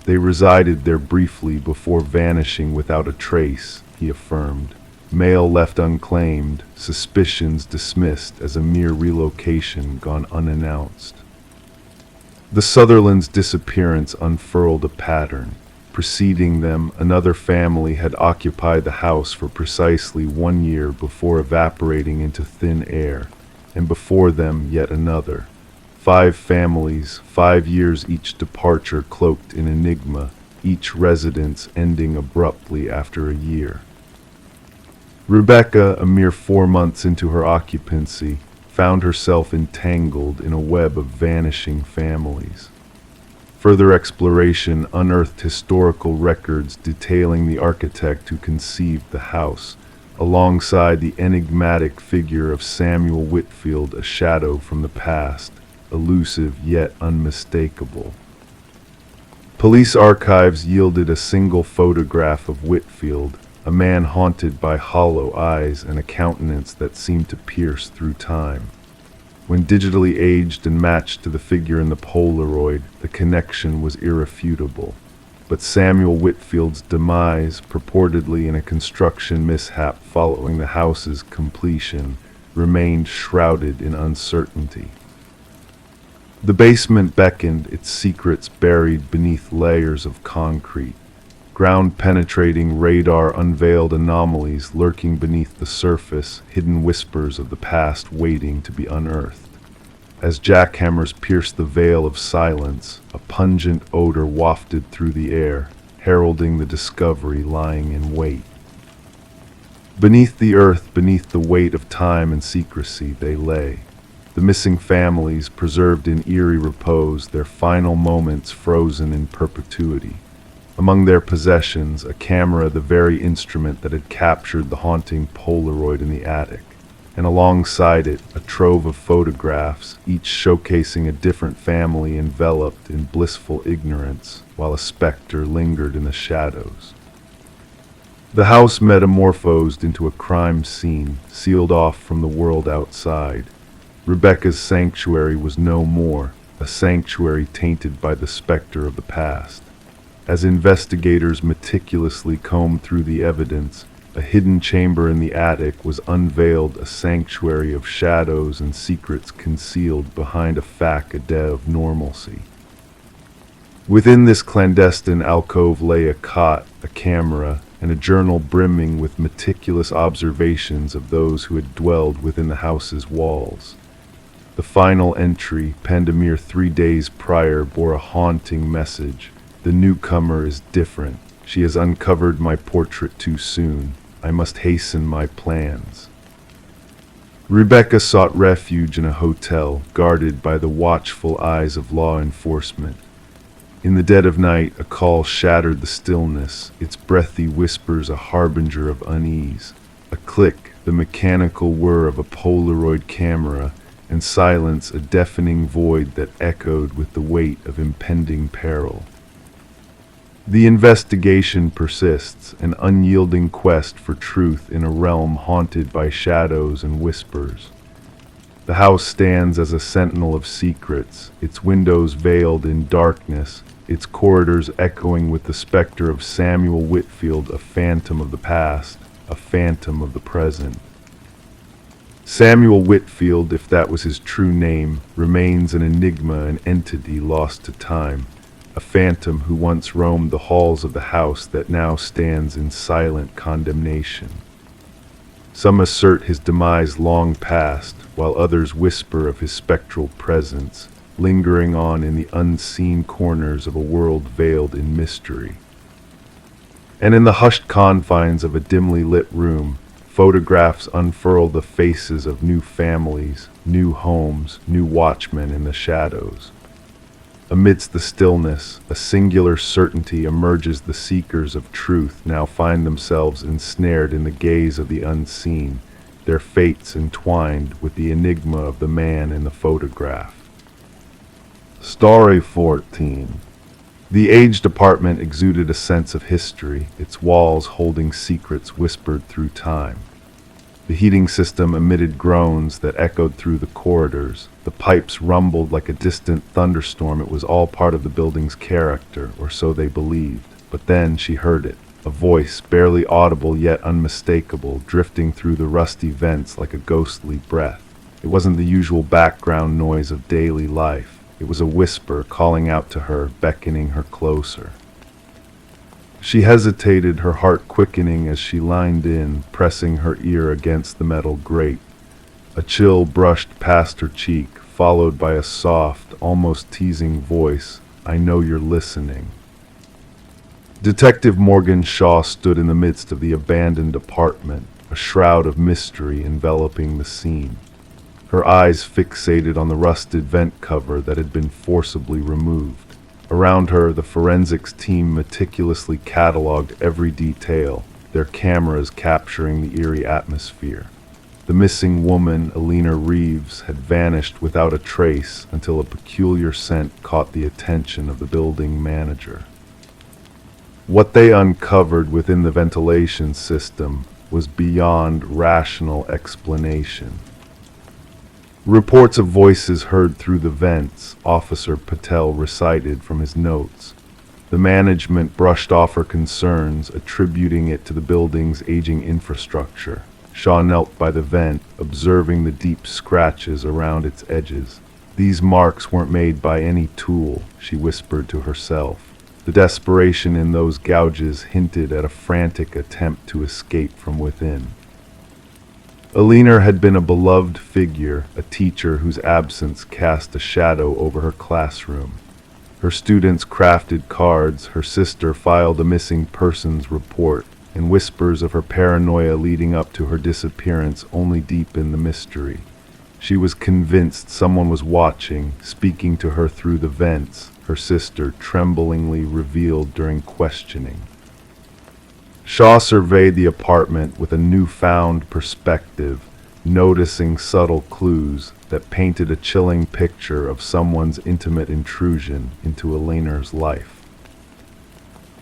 They resided there briefly before vanishing without a trace, he affirmed. Mail left unclaimed, suspicions dismissed as a mere relocation gone unannounced. The Sutherlands' disappearance unfurled a pattern. Preceding them, another family had occupied the house for precisely 1 year before evaporating into thin air, and before them yet another. 5 families, 5 years each departure cloaked in enigma, each residence ending abruptly after a year. Rebecca, a mere 4 months into her occupancy, found herself entangled in a web of vanishing families. Further exploration unearthed historical records detailing the architect who conceived the house, alongside the enigmatic figure of Samuel Whitfield, a shadow from the past, elusive yet unmistakable. Police archives yielded a single photograph of Whitfield, a man haunted by hollow eyes and a countenance that seemed to pierce through time. When digitally aged and matched to the figure in the Polaroid, the connection was irrefutable. But Samuel Whitfield's demise, purportedly in a construction mishap following the house's completion, remained shrouded in uncertainty. The basement beckoned, its secrets buried beneath layers of concrete. Ground-penetrating radar unveiled anomalies lurking beneath the surface, hidden whispers of the past waiting to be unearthed. As jackhammers pierced the veil of silence, a pungent odor wafted through the air, heralding the discovery lying in wait. Beneath the earth, beneath the weight of time and secrecy, they lay. The missing families preserved in eerie repose, their final moments frozen in perpetuity. Among their possessions, a camera, the very instrument that had captured the haunting Polaroid in the attic, and alongside it, a trove of photographs, each showcasing a different family enveloped in blissful ignorance, while a specter lingered in the shadows. The house metamorphosed into a crime scene, sealed off from the world outside. Rebecca's sanctuary was no more, a sanctuary tainted by the specter of the past. As investigators meticulously combed through the evidence, a hidden chamber in the attic was unveiled, a sanctuary of shadows and secrets concealed behind a facade of normalcy. Within this clandestine alcove lay a cot, a camera, and a journal brimming with meticulous observations of those who had dwelled within the house's walls. The final entry, penned a mere 3 days prior, bore a haunting message. "The newcomer is different. She has uncovered my portrait too soon. I must hasten my plans." Rebecca sought refuge in a hotel, guarded by the watchful eyes of law enforcement. In the dead of night, a call shattered the stillness, its breathy whispers a harbinger of unease. A click, the mechanical whir of a Polaroid camera, and silence, a deafening void that echoed with the weight of impending peril. The investigation persists, an unyielding quest for truth in a realm haunted by shadows and whispers. The house stands as a sentinel of secrets, its windows veiled in darkness, its corridors echoing with the specter of Samuel Whitfield, a phantom of the past, a phantom of the present. Samuel Whitfield, if that was his true name, remains an enigma, an entity lost to time, a phantom who once roamed the halls of the house that now stands in silent condemnation. Some assert his demise long past, while others whisper of his spectral presence, lingering on in the unseen corners of a world veiled in mystery. And in the hushed confines of a dimly lit room, photographs unfurl the faces of new families, new homes, new watchmen in the shadows. Amidst the stillness, a singular certainty emerges. The seekers of truth now find themselves ensnared in the gaze of the unseen, their fates entwined with the enigma of the man in the photograph. Story 14. The aged apartment exuded a sense of history, its walls holding secrets whispered through time. The heating system emitted groans that echoed through the corridors. The pipes rumbled like a distant thunderstorm. It was all part of the building's character, or so they believed. But then she heard it, a voice barely audible yet unmistakable, drifting through the rusty vents like a ghostly breath. It wasn't the usual background noise of daily life. It was a whisper calling out to her, beckoning her closer. She hesitated, her heart quickening as she leaned in, pressing her ear against the metal grate. A chill brushed past her cheek, followed by a soft, almost teasing voice, "I know you're listening." Detective Morgan Shaw stood in the midst of the abandoned apartment, a shroud of mystery enveloping the scene. Her eyes fixated on the rusted vent cover that had been forcibly removed. Around her, the forensics team meticulously cataloged every detail, their cameras capturing the eerie atmosphere. The missing woman, Alina Reeves, had vanished without a trace until a peculiar scent caught the attention of the building manager. What they uncovered within the ventilation system was beyond rational explanation. Reports of voices heard through the vents, Officer Patel recited from his notes. The management brushed off her concerns, attributing it to the building's aging infrastructure. Shaw knelt by the vent, observing the deep scratches around its edges. These marks weren't made by any tool, she whispered to herself. The desperation in those gouges hinted at a frantic attempt to escape from within. Alina had been a beloved figure, a teacher whose absence cast a shadow over her classroom. Her students crafted cards, her sister filed a missing persons report, and whispers of her paranoia leading up to her disappearance only deepened the mystery. She was convinced someone was watching, speaking to her through the vents, her sister tremblingly revealed during questioning. Shaw surveyed the apartment with a newfound perspective, noticing subtle clues that painted a chilling picture of someone's intimate intrusion into Alina's life.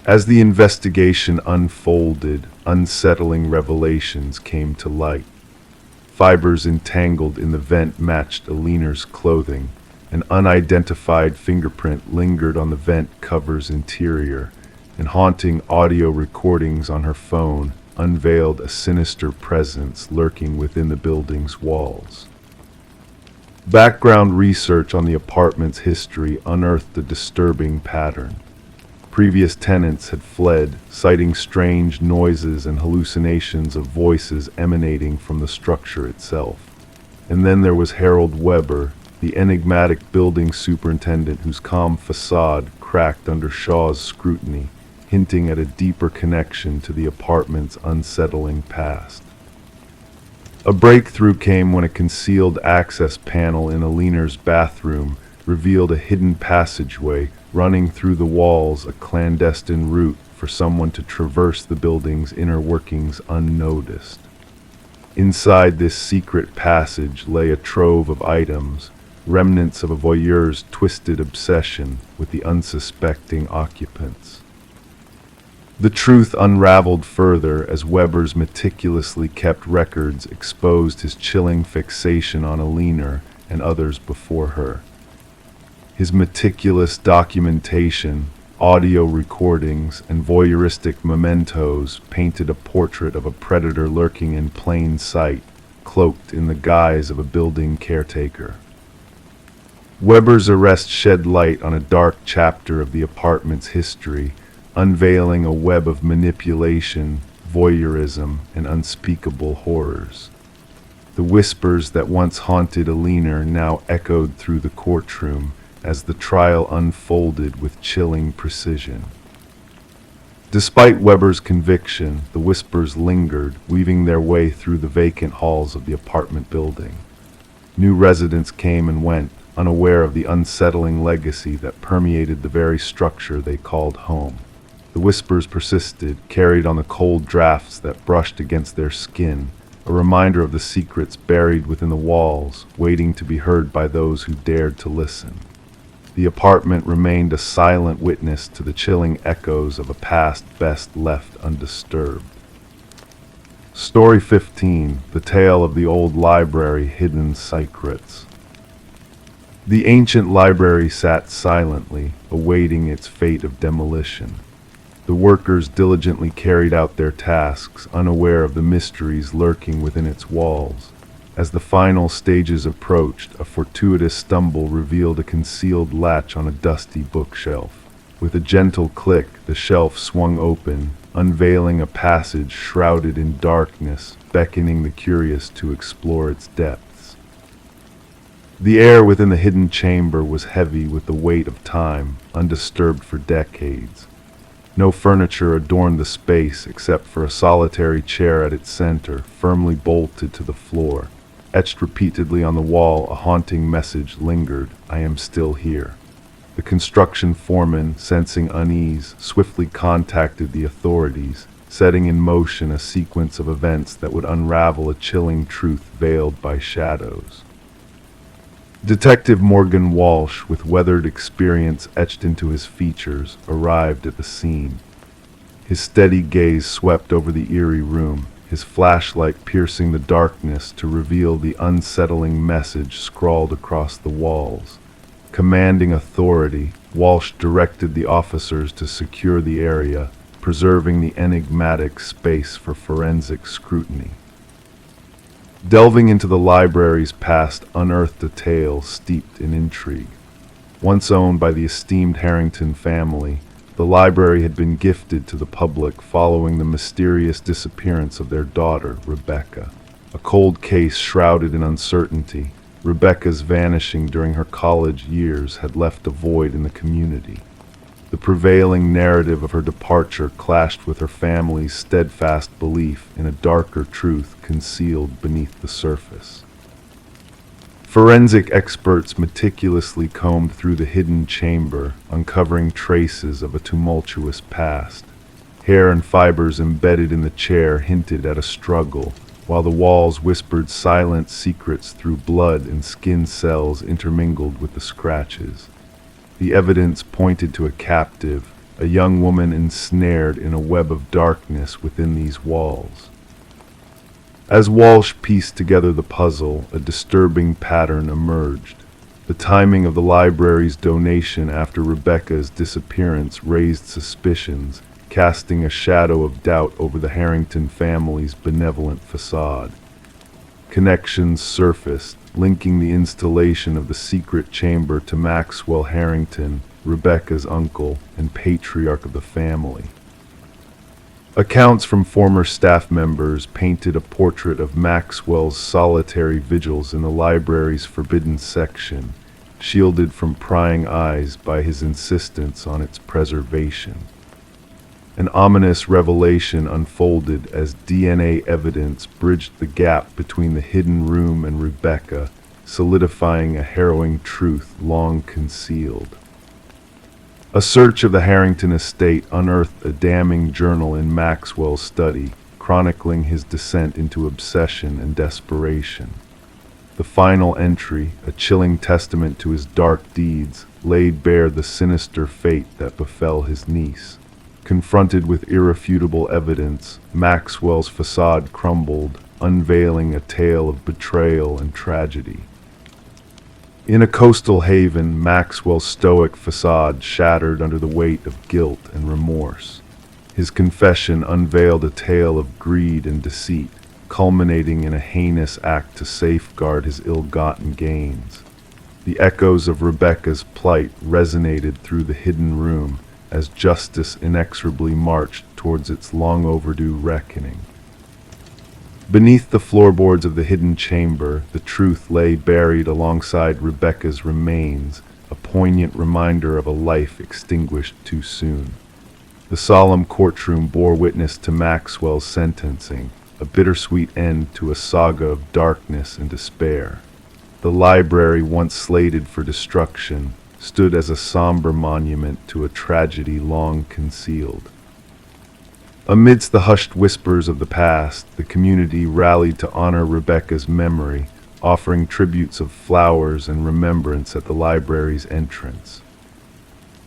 As the investigation unfolded, unsettling revelations came to light. Fibers entangled in the vent matched Alina's clothing. An unidentified fingerprint lingered on the vent cover's interior, and haunting audio recordings on her phone unveiled a sinister presence lurking within the building's walls. Background research on the apartment's history unearthed a disturbing pattern. Previous tenants had fled, citing strange noises and hallucinations of voices emanating from the structure itself. And then there was Harold Weber, the enigmatic building superintendent whose calm facade cracked under Shaw's scrutiny, hinting at a deeper connection to the apartment's unsettling past. A breakthrough came when a concealed access panel in Alina's bathroom revealed a hidden passageway running through the walls, a clandestine route for someone to traverse the building's inner workings unnoticed. Inside this secret passage lay a trove of items, remnants of a voyeur's twisted obsession with the unsuspecting occupants. The truth unraveled further as Weber's meticulously kept records exposed his chilling fixation on Alina and others before her. His meticulous documentation, audio recordings, and voyeuristic mementos painted a portrait of a predator lurking in plain sight, cloaked in the guise of a building caretaker. Weber's arrest shed light on a dark chapter of the apartment's history, unveiling a web of manipulation, voyeurism, and unspeakable horrors. The whispers that once haunted Alina now echoed through the courtroom as the trial unfolded with chilling precision. Despite Weber's conviction, the whispers lingered, weaving their way through the vacant halls of the apartment building. New residents came and went, unaware of the unsettling legacy that permeated the very structure they called home. The whispers persisted, carried on the cold drafts that brushed against their skin, a reminder of the secrets buried within the walls, waiting to be heard by those who dared to listen. The apartment remained a silent witness to the chilling echoes of a past best left undisturbed. Story 15: The Tale of the Old Library Hidden Secrets. The ancient library sat silently, awaiting its fate of demolition. The workers diligently carried out their tasks, unaware of the mysteries lurking within its walls. As the final stages approached, a fortuitous stumble revealed a concealed latch on a dusty bookshelf. With a gentle click, the shelf swung open, unveiling a passage shrouded in darkness, beckoning the curious to explore its depths. The air within the hidden chamber was heavy with the weight of time, undisturbed for decades. No furniture adorned the space except for a solitary chair at its center, firmly bolted to the floor. Etched repeatedly on the wall, a haunting message lingered: "I am still here." The construction foreman, sensing unease, swiftly contacted the authorities, setting in motion a sequence of events that would unravel a chilling truth veiled by shadows. Detective Morgan Walsh, with weathered experience etched into his features, arrived at the scene. His steady gaze swept over the eerie room, his flashlight piercing the darkness to reveal the unsettling message scrawled across the walls. Commanding authority, Walsh directed the officers to secure the area, preserving the enigmatic space for forensic scrutiny. Delving into the library's past unearthed a tale steeped in intrigue. Once owned by the esteemed Harrington family, the library had been gifted to the public following the mysterious disappearance of their daughter, Rebecca. A cold case shrouded in uncertainty, Rebecca's vanishing during her college years had left a void in the community. The prevailing narrative of her departure clashed with her family's steadfast belief in a darker truth concealed beneath the surface. Forensic experts meticulously combed through the hidden chamber, uncovering traces of a tumultuous past. Hair and fibers embedded in the chair hinted at a struggle, while the walls whispered silent secrets through blood and skin cells intermingled with the scratches. The evidence pointed to a captive, a young woman ensnared in a web of darkness within these walls. As Walsh pieced together the puzzle, a disturbing pattern emerged. The timing of the library's donation after Rebecca's disappearance raised suspicions, casting a shadow of doubt over the Harrington family's benevolent facade. Connections surfaced, linking the installation of the secret chamber to Maxwell Harrington, Rebecca's uncle and patriarch of the family. Accounts from former staff members painted a portrait of Maxwell's solitary vigils in the library's forbidden section, shielded from prying eyes by his insistence on its preservation. An ominous revelation unfolded as DNA evidence bridged the gap between the hidden room and Rebecca, solidifying a harrowing truth long concealed. A search of the Harrington estate unearthed a damning journal in Maxwell's study, chronicling his descent into obsession and desperation. The final entry, a chilling testament to his dark deeds, laid bare the sinister fate that befell his niece. Confronted with irrefutable evidence, Maxwell's facade crumbled, unveiling a tale of betrayal and tragedy. In a coastal haven, Maxwell's stoic facade shattered under the weight of guilt and remorse. His confession unveiled a tale of greed and deceit, culminating in a heinous act to safeguard his ill-gotten gains. The echoes of Rebecca's plight resonated through the hidden room as justice inexorably marched towards its long-overdue reckoning. Beneath the floorboards of the hidden chamber, the truth lay buried alongside Rebecca's remains, a poignant reminder of a life extinguished too soon. The solemn courtroom bore witness to Maxwell's sentencing, a bittersweet end to a saga of darkness and despair. The library, once slated for destruction, stood as a somber monument to a tragedy long concealed. Amidst the hushed whispers of the past, the community rallied to honor Rebecca's memory, offering tributes of flowers and remembrance at the library's entrance.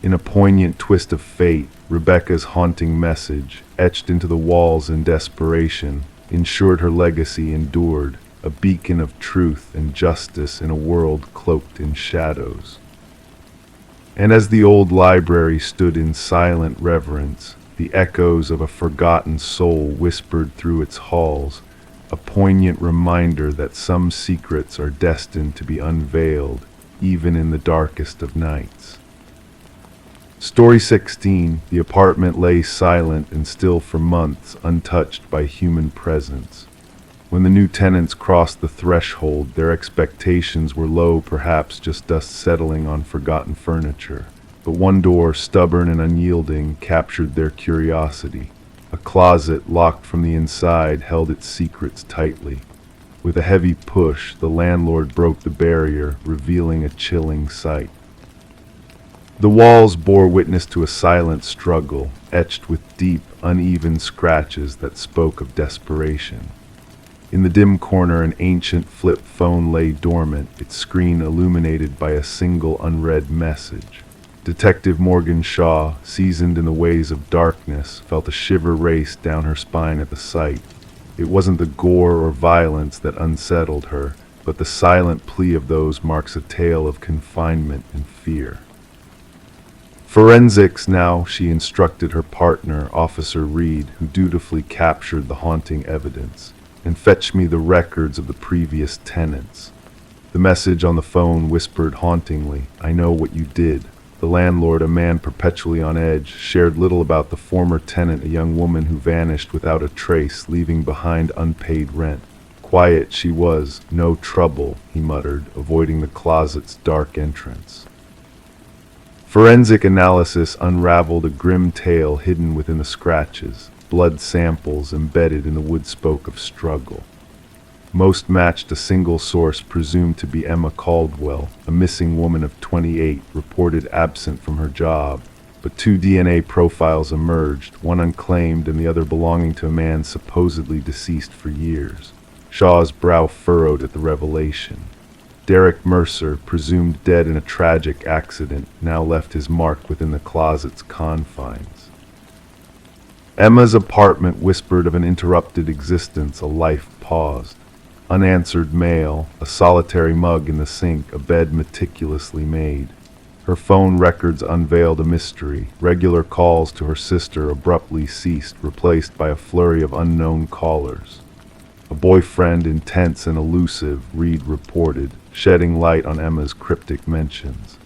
In a poignant twist of fate, Rebecca's haunting message, etched into the walls in desperation, ensured her legacy endured, a beacon of truth and justice in a world cloaked in shadows. And as the old library stood in silent reverence, the echoes of a forgotten soul whispered through its halls, a poignant reminder that some secrets are destined to be unveiled, even in the darkest of nights. Story 16, the apartment lay silent and still for months, untouched by human presence. When the new tenants crossed the threshold, their expectations were low, perhaps just dust settling on forgotten furniture. But one door, stubborn and unyielding, captured their curiosity. A closet, locked from the inside, held its secrets tightly. With a heavy push, the landlord broke the barrier, revealing a chilling sight. The walls bore witness to a silent struggle, etched with deep, uneven scratches that spoke of desperation. In the dim corner, an ancient flip phone lay dormant, its screen illuminated by a single unread message. Detective Morgan Shaw, seasoned in the ways of darkness, felt a shiver race down her spine at the sight. It wasn't the gore or violence that unsettled her, but the silent plea of those marks a tale of confinement and fear. Forensics now, she instructed her partner, Officer Reed, who dutifully captured the haunting evidence. And fetch me the records of the previous tenants. The message on the phone whispered hauntingly, "I know what you did." The landlord, a man perpetually on edge, shared little about the former tenant, a young woman who vanished without a trace, leaving behind unpaid rent. Quiet she was, no trouble, he muttered, avoiding the closet's dark entrance. Forensic analysis unraveled a grim tale hidden within the scratches. Blood samples embedded in the wood spoke of struggle. Most matched a single source presumed to be Emma Caldwell, a missing woman of 28, reported absent from her job. But two DNA profiles emerged, one unclaimed and the other belonging to a man supposedly deceased for years. Shaw's brow furrowed at the revelation. Derek Mercer, presumed dead in a tragic accident, now left his mark within the closet's confines. Emma's apartment whispered of an interrupted existence, a life paused. Unanswered mail, a solitary mug in the sink, a bed meticulously made. Her phone records unveiled a mystery. Regular calls to her sister abruptly ceased, replaced by a flurry of unknown callers. A boyfriend intense and elusive, Reed reported, shedding light on Emma's cryptic mentions.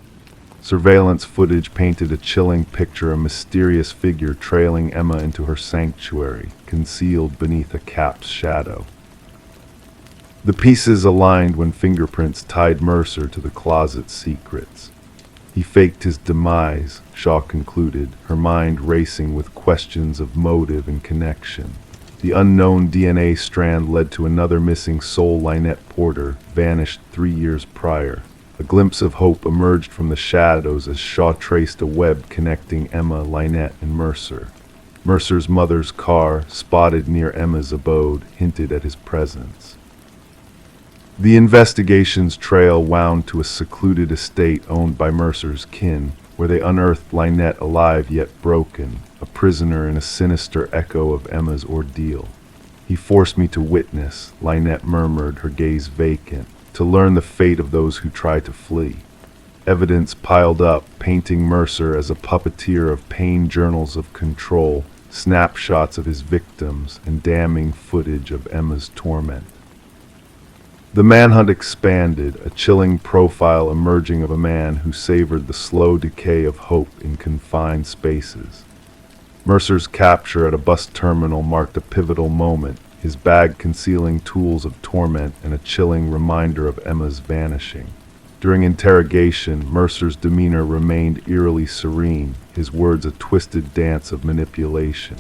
Surveillance footage painted a chilling picture, a mysterious figure trailing Emma into her sanctuary, concealed beneath a cap's shadow. The pieces aligned when fingerprints tied Mercer to the closet's secrets. He faked his demise, Shaw concluded, her mind racing with questions of motive and connection. The unknown DNA strand led to another missing soul, Lynette Porter, vanished 3 years prior. A glimpse of hope emerged from the shadows as Shaw traced a web connecting Emma, Lynette, and Mercer. Mercer's mother's car, spotted near Emma's abode, hinted at his presence. The investigation's trail wound to a secluded estate owned by Mercer's kin, where they unearthed Lynette alive yet broken, a prisoner in a sinister echo of Emma's ordeal. "He forced me to witness," Lynette murmured, her gaze vacant, "to learn the fate of those who try to flee." Evidence piled up, painting Mercer as a puppeteer of pain, journals of control, snapshots of his victims, and damning footage of Emma's torment. The manhunt expanded, a chilling profile emerging of a man who savored the slow decay of hope in confined spaces. Mercer's capture at a bus terminal marked a pivotal moment, his bag concealing tools of torment and a chilling reminder of Emma's vanishing. During interrogation, Mercer's demeanor remained eerily serene, his words a twisted dance of manipulation.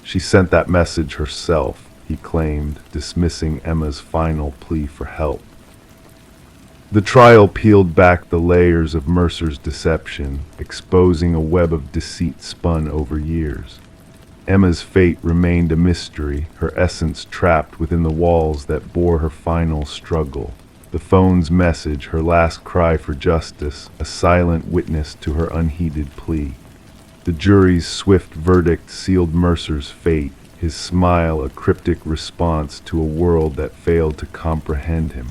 "She sent that message herself," he claimed, dismissing Emma's final plea for help. The trial peeled back the layers of Mercer's deception, exposing a web of deceit spun over years. Emma's fate remained a mystery, her essence trapped within the walls that bore her final struggle. The phone's message, her last cry for justice, a silent witness to her unheeded plea. The jury's swift verdict sealed Mercer's fate, his smile a cryptic response to a world that failed to comprehend him.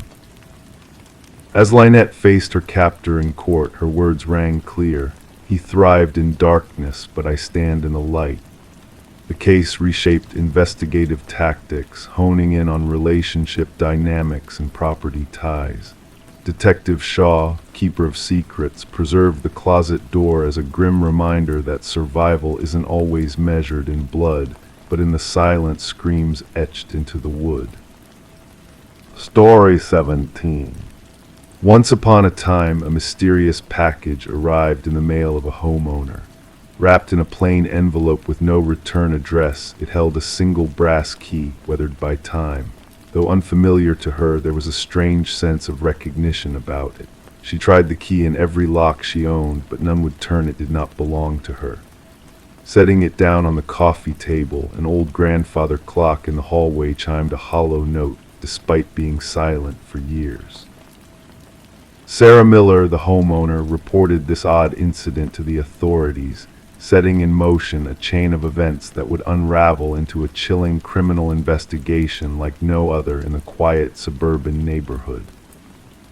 As Lynette faced her captor in court, her words rang clear. "He thrived in darkness, but I stand in the light." The case reshaped investigative tactics, honing in on relationship dynamics and property ties. Detective Shaw, keeper of secrets, preserved the closet door as a grim reminder that survival isn't always measured in blood, but in the silent screams etched into the wood. Story 17. Once upon a time, a mysterious package arrived in the mail of a homeowner. Wrapped in a plain envelope with no return address, it held a single brass key, weathered by time. Though unfamiliar to her, there was a strange sense of recognition about it. She tried the key in every lock she owned, but none would turn. It did not belong to her. Setting it down on the coffee table, an old grandfather clock in the hallway chimed a hollow note, despite being silent for years. Sarah Miller, the homeowner, reported this odd incident to the authorities, setting in motion a chain of events that would unravel into a chilling criminal investigation like no other in the quiet suburban neighborhood.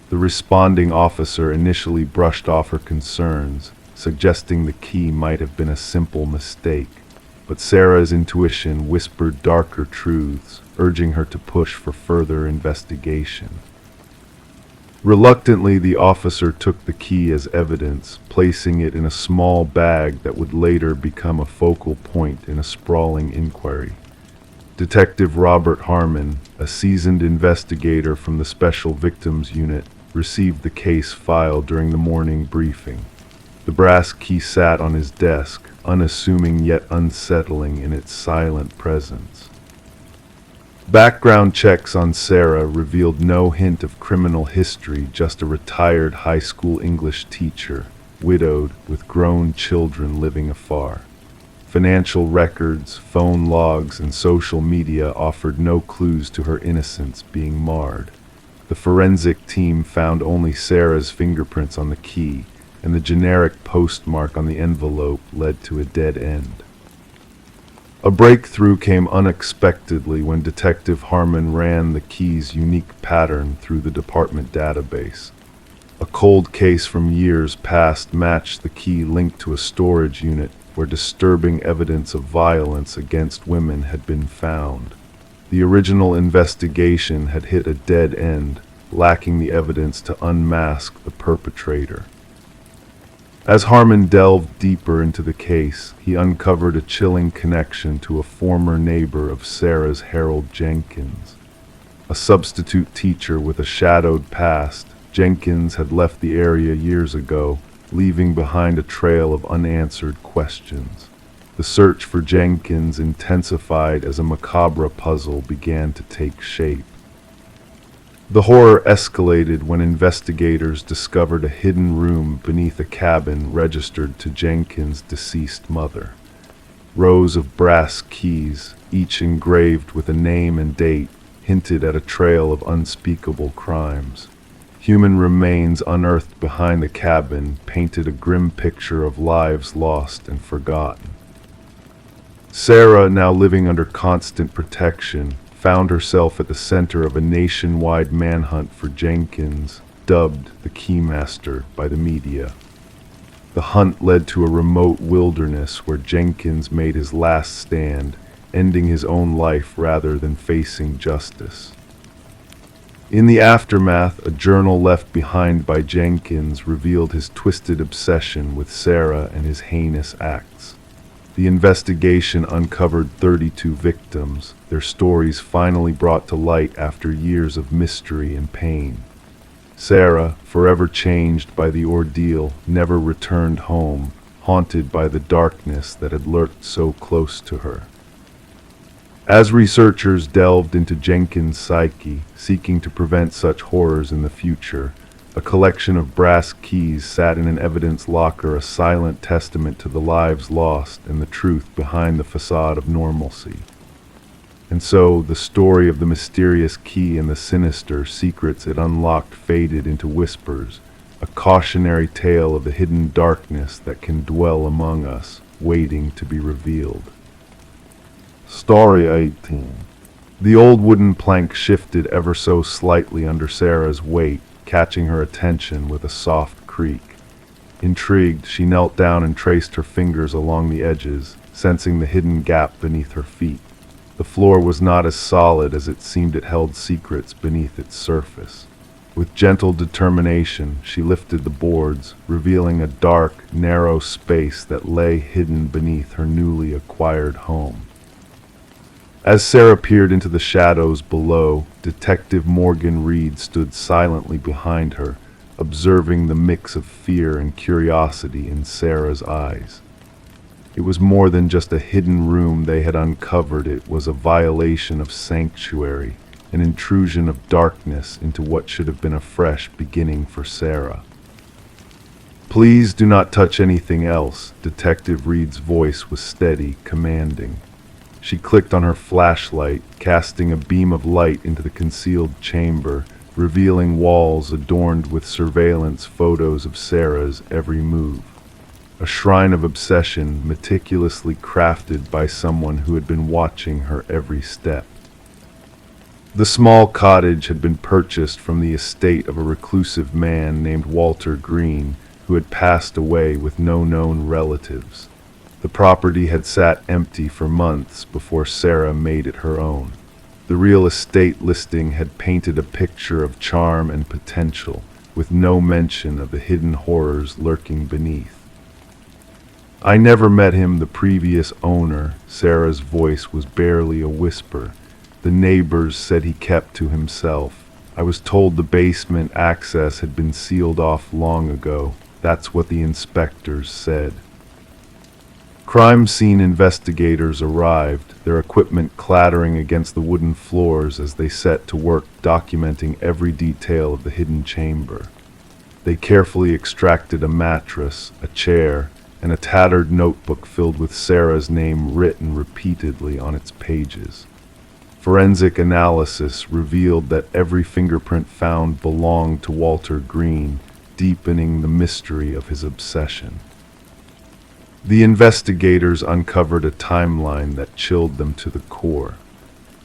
The responding officer initially brushed off her concerns, suggesting the key might have been a simple mistake, but Sarah's intuition whispered darker truths, urging her to push for further investigation. Reluctantly, the officer took the key as evidence, placing it in a small bag that would later become a focal point in a sprawling inquiry. Detective Robert Harmon, a seasoned investigator from the Special Victims Unit, received the case file during the morning briefing. The brass key sat on his desk, unassuming yet unsettling in its silent presence. Background checks on Sarah revealed no hint of criminal history, just a retired high school English teacher, widowed, with grown children living afar. Financial records, phone logs, and social media offered no clues to her innocence being marred. The forensic team found only Sarah's fingerprints on the key, and the generic postmark on the envelope led to a dead end. A breakthrough came unexpectedly when Detective Harmon ran the key's unique pattern through the department database. A cold case from years past matched the key linked to a storage unit where disturbing evidence of violence against women had been found. The original investigation had hit a dead end, lacking the evidence to unmask the perpetrator. As Harmon delved deeper into the case, he uncovered a chilling connection to a former neighbor of Sarah's, Harold Jenkins. A substitute teacher with a shadowed past, Jenkins had left the area years ago, leaving behind a trail of unanswered questions. The search for Jenkins intensified as a macabre puzzle began to take shape. The horror escalated when investigators discovered a hidden room beneath a cabin registered to Jenkins' deceased mother. Rows of brass keys, each engraved with a name and date, hinted at a trail of unspeakable crimes. Human remains unearthed behind the cabin painted a grim picture of lives lost and forgotten. Sarah, now living under constant protection, found herself at the center of a nationwide manhunt for Jenkins, dubbed the Keymaster by the media. The hunt led to a remote wilderness where Jenkins made his last stand, ending his own life rather than facing justice. In the aftermath, a journal left behind by Jenkins revealed his twisted obsession with Sarah and his heinous acts. The investigation uncovered 32 victims, their stories finally brought to light after years of mystery and pain. Sarah, forever changed by the ordeal, never returned home, haunted by the darkness that had lurked so close to her. As researchers delved into Jenkins' psyche, seeking to prevent such horrors in the future, a collection of brass keys sat in an evidence locker, a silent testament to the lives lost and the truth behind the facade of normalcy. And so, the story of the mysterious key and the sinister secrets it unlocked faded into whispers, a cautionary tale of the hidden darkness that can dwell among us, waiting to be revealed. Story 18. The old wooden plank shifted ever so slightly under Sarah's weight, catching her attention with a soft creak. Intrigued, she knelt down and traced her fingers along the edges, sensing the hidden gap beneath her feet. The floor was not as solid as it seemed. It held secrets beneath its surface. With gentle determination, she lifted the boards, revealing a dark, narrow space that lay hidden beneath her newly acquired home. As Sarah peered into the shadows below, Detective Morgan Reed stood silently behind her, observing the mix of fear and curiosity in Sarah's eyes. It was more than just a hidden room they had uncovered. It was a violation of sanctuary, an intrusion of darkness into what should have been a fresh beginning for Sarah. "Please do not touch anything else." Detective Reed's voice was steady, commanding. She clicked on her flashlight, casting a beam of light into the concealed chamber, revealing walls adorned with surveillance photos of Sarah's every move. A shrine of obsession meticulously crafted by someone who had been watching her every step. The small cottage had been purchased from the estate of a reclusive man named Walter Green, who had passed away with no known relatives. The property had sat empty for months before Sarah made it her own. The real estate listing had painted a picture of charm and potential, with no mention of the hidden horrors lurking beneath. "I never met him, the previous owner." Sarah's voice was barely a whisper. "The neighbors said he kept to himself. I was told the basement access had been sealed off long ago. That's what the inspectors said." Crime scene investigators arrived, their equipment clattering against the wooden floors as they set to work documenting every detail of the hidden chamber. They carefully extracted a mattress, a chair, and a tattered notebook filled with Sarah's name written repeatedly on its pages. Forensic analysis revealed that every fingerprint found belonged to Walter Green, deepening the mystery of his obsession. The investigators uncovered a timeline that chilled them to the core.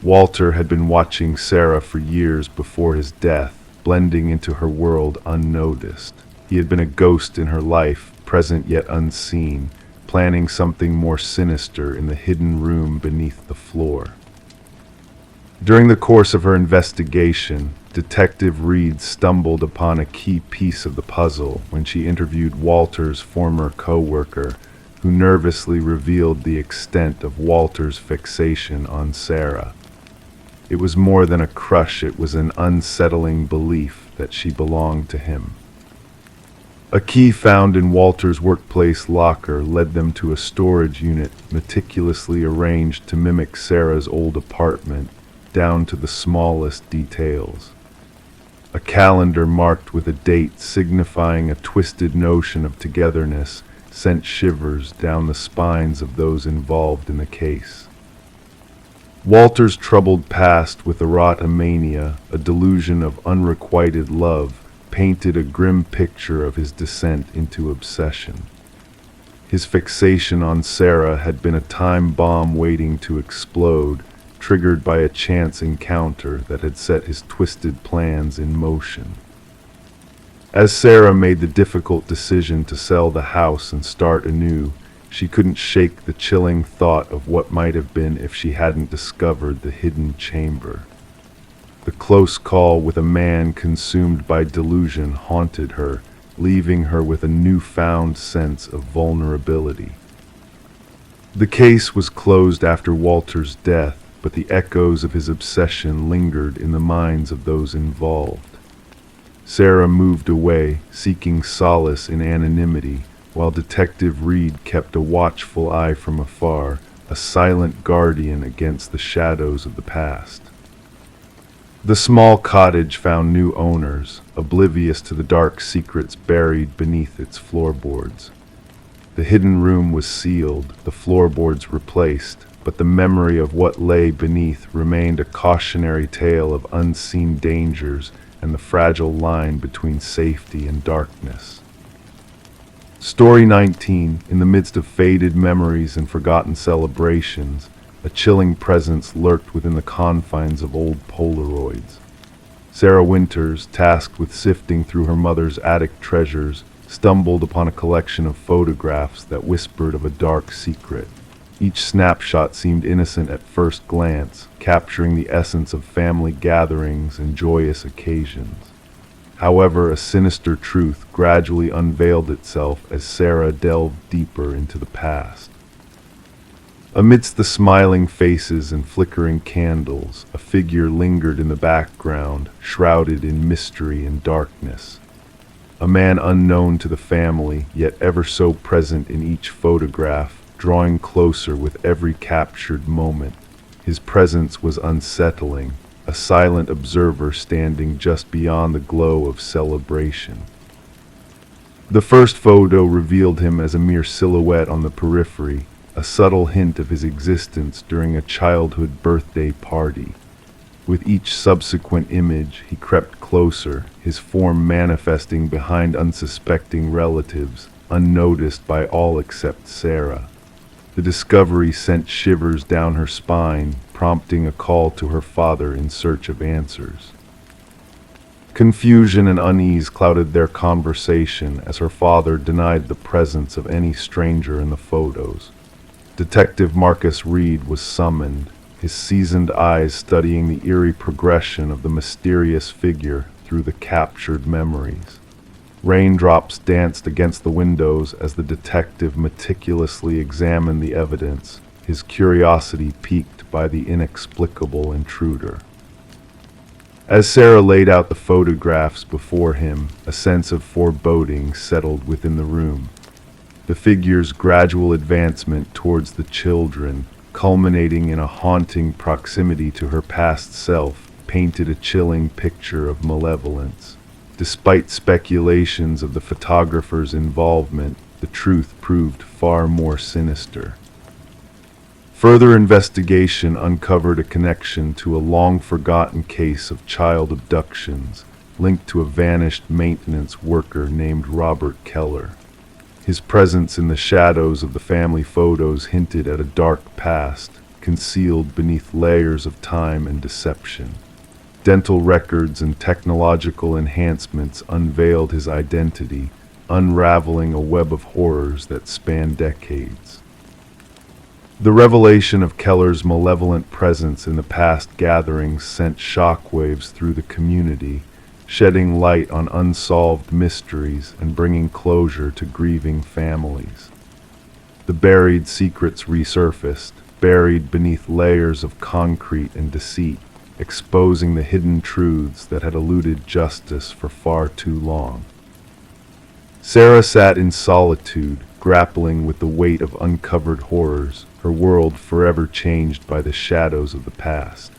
Walter had been watching Sarah for years before his death, blending into her world unnoticed. He had been a ghost in her life, present yet unseen, planning something more sinister in the hidden room beneath the floor. During the course of her investigation, Detective Reed stumbled upon a key piece of the puzzle when she interviewed Walter's former co-worker, who nervously revealed the extent of Walter's fixation on Sarah. It was more than a crush. It was an unsettling belief that she belonged to him. A key found in Walter's workplace locker led them to a storage unit meticulously arranged to mimic Sarah's old apartment, down to the smallest details. A calendar marked with a date signifying a twisted notion of togetherness sent shivers down the spines of those involved in the case. Walter's troubled past with erotomania, a delusion of unrequited love, painted a grim picture of his descent into obsession. His fixation on Sarah had been a time bomb waiting to explode, triggered by a chance encounter that had set his twisted plans in motion. As Sarah made the difficult decision to sell the house and start anew, she couldn't shake the chilling thought of what might have been if she hadn't discovered the hidden chamber. The close call with a man consumed by delusion haunted her, leaving her with a newfound sense of vulnerability. The case was closed after Walter's death, but the echoes of his obsession lingered in the minds of those involved. Sarah moved away, seeking solace in anonymity, while Detective Reed kept a watchful eye from afar, a silent guardian against the shadows of the past. The small cottage found new owners, oblivious to the dark secrets buried beneath its floorboards. The hidden room was sealed, the floorboards replaced, but the memory of what lay beneath remained a cautionary tale of unseen dangers and the fragile line between safety and darkness. Story 19, in the midst of faded memories and forgotten celebrations, a chilling presence lurked within the confines of old Polaroids. Sarah Winters, tasked with sifting through her mother's attic treasures, stumbled upon a collection of photographs that whispered of a dark secret. Each snapshot seemed innocent at first glance, capturing the essence of family gatherings and joyous occasions. However, a sinister truth gradually unveiled itself as Sarah delved deeper into the past. Amidst the smiling faces and flickering candles, a figure lingered in the background, shrouded in mystery and darkness. A man unknown to the family, yet ever so present in each photograph, drawing closer with every captured moment. His presence was unsettling, a silent observer standing just beyond the glow of celebration. The first photo revealed him as a mere silhouette on the periphery, a subtle hint of his existence during a childhood birthday party. With each subsequent image, he crept closer, his form manifesting behind unsuspecting relatives, unnoticed by all except Sarah. The discovery sent shivers down her spine, prompting a call to her father in search of answers. Confusion and unease clouded their conversation as her father denied the presence of any stranger in the photos. Detective Marcus Reed was summoned, his seasoned eyes studying the eerie progression of the mysterious figure through the captured memories. Raindrops danced against the windows as the detective meticulously examined the evidence, his curiosity piqued by the inexplicable intruder. As Sarah laid out the photographs before him, a sense of foreboding settled within the room. The figure's gradual advancement towards the children, culminating in a haunting proximity to her past self, painted a chilling picture of malevolence. Despite speculations of the photographer's involvement, the truth proved far more sinister. Further investigation uncovered a connection to a long-forgotten case of child abductions, linked to a vanished maintenance worker named Robert Keller. His presence in the shadows of the family photos hinted at a dark past, concealed beneath layers of time and deception. Dental records and technological enhancements unveiled his identity, unraveling a web of horrors that spanned decades. The revelation of Keller's malevolent presence in the past gatherings sent shockwaves through the community, shedding light on unsolved mysteries and bringing closure to grieving families. The buried secrets resurfaced, buried beneath layers of concrete and deceit, exposing the hidden truths that had eluded justice for far too long. Sarah sat in solitude, grappling with the weight of uncovered horrors, her world forever changed by the shadows of the past.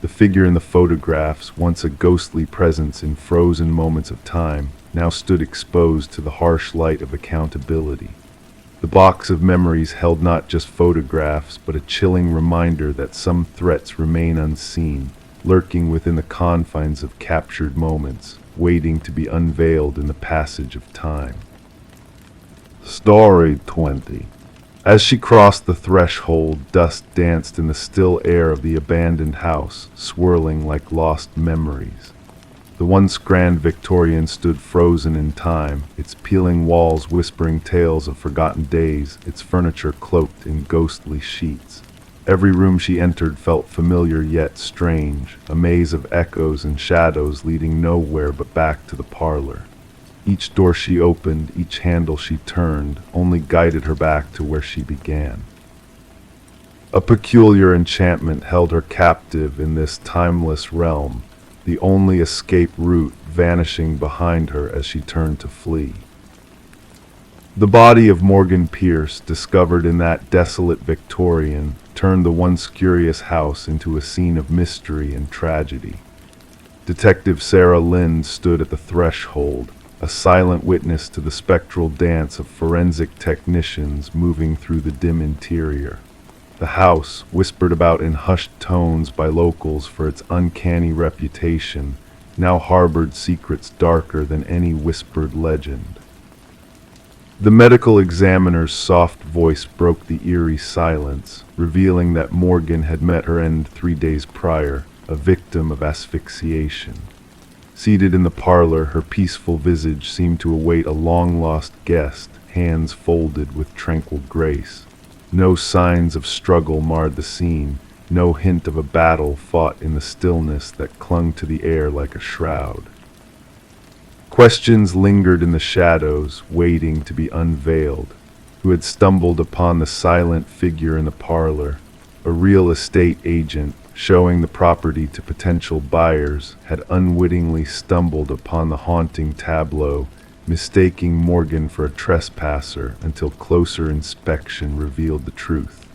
The figure in the photographs, once a ghostly presence in frozen moments of time, now stood exposed to the harsh light of accountability. The box of memories held not just photographs, but a chilling reminder that some threats remain unseen, lurking within the confines of captured moments, waiting to be unveiled in the passage of time. Story 20. As she crossed the threshold, dust danced in the still air of the abandoned house, swirling like lost memories. The once grand Victorian stood frozen in time, its peeling walls whispering tales of forgotten days, its furniture cloaked in ghostly sheets. Every room she entered felt familiar yet strange, a maze of echoes and shadows leading nowhere but back to the parlor. Each door she opened, each handle she turned, only guided her back to where she began. A peculiar enchantment held her captive in this timeless realm, the only escape route vanishing behind her as she turned to flee. The body of Morgan Pierce, discovered in that desolate Victorian, turned the once curious house into a scene of mystery and tragedy. Detective Sarah Lynn stood at the threshold, a silent witness to the spectral dance of forensic technicians moving through the dim interior. The house, whispered about in hushed tones by locals for its uncanny reputation, now harbored secrets darker than any whispered legend. The medical examiner's soft voice broke the eerie silence, revealing that Morgan had met her end 3 days prior, a victim of asphyxiation. Seated in the parlor, her peaceful visage seemed to await a long-lost guest, hands folded with tranquil grace. No signs of struggle marred the scene, no hint of a battle fought in the stillness that clung to the air like a shroud. Questions lingered in the shadows, waiting to be unveiled. Who had stumbled upon the silent figure in the parlor? A real estate agent, showing the property to potential buyers, had unwittingly stumbled upon the haunting tableau, mistaking Morgan for a trespasser until closer inspection revealed the truth.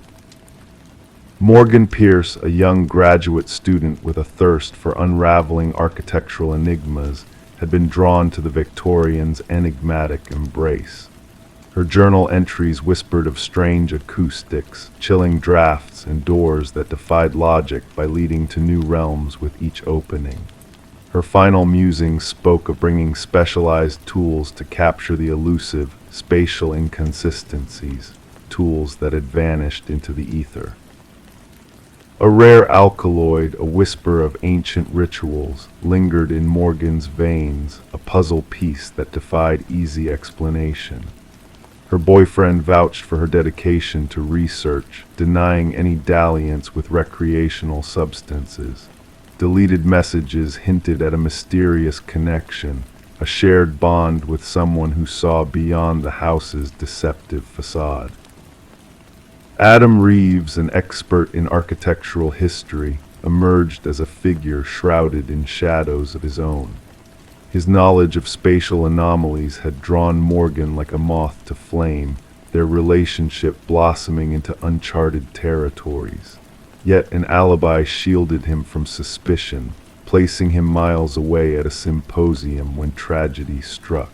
Morgan Pierce, a young graduate student with a thirst for unraveling architectural enigmas, had been drawn to the Victorian's enigmatic embrace. Her journal entries whispered of strange acoustics, chilling drafts, and doors that defied logic by leading to new realms with each opening. Her final musings spoke of bringing specialized tools to capture the elusive, spatial inconsistencies, tools that had vanished into the ether. A rare alkaloid, a whisper of ancient rituals, lingered in Morgan's veins, a puzzle piece that defied easy explanation. Her boyfriend vouched for her dedication to research, denying any dalliance with recreational substances. Deleted messages hinted at a mysterious connection, a shared bond with someone who saw beyond the house's deceptive facade. Adam Reeves, an expert in architectural history, emerged as a figure shrouded in shadows of his own. His knowledge of spatial anomalies had drawn Morgan like a moth to flame, their relationship blossoming into uncharted territories. Yet an alibi shielded him from suspicion, placing him miles away at a symposium when tragedy struck.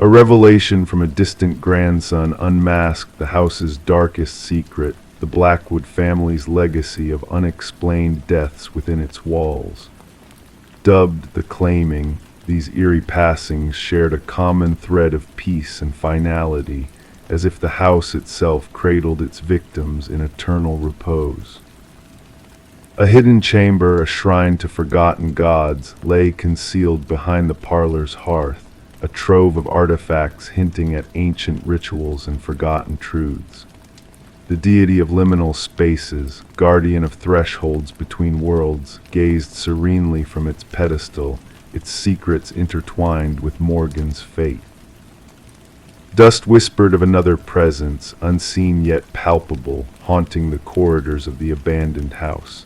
A revelation from a distant grandson unmasked the house's darkest secret, the Blackwood family's legacy of unexplained deaths within its walls. Dubbed the Claiming, these eerie passings shared a common thread of peace and finality, as if the house itself cradled its victims in eternal repose. A hidden chamber, a shrine to forgotten gods, lay concealed behind the parlor's hearth, a trove of artifacts hinting at ancient rituals and forgotten truths. The deity of liminal spaces, guardian of thresholds between worlds, gazed serenely from its pedestal, its secrets intertwined with Morgan's fate. Dust whispered of another presence, unseen yet palpable, haunting the corridors of the abandoned house.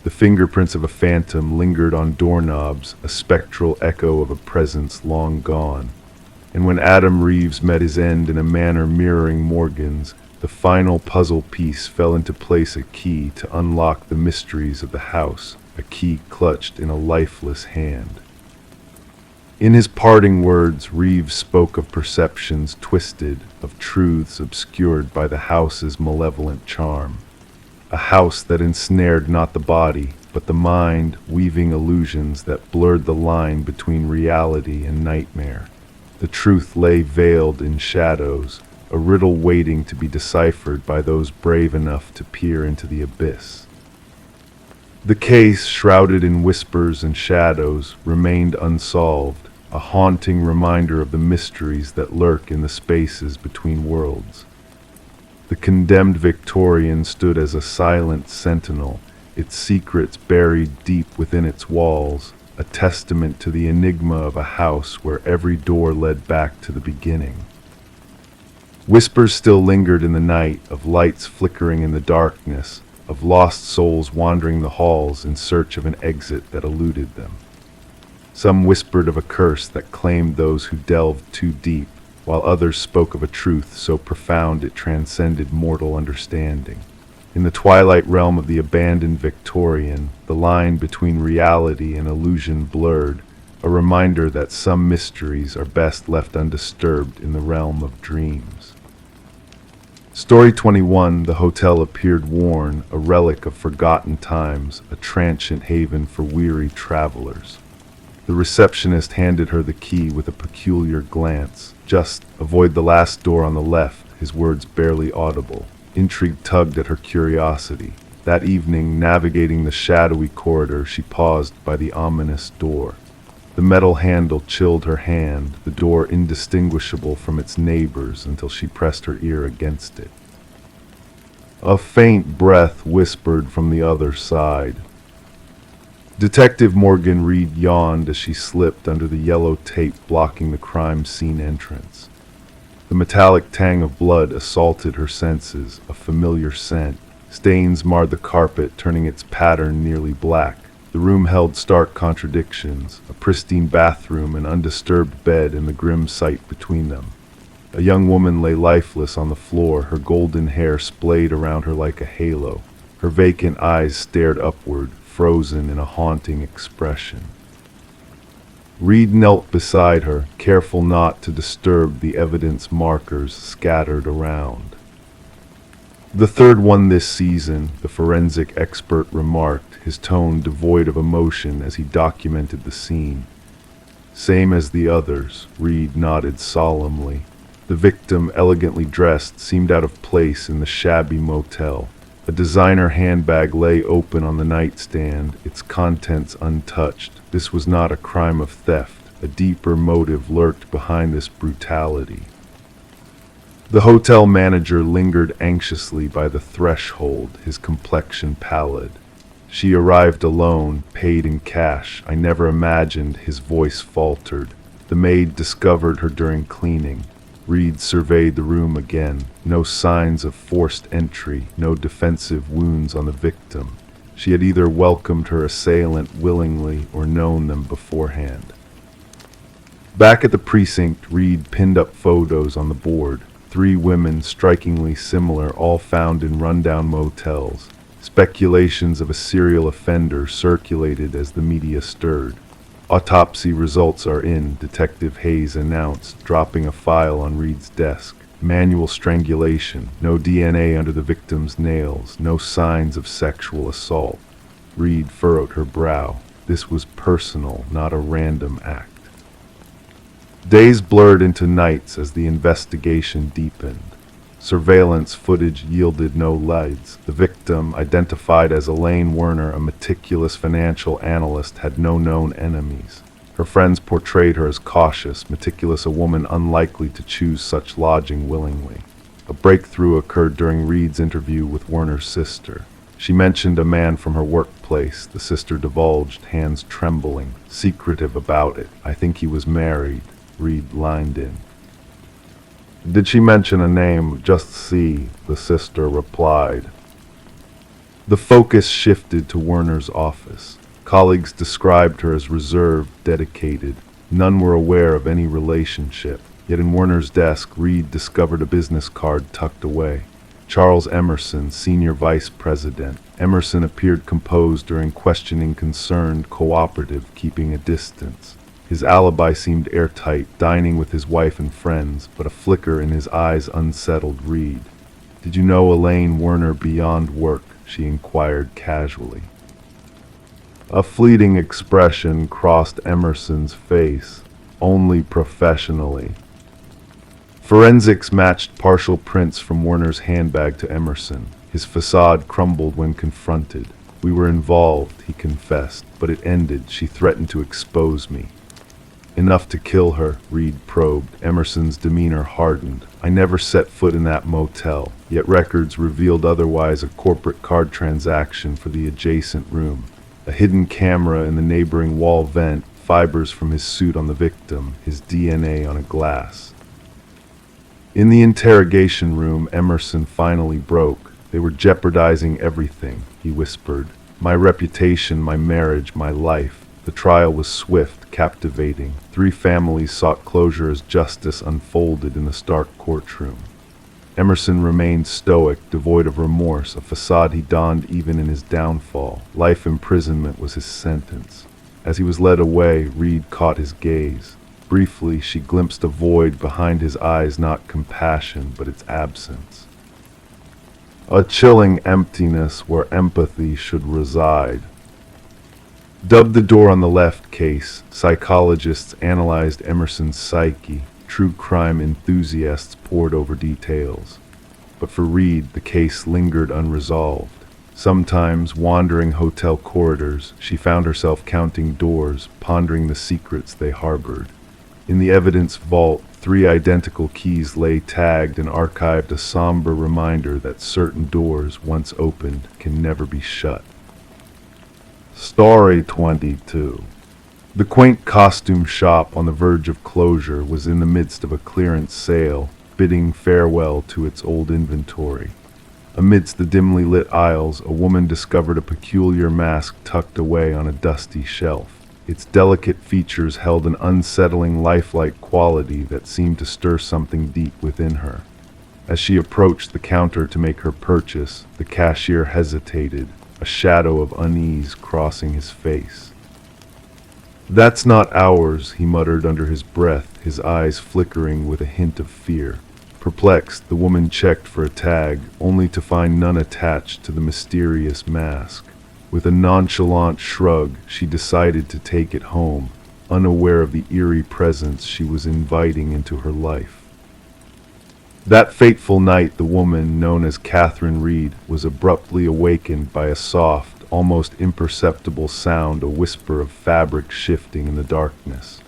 The fingerprints of a phantom lingered on doorknobs, a spectral echo of a presence long gone. And when Adam Reeves met his end in a manner mirroring Morgan's, the final puzzle piece fell into place, a key to unlock the mysteries of the house, a key clutched in a lifeless hand. In his parting words, Reeves spoke of perceptions twisted, of truths obscured by the house's malevolent charm. A house that ensnared not the body, but the mind weaving illusions that blurred the line between reality and nightmare. The truth lay veiled in shadows, a riddle waiting to be deciphered by those brave enough to peer into the abyss. The case, shrouded in whispers and shadows, remained unsolved, a haunting reminder of the mysteries that lurk in the spaces between worlds. The condemned Victorian stood as a silent sentinel, its secrets buried deep within its walls, a testament to the enigma of a house where every door led back to the beginning. Whispers still lingered in the night, of lights flickering in the darkness, of lost souls wandering the halls in search of an exit that eluded them. Some whispered of a curse that claimed those who delved too deep, while others spoke of a truth so profound it transcended mortal understanding. In the twilight realm of the abandoned Victorian, the line between reality and illusion blurred, a reminder that some mysteries are best left undisturbed in the realm of dreams. Story 21, the hotel appeared worn, a relic of forgotten times, a transient haven for weary travelers. The receptionist handed her the key with a peculiar glance. "Just avoid the last door on the left," his words barely audible. Intrigue tugged at her curiosity. That evening, navigating the shadowy corridor, she paused by the ominous door. The metal handle chilled her hand, the door indistinguishable from its neighbors until she pressed her ear against it. A faint breath whispered from the other side. Detective Morgan Reed yawned as she slipped under the yellow tape blocking the crime scene entrance. The metallic tang of blood assaulted her senses, a familiar scent. Stains marred the carpet, turning its pattern nearly black. The room held stark contradictions, a pristine bathroom, an undisturbed bed, and the grim sight between them. A young woman lay lifeless on the floor, her golden hair splayed around her like a halo. Her vacant eyes stared upward, frozen in a haunting expression. Reed knelt beside her, careful not to disturb the evidence markers scattered around. "The third one this season," the forensic expert remarked, his tone devoid of emotion as he documented the scene. "Same as the others," Reed nodded solemnly. The victim, elegantly dressed, seemed out of place in the shabby motel. A designer handbag lay open on the nightstand, its contents untouched. This was not a crime of theft. A deeper motive lurked behind this brutality. The hotel manager lingered anxiously by the threshold, his complexion pallid. "She arrived alone, paid in cash. I never imagined," his voice faltered. "The maid discovered her during cleaning." Reed surveyed the room again. No signs of forced entry, no defensive wounds on the victim. She had either welcomed her assailant willingly or known them beforehand. Back at the precinct, Reed pinned up photos on the board. 3 women strikingly similar, all found in rundown motels. Speculations of a serial offender circulated as the media stirred. "Autopsy results are in," Detective Hayes announced, dropping a file on Reed's desk. "Manual strangulation, no DNA under the victim's nails, no signs of sexual assault." Reed furrowed her brow. This was personal, not a random act. Days blurred into nights as the investigation deepened. Surveillance footage yielded no leads. The victim, identified as Elaine Werner, a meticulous financial analyst, had no known enemies. Her friends portrayed her as cautious, meticulous, a woman unlikely to choose such lodging willingly. A breakthrough occurred during Reed's interview with Werner's sister. She mentioned a man from her workplace, the sister divulged, hands trembling, secretive about it. "I think he was married," Reed lined in. "Did she mention a name?" "Just C," the sister replied. The focus shifted to Werner's office. Colleagues described her as reserved, dedicated. None were aware of any relationship. Yet in Werner's desk, Reed discovered a business card tucked away. Charles Emerson, Senior Vice President. Emerson appeared composed during questioning, concerned, cooperative, keeping a distance. His alibi seemed airtight, dining with his wife and friends, but a flicker in his eyes unsettled Reed. "Did you know Elaine Werner beyond work?" she inquired casually. A fleeting expression crossed Emerson's face, only professionally. Forensics matched partial prints from Werner's handbag to Emerson. His facade crumbled when confronted. We were involved, he confessed, but it ended. She threatened to expose me. Enough to kill her, Reed probed. Emerson's demeanor hardened. I never set foot in that motel, yet records revealed otherwise. A corporate card transaction for the adjacent room. A hidden camera in the neighboring wall vent, fibers from his suit on the victim, his DNA on a glass. In the interrogation room, Emerson finally broke. They were jeopardizing everything, he whispered. My reputation, my marriage, my life. The trial was swift, captivating. 3 families sought closure as justice unfolded in the stark courtroom. Emerson remained stoic, devoid of remorse, a facade he donned even in his downfall. Life imprisonment was his sentence. As he was led away, Reed caught his gaze. Briefly, she glimpsed a void behind his eyes, not compassion, but its absence. A chilling emptiness where empathy should reside. Dubbed the door on the left case, psychologists analyzed Emerson's psyche. True crime enthusiasts pored over details. But for Reed, the case lingered unresolved. Sometimes, wandering hotel corridors, she found herself counting doors, pondering the secrets they harbored. In the evidence vault, 3 identical keys lay tagged and archived, a somber reminder that certain doors, once opened, can never be shut. Story 22. The quaint costume shop on the verge of closure was in the midst of a clearance sale, bidding farewell to its old inventory. Amidst the dimly lit aisles, a woman discovered a peculiar mask tucked away on a dusty shelf. Its delicate features held an unsettling, lifelike quality that seemed to stir something deep within her. As she approached the counter to make her purchase, the cashier hesitated, a shadow of unease crossing his face. "That's not ours," he muttered under his breath, his eyes flickering with a hint of fear. Perplexed, the woman checked for a tag, only to find none attached to the mysterious mask. With a nonchalant shrug, she decided to take it home, unaware of the eerie presence she was inviting into her life. That fateful night, the woman, known as Catherine Reed, was abruptly awakened by a soft, almost imperceptible sound, a whisper of fabric shifting in the darkness.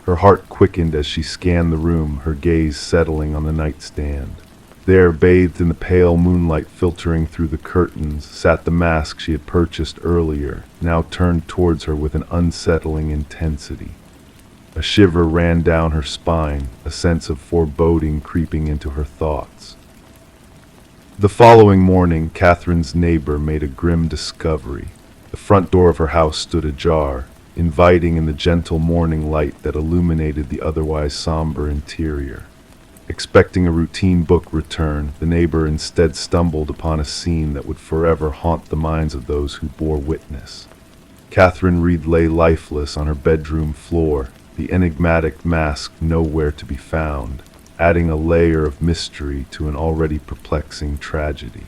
Her heart quickened as she scanned the room, her gaze settling on the nightstand. There, bathed in the pale moonlight filtering through the curtains, sat the mask she had purchased earlier, now turned towards her with an unsettling intensity. A shiver ran down her spine, a sense of foreboding creeping into her thoughts. The following morning, Catherine's neighbor made a grim discovery. The front door of her house stood ajar, inviting in the gentle morning light that illuminated the otherwise somber interior. Expecting a routine book return, the neighbor instead stumbled upon a scene that would forever haunt the minds of those who bore witness. Catherine Reed lay lifeless on her bedroom floor, the enigmatic mask nowhere to be found, adding a layer of mystery to an already perplexing tragedy.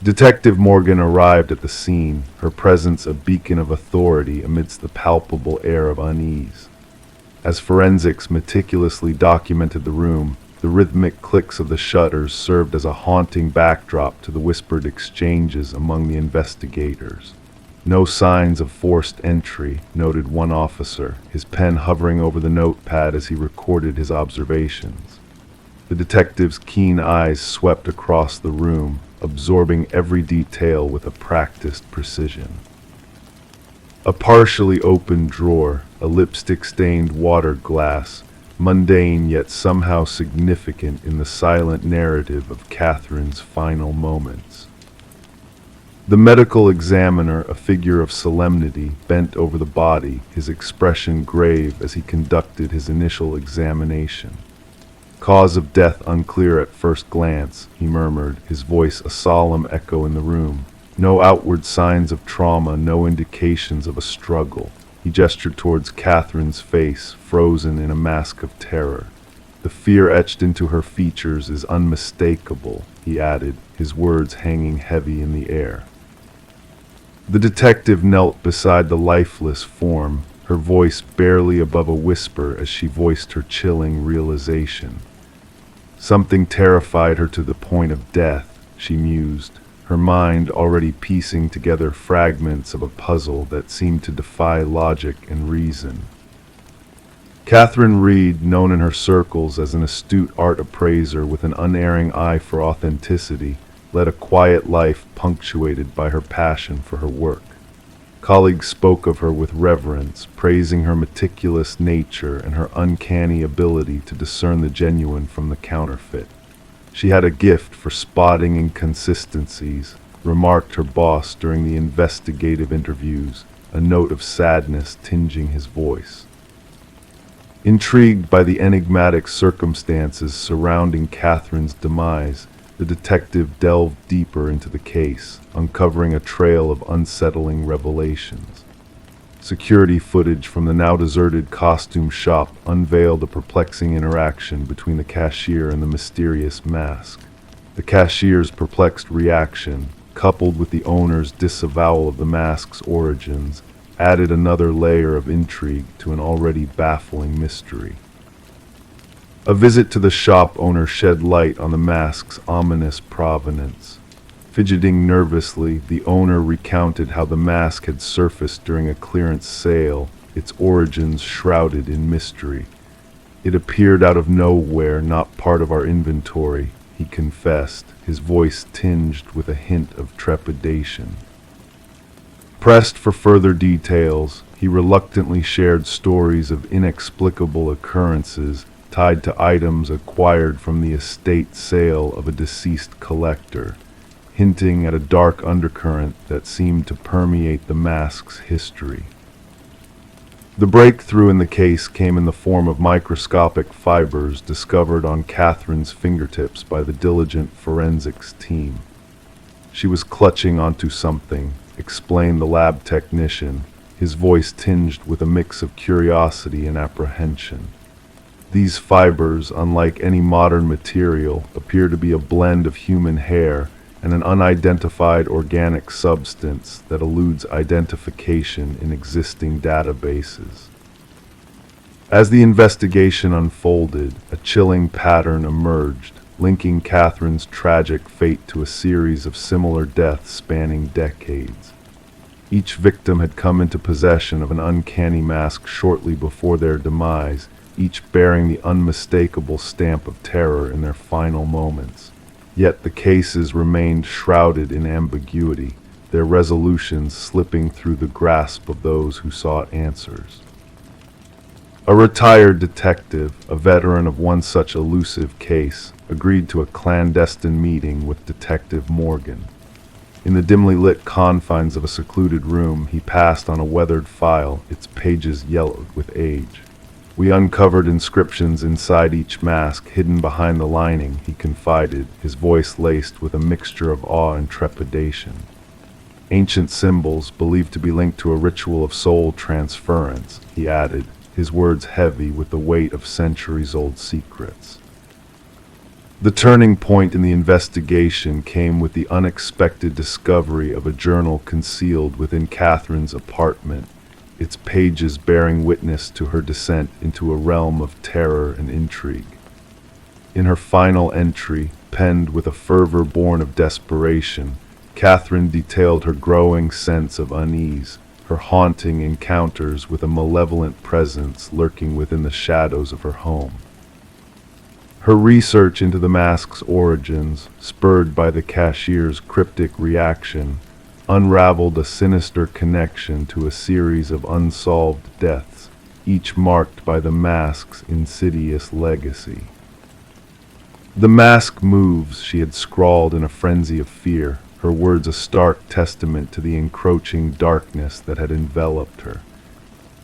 Detective Morgan arrived at the scene, her presence a beacon of authority amidst the palpable air of unease. As forensics meticulously documented the room, the rhythmic clicks of the shutters served as a haunting backdrop to the whispered exchanges among the investigators. "No signs of forced entry," noted one officer, his pen hovering over the notepad as he recorded his observations. The detective's keen eyes swept across the room, absorbing every detail with a practiced precision. A partially open drawer, a lipstick-stained water glass, mundane yet somehow significant in the silent narrative of Catherine's final moments. The medical examiner, a figure of solemnity, bent over the body, his expression grave as he conducted his initial examination. "Cause of death unclear at first glance," he murmured, his voice a solemn echo in the room. "No outward signs of trauma, no indications of a struggle." He gestured towards Catherine's face, frozen in a mask of terror. "The fear etched into her features is unmistakable," he added, his words hanging heavy in the air. The detective knelt beside the lifeless form, her voice barely above a whisper as she voiced her chilling realization. Something terrified her to the point of death, she mused, her mind already piecing together fragments of a puzzle that seemed to defy logic and reason. Catherine Reed, known in her circles as an astute art appraiser with an unerring eye for authenticity, led a quiet life punctuated by her passion for her work. Colleagues spoke of her with reverence, praising her meticulous nature and her uncanny ability to discern the genuine from the counterfeit. She had a gift for spotting inconsistencies, remarked her boss during the investigative interviews, a note of sadness tinging his voice. Intrigued by the enigmatic circumstances surrounding Catherine's demise, the detective delved deeper into the case, uncovering a trail of unsettling revelations. Security footage from the now-deserted costume shop unveiled a perplexing interaction between the cashier and the mysterious mask. The cashier's perplexed reaction, coupled with the owner's disavowal of the mask's origins, added another layer of intrigue to an already baffling mystery. A visit to the shop owner shed light on the mask's ominous provenance. Fidgeting nervously, the owner recounted how the mask had surfaced during a clearance sale, its origins shrouded in mystery. "It appeared out of nowhere, not part of our inventory," he confessed, his voice tinged with a hint of trepidation. Pressed for further details, he reluctantly shared stories of inexplicable occurrences tied to items acquired from the estate sale of a deceased collector, hinting at a dark undercurrent that seemed to permeate the mask's history. The breakthrough in the case came in the form of microscopic fibers discovered on Catherine's fingertips by the diligent forensics team. "She was clutching onto something," explained the lab technician, his voice tinged with a mix of curiosity and apprehension. These fibers, unlike any modern material, appear to be a blend of human hair and an unidentified organic substance that eludes identification in existing databases. As the investigation unfolded, a chilling pattern emerged, linking Catherine's tragic fate to a series of similar deaths spanning decades. Each victim had come into possession of an uncanny mask shortly before their demise, each bearing the unmistakable stamp of terror in their final moments. Yet the cases remained shrouded in ambiguity, their resolutions slipping through the grasp of those who sought answers. A retired detective, a veteran of one such elusive case, agreed to a clandestine meeting with Detective Morgan. In the dimly lit confines of a secluded room, he passed on a weathered file, its pages yellowed with age. "We uncovered inscriptions inside each mask, hidden behind the lining," he confided, his voice laced with a mixture of awe and trepidation. "Ancient symbols, believed to be linked to a ritual of soul transference," he added, his words heavy with the weight of centuries-old secrets. The turning point in the investigation came with the unexpected discovery of a journal concealed within Catherine's apartment, its pages bearing witness to her descent into a realm of terror and intrigue. In her final entry, penned with a fervor born of desperation, Catherine detailed her growing sense of unease, her haunting encounters with a malevolent presence lurking within the shadows of her home. Her research into the mask's origins, spurred by the cashier's cryptic reaction, unraveled a sinister connection to a series of unsolved deaths, each marked by the mask's insidious legacy. "The mask moves," she had scrawled in a frenzy of fear, her words a stark testament to the encroaching darkness that had enveloped her.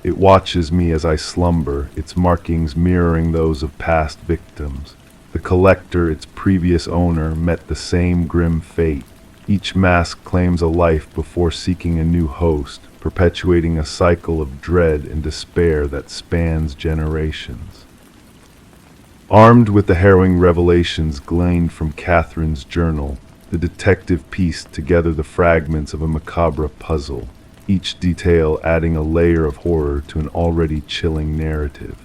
"It watches me as I slumber, its markings mirroring those of past victims. The collector, its previous owner, met the same grim fate. Each mask claims a life before seeking a new host, perpetuating a cycle of dread and despair that spans generations." Armed with the harrowing revelations gleaned from Catherine's journal, The detective pieced together the fragments of a macabre puzzle, each detail adding a layer of horror to an already chilling narrative.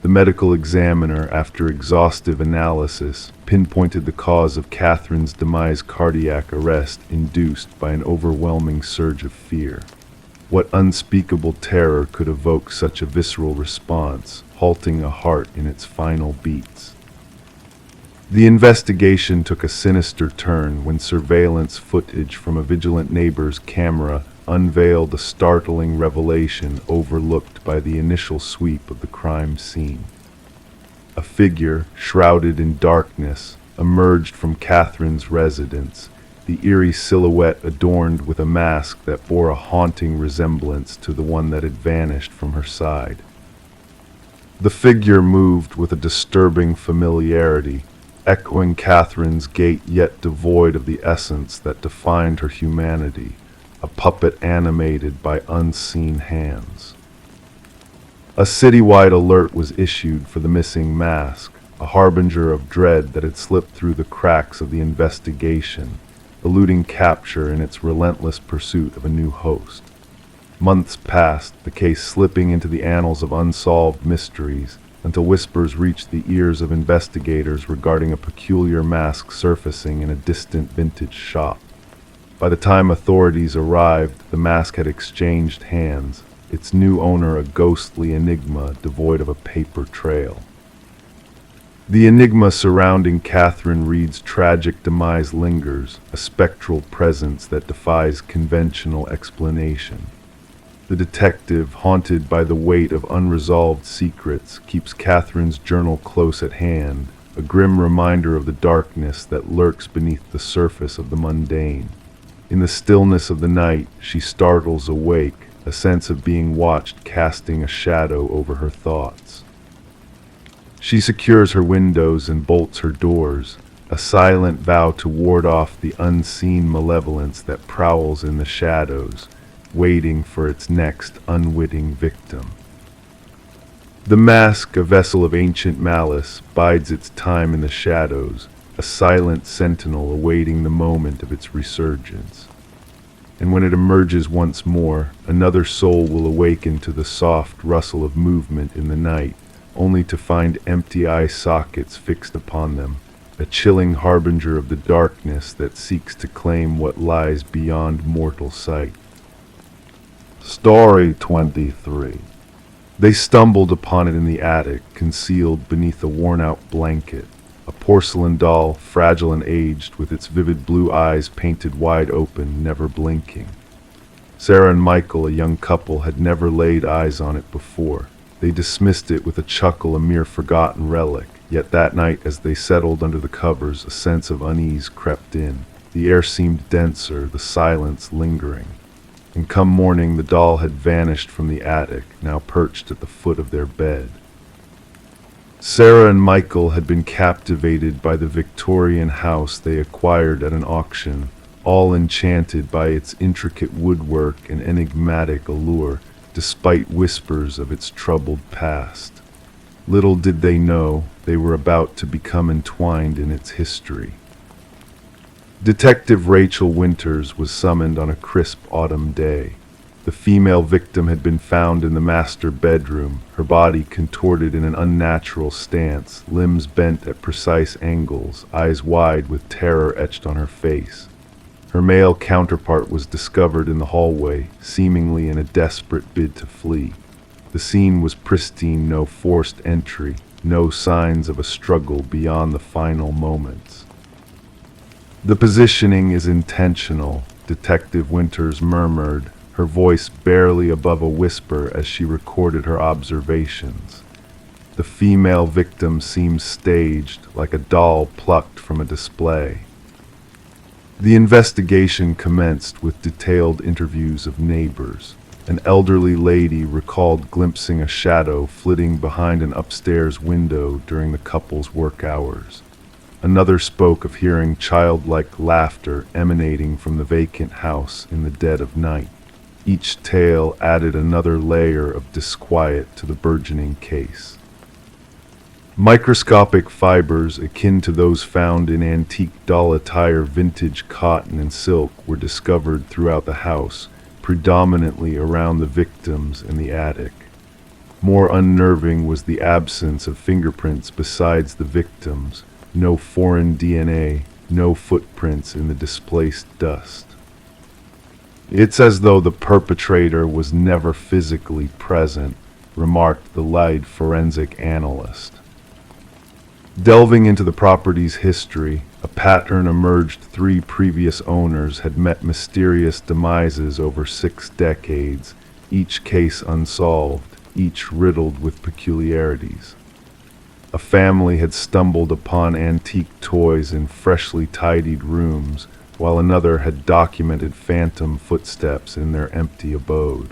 The medical examiner, after exhaustive analysis, pinpointed the cause of Catherine's demise: cardiac arrest induced by an overwhelming surge of fear. What unspeakable terror could evoke such a visceral response, halting a heart in its final beats? The investigation took a sinister turn when surveillance footage from a vigilant neighbor's camera unveiled a startling revelation overlooked by the initial sweep of the crime scene. A figure, shrouded in darkness, emerged from Catherine's residence, the eerie silhouette adorned with a mask that bore a haunting resemblance to the one that had vanished from her side. The figure moved with a disturbing familiarity, echoing Catherine's gait yet devoid of the essence that defined her humanity, a puppet animated by unseen hands. A citywide alert was issued for the missing mask, a harbinger of dread that had slipped through the cracks of the investigation, eluding capture in its relentless pursuit of a new host. Months passed, the case slipping into the annals of unsolved mysteries, until whispers reached the ears of investigators regarding a peculiar mask surfacing in a distant vintage shop. By the time authorities arrived, the mask had exchanged hands, its new owner a ghostly enigma devoid of a paper trail. The enigma surrounding Catherine Reed's tragic demise lingers, a spectral presence that defies conventional explanation. The detective, haunted by the weight of unresolved secrets, keeps Catherine's journal close at hand, a grim reminder of the darkness that lurks beneath the surface of the mundane. In the stillness of the night, she startles awake, a sense of being watched casting a shadow over her thoughts. She secures her windows and bolts her doors, a silent vow to ward off the unseen malevolence that prowls in the shadows, waiting for its next unwitting victim. The mask, a vessel of ancient malice, bides its time in the shadows, a silent sentinel awaiting the moment of its resurgence. And when it emerges once more, another soul will awaken to the soft rustle of movement in the night, only to find empty eye sockets fixed upon them, a chilling harbinger of the darkness that seeks to claim what lies beyond mortal sight. Story 23. They stumbled upon it in the attic, concealed beneath a worn-out blanket. A porcelain doll, fragile and aged, with its vivid blue eyes painted wide open, never blinking. Sarah and Michael, a young couple, had never laid eyes on it before. They dismissed it with a chuckle, a mere forgotten relic. Yet that night, as they settled under the covers, a sense of unease crept in. The air seemed denser, the silence lingering. And come morning, the doll had vanished from the attic, now perched at the foot of their bed. Sarah and Michael had been captivated by the Victorian house they acquired at an auction, all enchanted by its intricate woodwork and enigmatic allure, despite whispers of its troubled past. Little did they know they were about to become entwined in its history. Detective Rachel Winters was summoned on a crisp autumn day. The female victim had been found in the master bedroom, her body contorted in an unnatural stance, limbs bent at precise angles, eyes wide with terror etched on her face. Her male counterpart was discovered in the hallway, seemingly in a desperate bid to flee. The scene was pristine, no forced entry, no signs of a struggle beyond the final moments. "The positioning is intentional," Detective Winters murmured, her voice barely above a whisper as she recorded her observations. The female victim seemed staged, like a doll plucked from a display. The investigation commenced with detailed interviews of neighbors. An elderly lady recalled glimpsing a shadow flitting behind an upstairs window during the couple's work hours. Another spoke of hearing childlike laughter emanating from the vacant house in the dead of night. Each tale added another layer of disquiet to the burgeoning case. Microscopic fibers akin to those found in antique doll attire, vintage cotton and silk, were discovered throughout the house, predominantly around the victims in the attic. More unnerving was the absence of fingerprints besides the victims, no foreign DNA, no footprints in the displaced dust. "It's as though the perpetrator was never physically present," remarked the lead forensic analyst. Delving into the property's history, a pattern emerged. 3 previous owners had met mysterious demises over 6 decades, each case unsolved, each riddled with peculiarities. A family had stumbled upon antique toys in freshly tidied rooms, while another had documented phantom footsteps in their empty abode.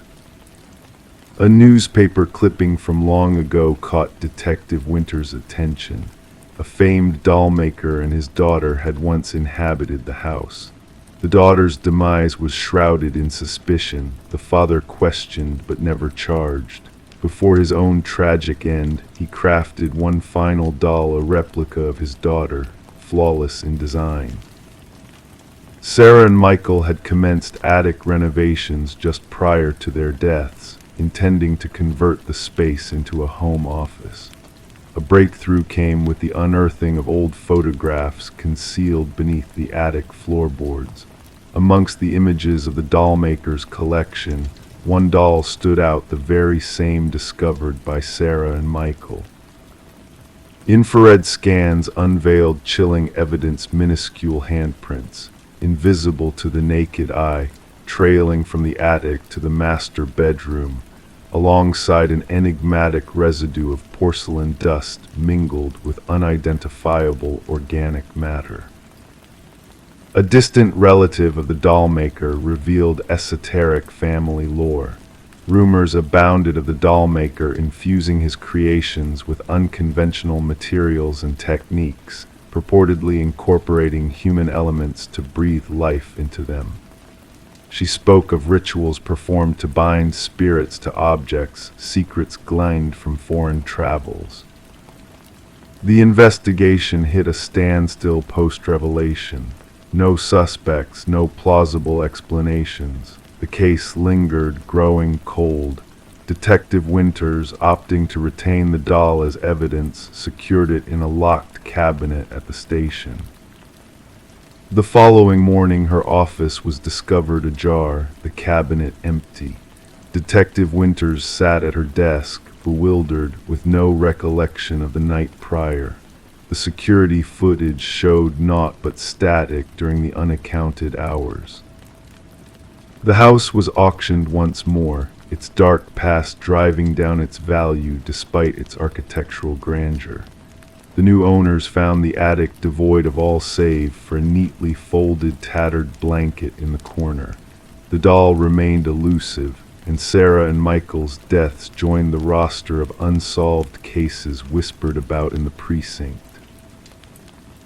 A newspaper clipping from long ago caught Detective Winter's attention. A famed doll maker and his daughter had once inhabited the house. The daughter's demise was shrouded in suspicion, the father questioned but never charged. Before his own tragic end, he crafted one final doll, a replica of his daughter, flawless in design. Sarah and Michael had commenced attic renovations just prior to their deaths, intending to convert the space into a home office. A breakthrough came with the unearthing of old photographs concealed beneath the attic floorboards. Amongst the images of the dollmaker's collection, one doll stood out, the very same discovered by Sarah and Michael. Infrared scans unveiled chilling evidence: minuscule handprints, invisible to the naked eye, trailing from the attic to the master bedroom, alongside an enigmatic residue of porcelain dust mingled with unidentifiable organic matter. A distant relative of the dollmaker revealed esoteric family lore. Rumors abounded of the dollmaker infusing his creations with unconventional materials and techniques, purportedly incorporating human elements to breathe life into them. She spoke of rituals performed to bind spirits to objects, secrets gleaned from foreign travels. The investigation hit a standstill post-revelation. No suspects, no plausible explanations. The case lingered, growing cold. Detective Winters, opting to retain the doll as evidence, secured it in a locked cabinet at the station. The following morning, her office was discovered ajar, the cabinet empty. Detective Winters sat at her desk, bewildered, with no recollection of the night prior. The security footage showed naught but static during the unaccounted hours. The house was auctioned once more, its dark past driving down its value despite its architectural grandeur. The new owners found the attic devoid of all save for a neatly folded, tattered blanket in the corner. The doll remained elusive, and Sarah and Michael's deaths joined the roster of unsolved cases whispered about in the precinct.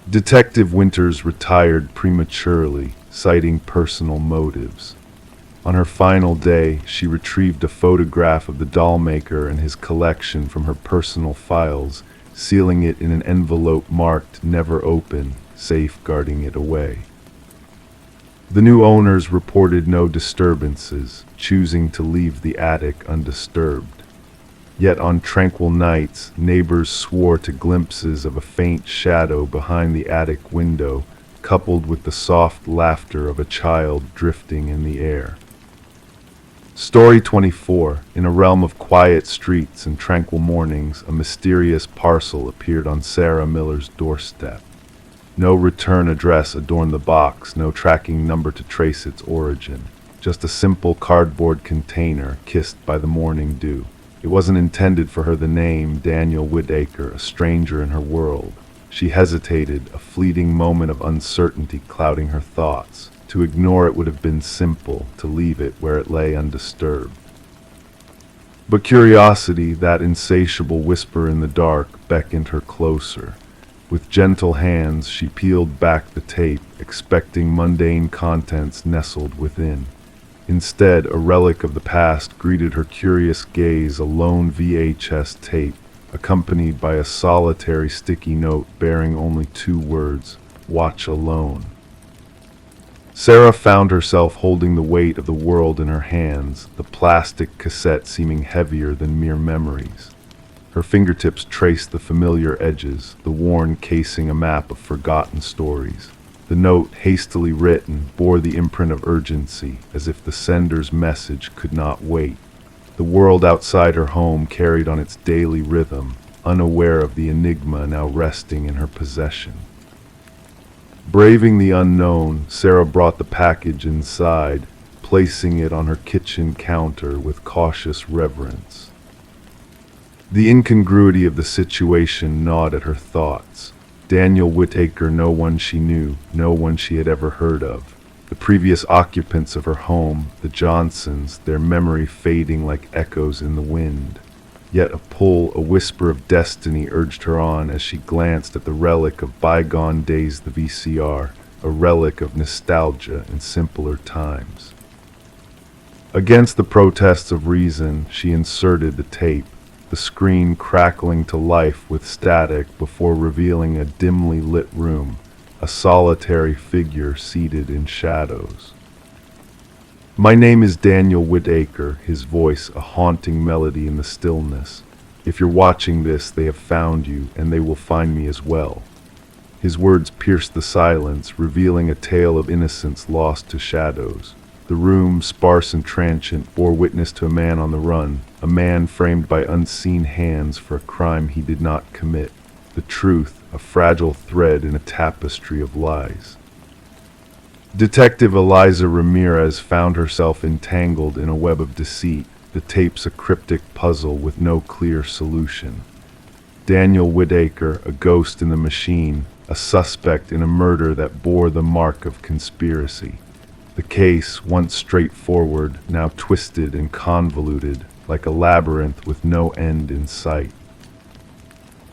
Detective Winters retired prematurely, citing personal motives. On her final day, she retrieved a photograph of the dollmaker and his collection from her personal files, sealing it in an envelope marked "Never Open," safeguarding it away. The new owners reported no disturbances, choosing to leave the attic undisturbed. Yet on tranquil nights, neighbors swore to glimpses of a faint shadow behind the attic window, coupled with the soft laughter of a child drifting in the air. Story 24. In a realm of quiet streets and tranquil mornings, a mysterious parcel appeared on Sarah Miller's doorstep. No return address adorned the box, no tracking number to trace its origin. Just a simple cardboard container kissed by the morning dew. It wasn't intended for her. The name, Daniel Whitaker, a stranger in her world. She hesitated, a fleeting moment of uncertainty clouding her thoughts. To ignore it would have been simple, to leave it where it lay undisturbed. But curiosity, that insatiable whisper in the dark, beckoned her closer. With gentle hands, she peeled back the tape, expecting mundane contents nestled within. Instead, a relic of the past greeted her curious gaze, a lone VHS tape, a accompanied by a solitary sticky note bearing only two words: "Watch alone." Sarah found herself holding the weight of the world in her hands, the plastic cassette seeming heavier than mere memories. Her fingertips traced the familiar edges, the worn casing a map of forgotten stories. The note, hastily written, bore the imprint of urgency, as if the sender's message could not wait. The world outside her home carried on its daily rhythm, unaware of the enigma now resting in her possession. Braving the unknown, Sarah brought the package inside, placing it on her kitchen counter with cautious reverence. The incongruity of the situation gnawed at her thoughts. Daniel Whittaker, no one she knew, no one she had ever heard of. The previous occupants of her home, the Johnsons, their memory fading like echoes in the wind. Yet a pull, a whisper of destiny urged her on as she glanced at the relic of bygone days, the VCR, a relic of nostalgia in simpler times. Against the protests of reason, she inserted the tape, the screen crackling to life with static before revealing a dimly lit room, a solitary figure seated in shadows. "My name is Daniel Whittaker," his voice a haunting melody in the stillness. "If you're watching this, they have found you, and they will find me as well." His words pierced the silence, revealing a tale of innocence lost to shadows. The room, sparse and transient, bore witness to a man on the run, a man framed by unseen hands for a crime he did not commit. The truth, a fragile thread in a tapestry of lies. Detective Eliza Ramirez found herself entangled in a web of deceit, the tapes a cryptic puzzle with no clear solution. Daniel Whittaker, a ghost in the machine, a suspect in a murder that bore the mark of conspiracy. The case, once straightforward, now twisted and convoluted, like a labyrinth with no end in sight.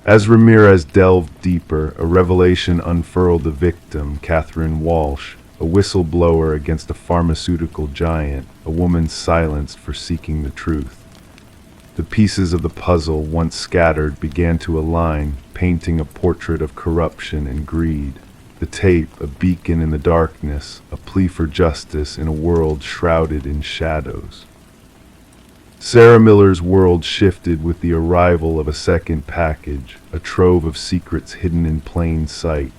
As Ramirez delved deeper, a revelation unfurled the victim, Catherine Walsh, a whistleblower against a pharmaceutical giant, a woman silenced for seeking the truth. The pieces of the puzzle, once scattered, began to align, painting a portrait of corruption and greed. The tape, a beacon in the darkness, a plea for justice in a world shrouded in shadows. Sarah Miller's world shifted with the arrival of a second package, a trove of secrets hidden in plain sight.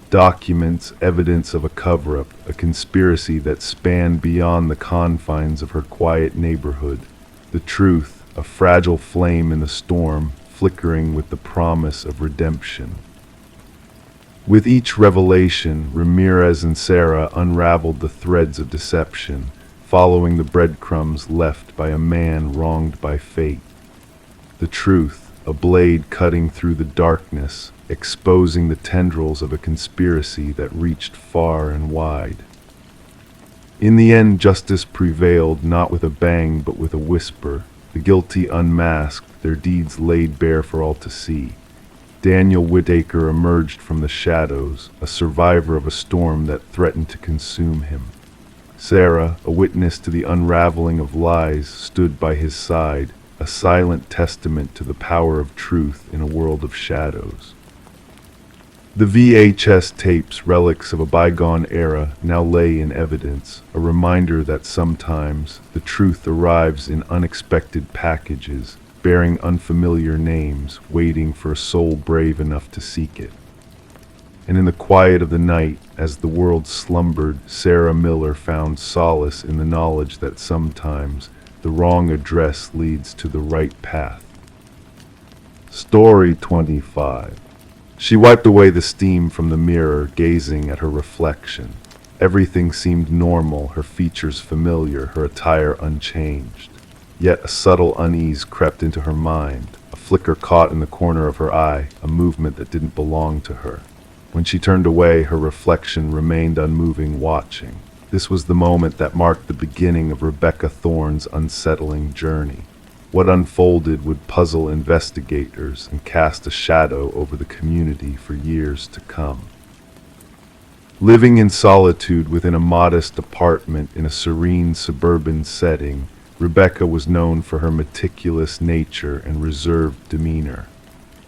Documents, evidence of a cover-up, a conspiracy that spanned beyond the confines of her quiet neighborhood. The truth, a fragile flame in the storm, flickering with the promise of redemption. With each revelation, Ramirez and Sarah unraveled the threads of deception, following the breadcrumbs left by a man wronged by fate. The truth, a blade cutting through the darkness, exposing the tendrils of a conspiracy that reached far and wide. In the end, justice prevailed, not with a bang but with a whisper. The guilty unmasked, their deeds laid bare for all to see. Daniel Whittaker emerged from the shadows, a survivor of a storm that threatened to consume him. Sarah, a witness to the unraveling of lies, stood by his side, a silent testament to the power of truth in a world of shadows. The VHS tapes, relics of a bygone era, now lay in evidence, a reminder that sometimes the truth arrives in unexpected packages, bearing unfamiliar names, waiting for a soul brave enough to seek it. And in the quiet of the night, as the world slumbered, Sarah Miller found solace in the knowledge that sometimes the wrong address leads to the right path. Story 25. She wiped away the steam from the mirror, gazing at her reflection. Everything seemed normal, her features familiar, her attire unchanged. Yet a subtle unease crept into her mind, a flicker caught in the corner of her eye, a movement that didn't belong to her. When she turned away, her reflection remained unmoving, watching. This was the moment that marked the beginning of Rebecca Thorne's unsettling journey. What unfolded would puzzle investigators and cast a shadow over the community for years to come. Living in solitude within a modest apartment in a serene suburban setting, Rebecca was known for her meticulous nature and reserved demeanor.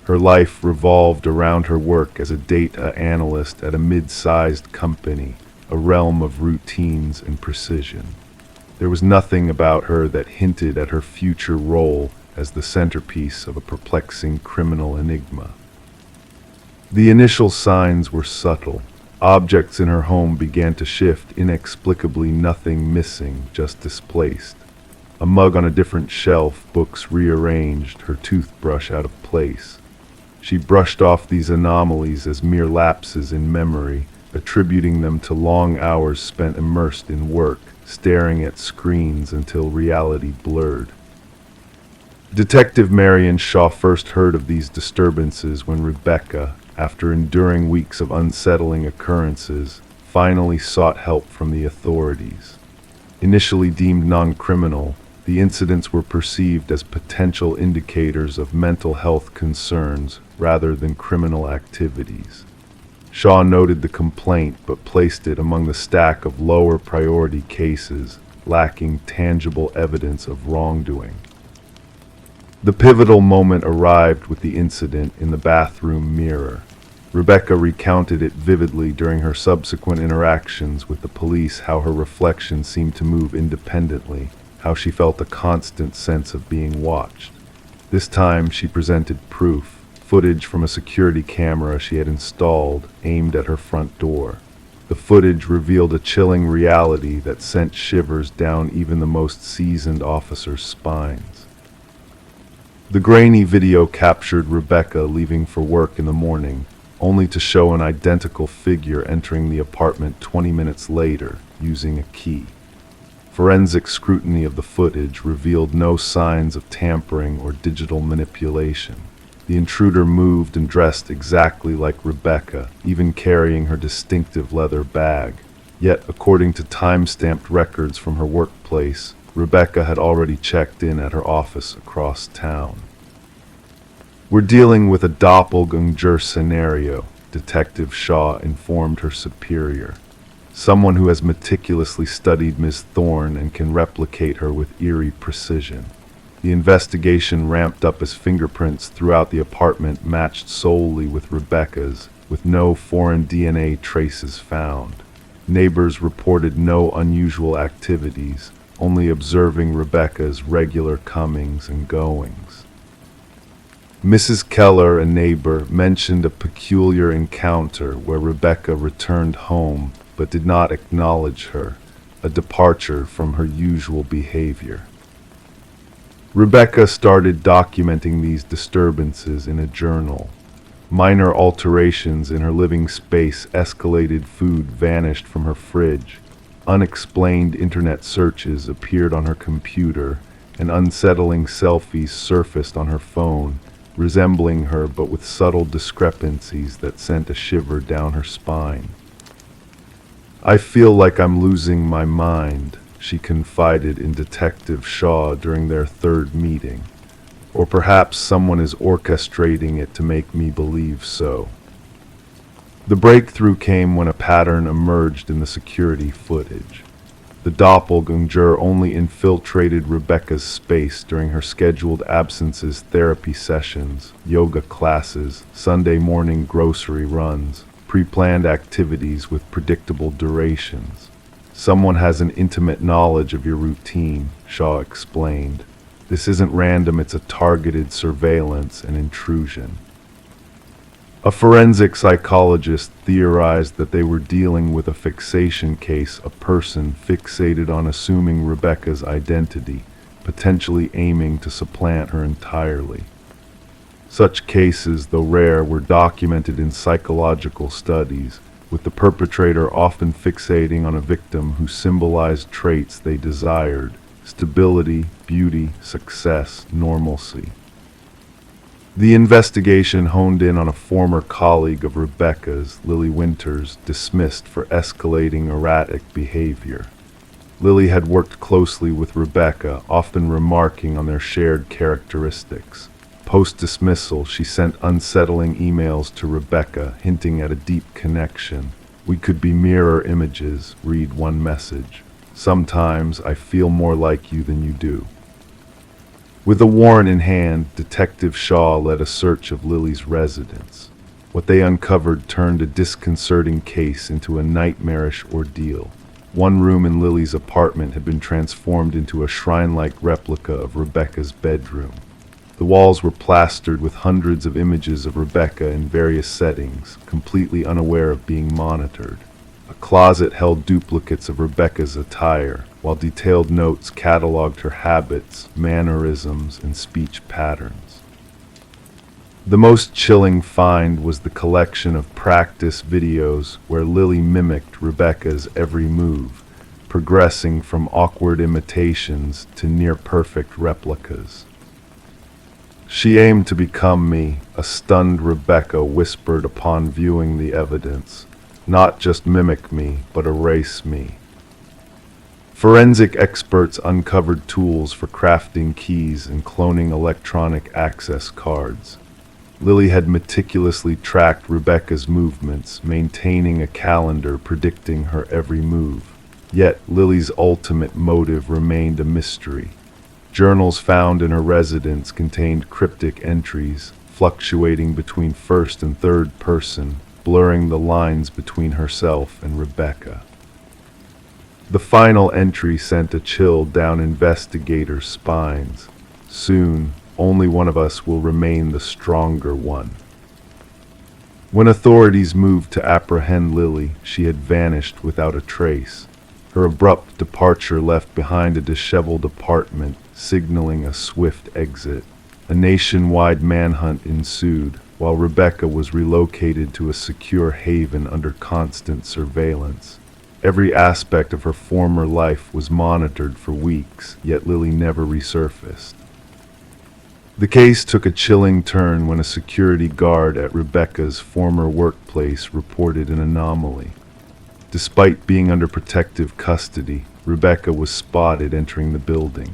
Her life revolved around her work as a data analyst at a mid-sized company, a realm of routines and precision. There was nothing about her that hinted at her future role as the centerpiece of a perplexing criminal enigma. The initial signs were subtle. Objects in her home began to shift inexplicably, nothing missing, just displaced. A mug on a different shelf, books rearranged, her toothbrush out of place. She brushed off these anomalies as mere lapses in memory, attributing them to long hours spent immersed in work, staring at screens until reality blurred. Detective Marion Shaw first heard of these disturbances when Rebecca, after enduring weeks of unsettling occurrences, finally sought help from the authorities. Initially deemed non-criminal, the incidents were perceived as potential indicators of mental health concerns rather than criminal activities. Shaw noted the complaint but placed it among the stack of lower priority cases, lacking tangible evidence of wrongdoing. The pivotal moment arrived with the incident in the bathroom mirror. Rebecca recounted it vividly during her subsequent interactions with the police, how her reflection seemed to move independently, how she felt a constant sense of being watched. This time she presented proof, footage from a security camera she had installed, aimed at her front door. The footage revealed a chilling reality that sent shivers down even the most seasoned officers' spines. The grainy video captured Rebecca leaving for work in the morning, only to show an identical figure entering the apartment 20 minutes later, using a key. Forensic scrutiny of the footage revealed no signs of tampering or digital manipulation. The intruder moved and dressed exactly like Rebecca, even carrying her distinctive leather bag. Yet, according to time-stamped records from her workplace, Rebecca had already checked in at her office across town. "We're dealing with a doppelganger scenario," Detective Shaw informed her superior. "Someone who has meticulously studied Ms. Thorne and can replicate her with eerie precision." The investigation ramped up as fingerprints throughout the apartment matched solely with Rebecca's, with no foreign DNA traces found. Neighbors reported no unusual activities, only observing Rebecca's regular comings and goings. Mrs. Keller, a neighbor, mentioned a peculiar encounter where Rebecca returned home but did not acknowledge her, a departure from her usual behavior. Rebecca started documenting these disturbances in a journal. Minor alterations in her living space escalated, food vanished from her fridge, unexplained internet searches appeared on her computer, and unsettling selfies surfaced on her phone, resembling her but with subtle discrepancies that sent a shiver down her spine. "I feel like I'm losing my mind," she confided in Detective Shaw during their third meeting. "Or perhaps someone is orchestrating it to make me believe so." The breakthrough came when a pattern emerged in the security footage. The doppelganger only infiltrated Rebecca's space during her scheduled absences, therapy sessions, yoga classes, Sunday morning grocery runs, pre-planned activities with predictable durations. "Someone has an intimate knowledge of your routine," Shaw explained. "This isn't random, it's a targeted surveillance and intrusion." A forensic psychologist theorized that they were dealing with a fixation case, a person fixated on assuming Rebecca's identity, potentially aiming to supplant her entirely. Such cases, though rare, were documented in psychological studies, with the perpetrator often fixating on a victim who symbolized traits they desired: stability, beauty, success, normalcy. The investigation honed in on a former colleague of Rebecca's, Lily Winters, dismissed for escalating erratic behavior. Lily had worked closely with Rebecca, often remarking on their shared characteristics. Post-dismissal, she sent unsettling emails to Rebecca, hinting at a deep connection. "We could be mirror images," read one message. "Sometimes I feel more like you than you do." With a warrant in hand, Detective Shaw led a search of Lily's residence. What they uncovered turned a disconcerting case into a nightmarish ordeal. One room in Lily's apartment had been transformed into a shrine-like replica of Rebecca's bedroom. The walls were plastered with hundreds of images of Rebecca in various settings, completely unaware of being monitored. A closet held duplicates of Rebecca's attire, while detailed notes cataloged her habits, mannerisms, and speech patterns. The most chilling find was the collection of practice videos where Lily mimicked Rebecca's every move, progressing from awkward imitations to near-perfect replicas. "She aimed to become me," a stunned Rebecca whispered upon viewing the evidence. "Not just mimic me, but erase me." Forensic experts uncovered tools for crafting keys and cloning electronic access cards. Lily had meticulously tracked Rebecca's movements, maintaining a calendar predicting her every move. Yet Lily's ultimate motive remained a mystery. Journals found in her residence contained cryptic entries, fluctuating between first and third person, blurring the lines between herself and Rebecca. The final entry sent a chill down investigators' spines. "Soon, only one of us will remain the stronger one." When authorities moved to apprehend Lily, she had vanished without a trace. Her abrupt departure left behind a disheveled apartment, signaling a swift exit. A nationwide manhunt ensued, while Rebecca was relocated to a secure haven under constant surveillance. Every aspect of her former life was monitored for weeks, yet Lily never resurfaced. The case took a chilling turn when a security guard at Rebecca's former workplace reported an anomaly. Despite being under protective custody, Rebecca was spotted entering the building.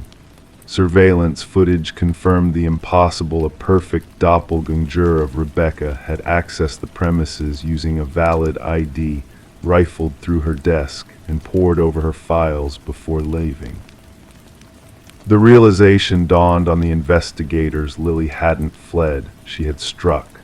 Surveillance footage confirmed the impossible: a perfect doppelganger of Rebecca had accessed the premises using a valid ID, rifled through her desk, and pored over her files before leaving. The realization dawned on the investigators: Lily hadn't fled, she had struck.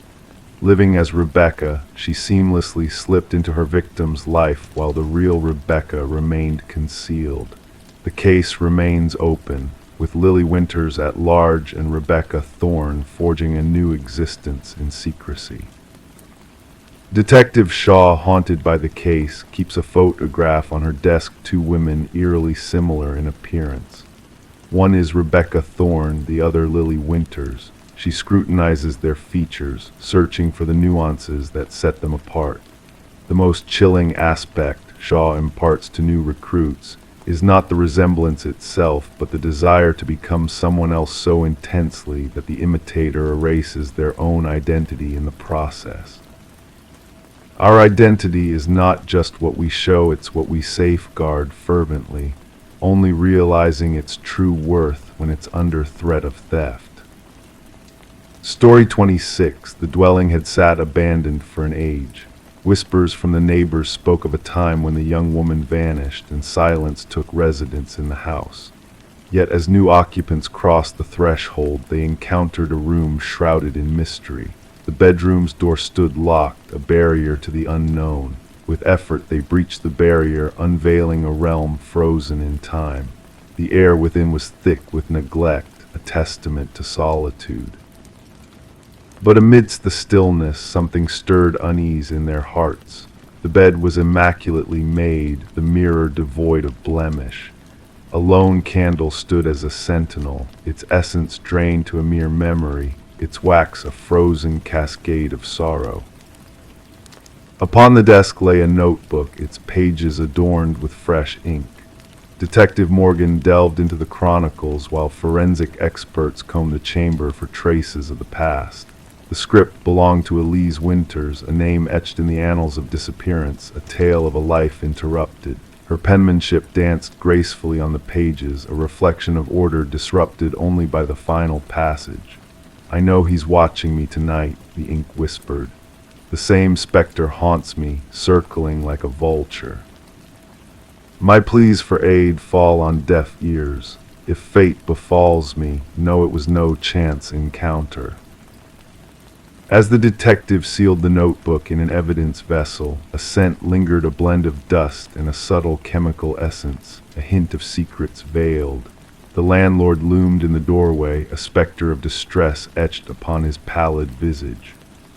Living as Rebecca, she seamlessly slipped into her victim's life while the real Rebecca remained concealed. The case remains open, with Lily Winters at large and Rebecca Thorne forging a new existence in secrecy. Detective Shaw, haunted by the case, keeps a photograph on her desk. Two women eerily similar in appearance. One is Rebecca Thorne, the other Lily Winters. She scrutinizes their features, searching for the nuances that set them apart. The most chilling aspect, Shaw imparts to new recruits, is not the resemblance itself, but the desire to become someone else so intensely that the imitator erases their own identity in the process. Our identity is not just what we show, it's what we safeguard fervently, only realizing its true worth when it's under threat of theft. Story 26. The dwelling had sat abandoned for an age. Whispers from the neighbors spoke of a time when the young woman vanished and silence took residence in the house. Yet as new occupants crossed the threshold, they encountered a room shrouded in mystery. The bedroom's door stood locked, a barrier to the unknown. With effort, they breached the barrier, unveiling a realm frozen in time. The air within was thick with neglect, a testament to solitude. But amidst the stillness, something stirred unease in their hearts. The bed was immaculately made, the mirror devoid of blemish. A lone candle stood as a sentinel, its essence drained to a mere memory, its wax a frozen cascade of sorrow. Upon the desk lay a notebook, its pages adorned with fresh ink. Detective Morgan delved into the chronicles while forensic experts combed the chamber for traces of the past. The script belonged to Elise Winters, a name etched in the annals of disappearance, a tale of a life interrupted. Her penmanship danced gracefully on the pages, a reflection of order disrupted only by the final passage. "I know he's watching me tonight," the ink whispered. "The same specter haunts me, circling like a vulture." My pleas for aid fall on deaf ears. If fate befalls me, know it was no chance encounter. As the detective sealed the notebook in an evidence vessel, a scent lingered, a blend of dust and a subtle chemical essence, a hint of secrets veiled. The landlord loomed in the doorway, a specter of distress etched upon his pallid visage.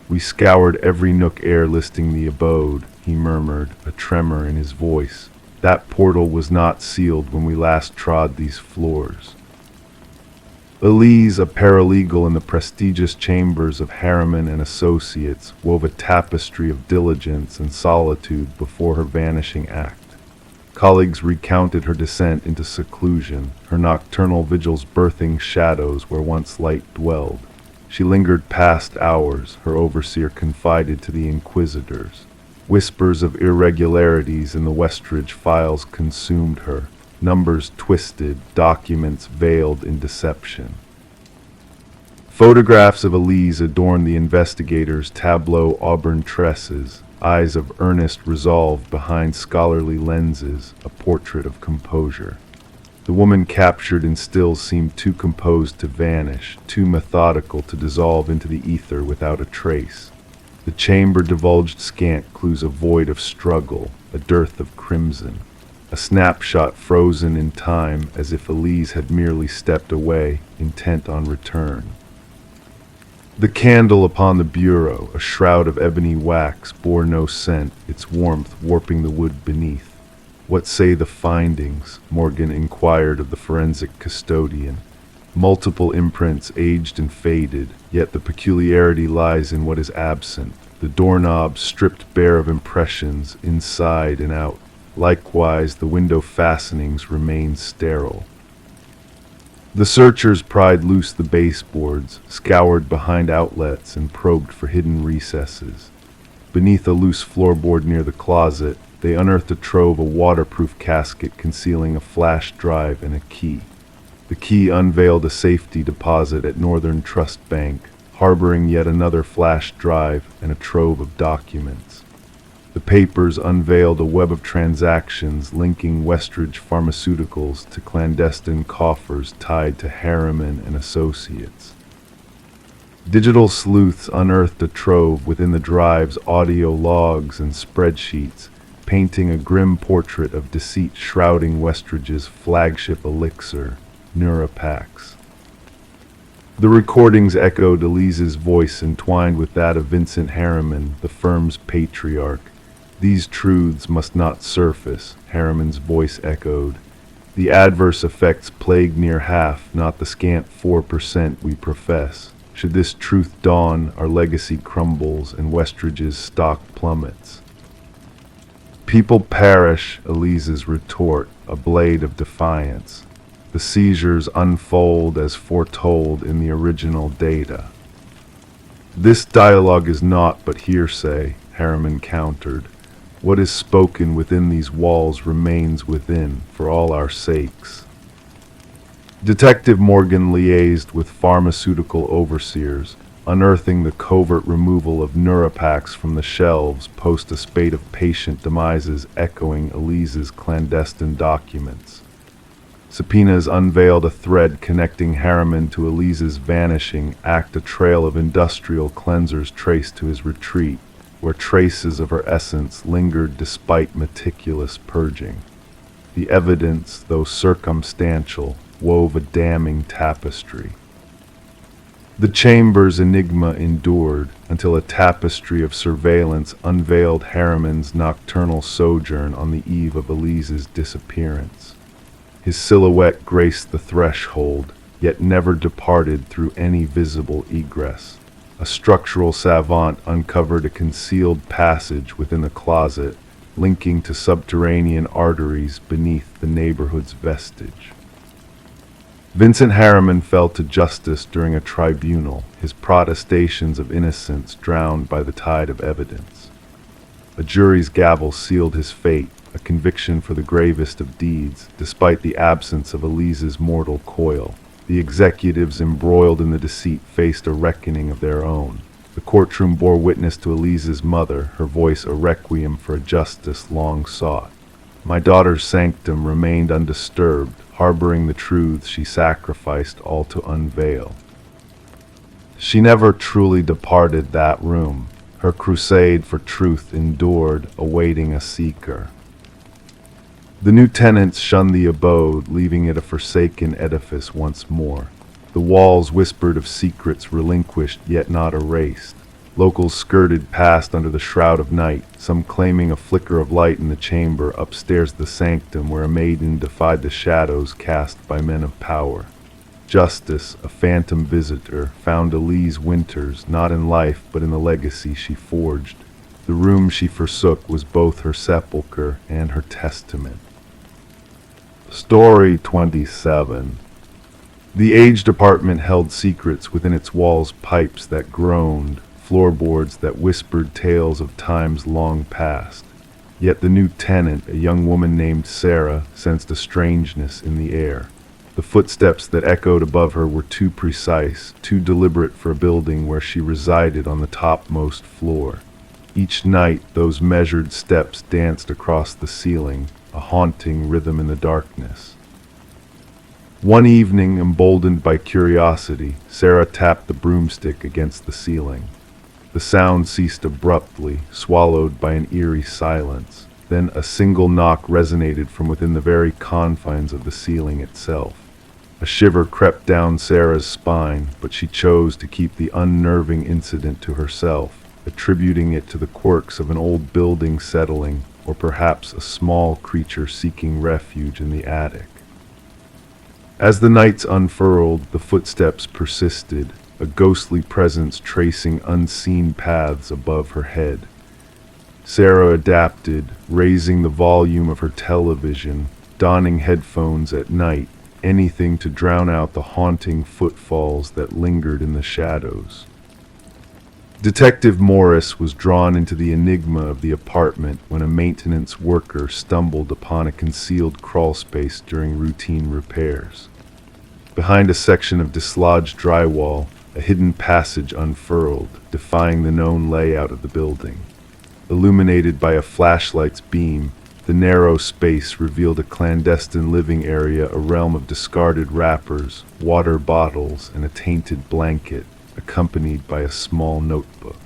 "We scoured every nook ere listing the abode," he murmured, a tremor in his voice. "That portal was not sealed when we last trod these floors." Elise, a paralegal in the prestigious chambers of Harriman and Associates, wove a tapestry of diligence and solitude before her vanishing act. Colleagues recounted her descent into seclusion, her nocturnal vigils birthing shadows where once light dwelled. She lingered past hours, her overseer confided to the inquisitors. Whispers of irregularities in the Westridge files consumed her, numbers twisted, documents veiled in deception. Photographs of Elise adorned the investigators' tableau auburn tresses, eyes of earnest resolve behind scholarly lenses, a portrait of composure. The woman captured in stills seemed too composed to vanish, too methodical to dissolve into the ether without a trace. The chamber divulged scant clues, a void of struggle, a dearth of crimson. A snapshot frozen in time, as if Elise had merely stepped away, intent on return. The candle upon the bureau, a shroud of ebony wax, bore no scent, its warmth warping the wood beneath. "What say the findings?" Morgan inquired of the forensic custodian. "Multiple imprints, aged and faded, yet the peculiarity lies in what is absent. The doorknob stripped bare of impressions, inside and out. Likewise, the window fastenings remain sterile." The searchers pried loose the baseboards, scoured behind outlets, and probed for hidden recesses. Beneath a loose floorboard near the closet, they unearthed a trove, a waterproof casket concealing a flash drive and a key. The key unveiled a safety deposit at Northern Trust Bank, harboring yet another flash drive and a trove of documents. The papers unveiled a web of transactions linking Westridge Pharmaceuticals to clandestine coffers tied to Harriman and Associates. Digital sleuths unearthed a trove within the drive's audio logs and spreadsheets, painting a grim portrait of deceit shrouding Westridge's flagship elixir, Neurapax. The recordings echoed Elise's voice, entwined with that of Vincent Harriman, the firm's patriarch. "These truths must not surface," Harriman's voice echoed. "The adverse effects plague near half, not the scant 4% we profess. Should this truth dawn, our legacy crumbles and Westridge's stock plummets." "People perish," Elise's retort, a blade of defiance. "The seizures unfold as foretold in the original data." "This dialogue is naught but hearsay," Harriman countered. "What is spoken within these walls remains within, for all our sakes." Detective Morgan liaised with pharmaceutical overseers, unearthing the covert removal of Neurapax from the shelves post a spate of patient demises echoing Elise's clandestine documents. Subpoenas unveiled a thread connecting Harriman to Elise's vanishing act, a trail of industrial cleansers traced to his retreat, where traces of her essence lingered despite meticulous purging. The evidence, though circumstantial, wove a damning tapestry. The chamber's enigma endured until a tapestry of surveillance unveiled Harriman's nocturnal sojourn on the eve of Elise's disappearance. His silhouette graced the threshold, yet never departed through any visible egress. A structural savant uncovered a concealed passage within the closet, linking to subterranean arteries beneath the neighborhood's vestige. Vincent Harriman fell to justice during a tribunal, his protestations of innocence drowned by the tide of evidence. A jury's gavel sealed his fate, a conviction for the gravest of deeds, despite the absence of Elise's mortal coil. The executives embroiled in the deceit faced a reckoning of their own. The courtroom bore witness to Elise's mother, her voice a requiem for a justice long sought. My daughter's sanctum remained undisturbed, harboring the truths she sacrificed all to unveil. She never truly departed that room. Her crusade for truth endured, awaiting a seeker. The new tenants shunned the abode, leaving it a forsaken edifice once more. The walls whispered of secrets relinquished yet not erased. Locals skirted past under the shroud of night, some claiming a flicker of light in the chamber upstairs the sanctum where a maiden defied the shadows cast by men of power. Justice, a phantom visitor, found Elise Winters not in life but in the legacy she forged. The room she forsook was both her sepulchre and her testament. Story 27. The aged apartment held secrets within its walls, pipes that groaned, floorboards that whispered tales of times long past. Yet the new tenant, a young woman named Sarah, sensed a strangeness in the air. The footsteps that echoed above her were too precise, too deliberate for a building where she resided on the topmost floor. Each night, those measured steps danced across the ceiling, a haunting rhythm in the darkness. One evening, emboldened by curiosity, Sarah tapped the broomstick against the ceiling. The sound ceased abruptly, swallowed by an eerie silence. Then a single knock resonated from within the very confines of the ceiling itself. A shiver crept down Sarah's spine, but she chose to keep the unnerving incident to herself, attributing it to the quirks of an old building settling, or perhaps a small creature seeking refuge in the attic. As the nights unfurled, the footsteps persisted, a ghostly presence tracing unseen paths above her head. Sarah adapted, raising the volume of her television, donning headphones at night, anything to drown out the haunting footfalls that lingered in the shadows. Detective Morris was drawn into the enigma of the apartment when a maintenance worker stumbled upon a concealed crawlspace during routine repairs. Behind a section of dislodged drywall, a hidden passage unfurled, defying the known layout of the building. Illuminated by a flashlight's beam, the narrow space revealed a clandestine living area, a realm of discarded wrappers, water bottles, and a tainted blanket, accompanied by a small notebook.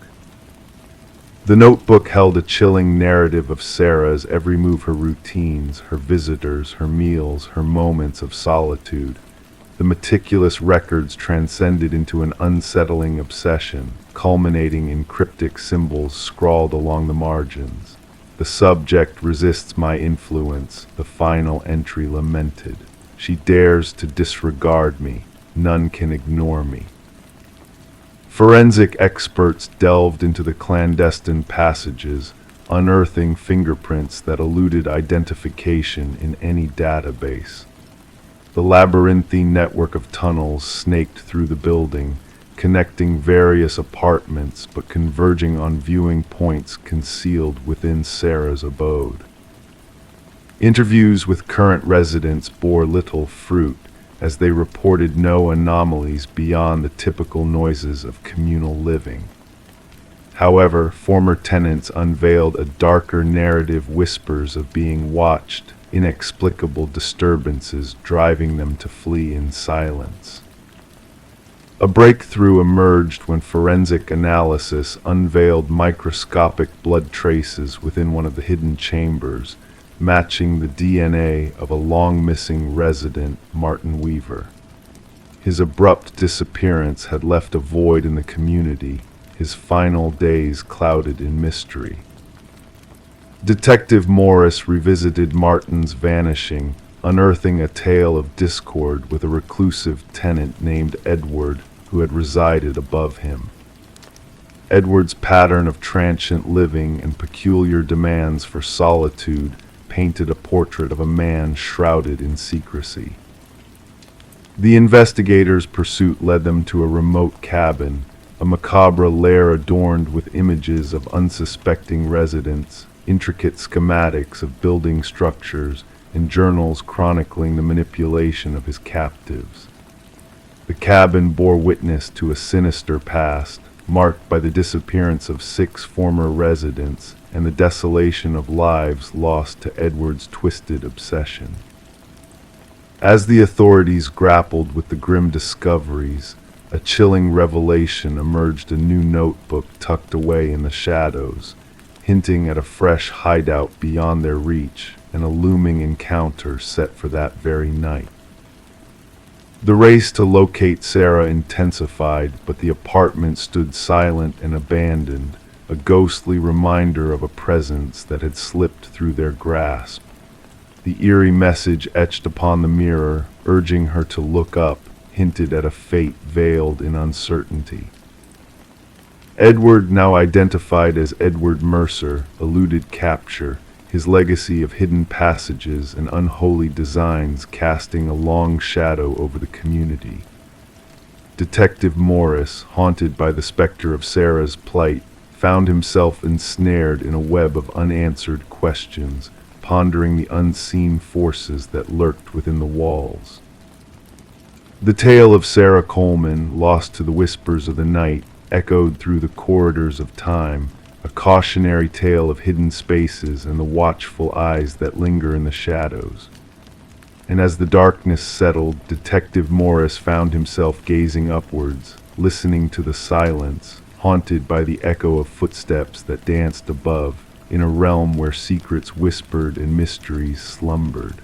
The notebook held a chilling narrative of Sarah's every move, her routines, her visitors, her meals, her moments of solitude. The meticulous records transcended into an unsettling obsession, culminating in cryptic symbols scrawled along the margins. The subject resists my influence, the final entry lamented. She dares to disregard me. None can ignore me. Forensic experts delved into the clandestine passages, unearthing fingerprints that eluded identification in any database. The labyrinthine network of tunnels snaked through the building, connecting various apartments but converging on viewing points concealed within Sarah's abode. Interviews with current residents bore little fruit, as they reported no anomalies beyond the typical noises of communal living. However, former tenants unveiled a darker narrative, whispers of being watched, inexplicable disturbances driving them to flee in silence. A breakthrough emerged when forensic analysis unveiled microscopic blood traces within one of the hidden chambers, matching the DNA of a long-missing resident, Martin Weaver. His abrupt disappearance had left a void in the community, his final days clouded in mystery. Detective Morris revisited Martin's vanishing, unearthing a tale of discord with a reclusive tenant named Edward who had resided above him. Edward's pattern of transient living and peculiar demands for solitude painted a portrait of a man shrouded in secrecy. The investigators' pursuit led them to a remote cabin, a macabre lair adorned with images of unsuspecting residents, intricate schematics of building structures, and journals chronicling the manipulation of his captives. The cabin bore witness to a sinister past, marked by the disappearance of 6 former residents and the desolation of lives lost to Edward's twisted obsession. As the authorities grappled with the grim discoveries, a chilling revelation emerged, a new notebook tucked away in the shadows, hinting at a fresh hideout beyond their reach and a looming encounter set for that very night. The race to locate Sarah intensified, but the apartment stood silent and abandoned, a ghostly reminder of a presence that had slipped through their grasp. The eerie message etched upon the mirror, urging her to look up, hinted at a fate veiled in uncertainty. Edward, now identified as Edward Mercer, eluded capture, his legacy of hidden passages and unholy designs casting a long shadow over the community. Detective Morris, haunted by the specter of Sarah's plight, found himself ensnared in a web of unanswered questions, pondering the unseen forces that lurked within the walls. The tale of Sarah Coleman, lost to the whispers of the night, echoed through the corridors of time, a cautionary tale of hidden spaces and the watchful eyes that linger in the shadows. And as the darkness settled, Detective Morris found himself gazing upwards, listening to the silence, haunted by the echo of footsteps that danced above, in a realm where secrets whispered and mysteries slumbered.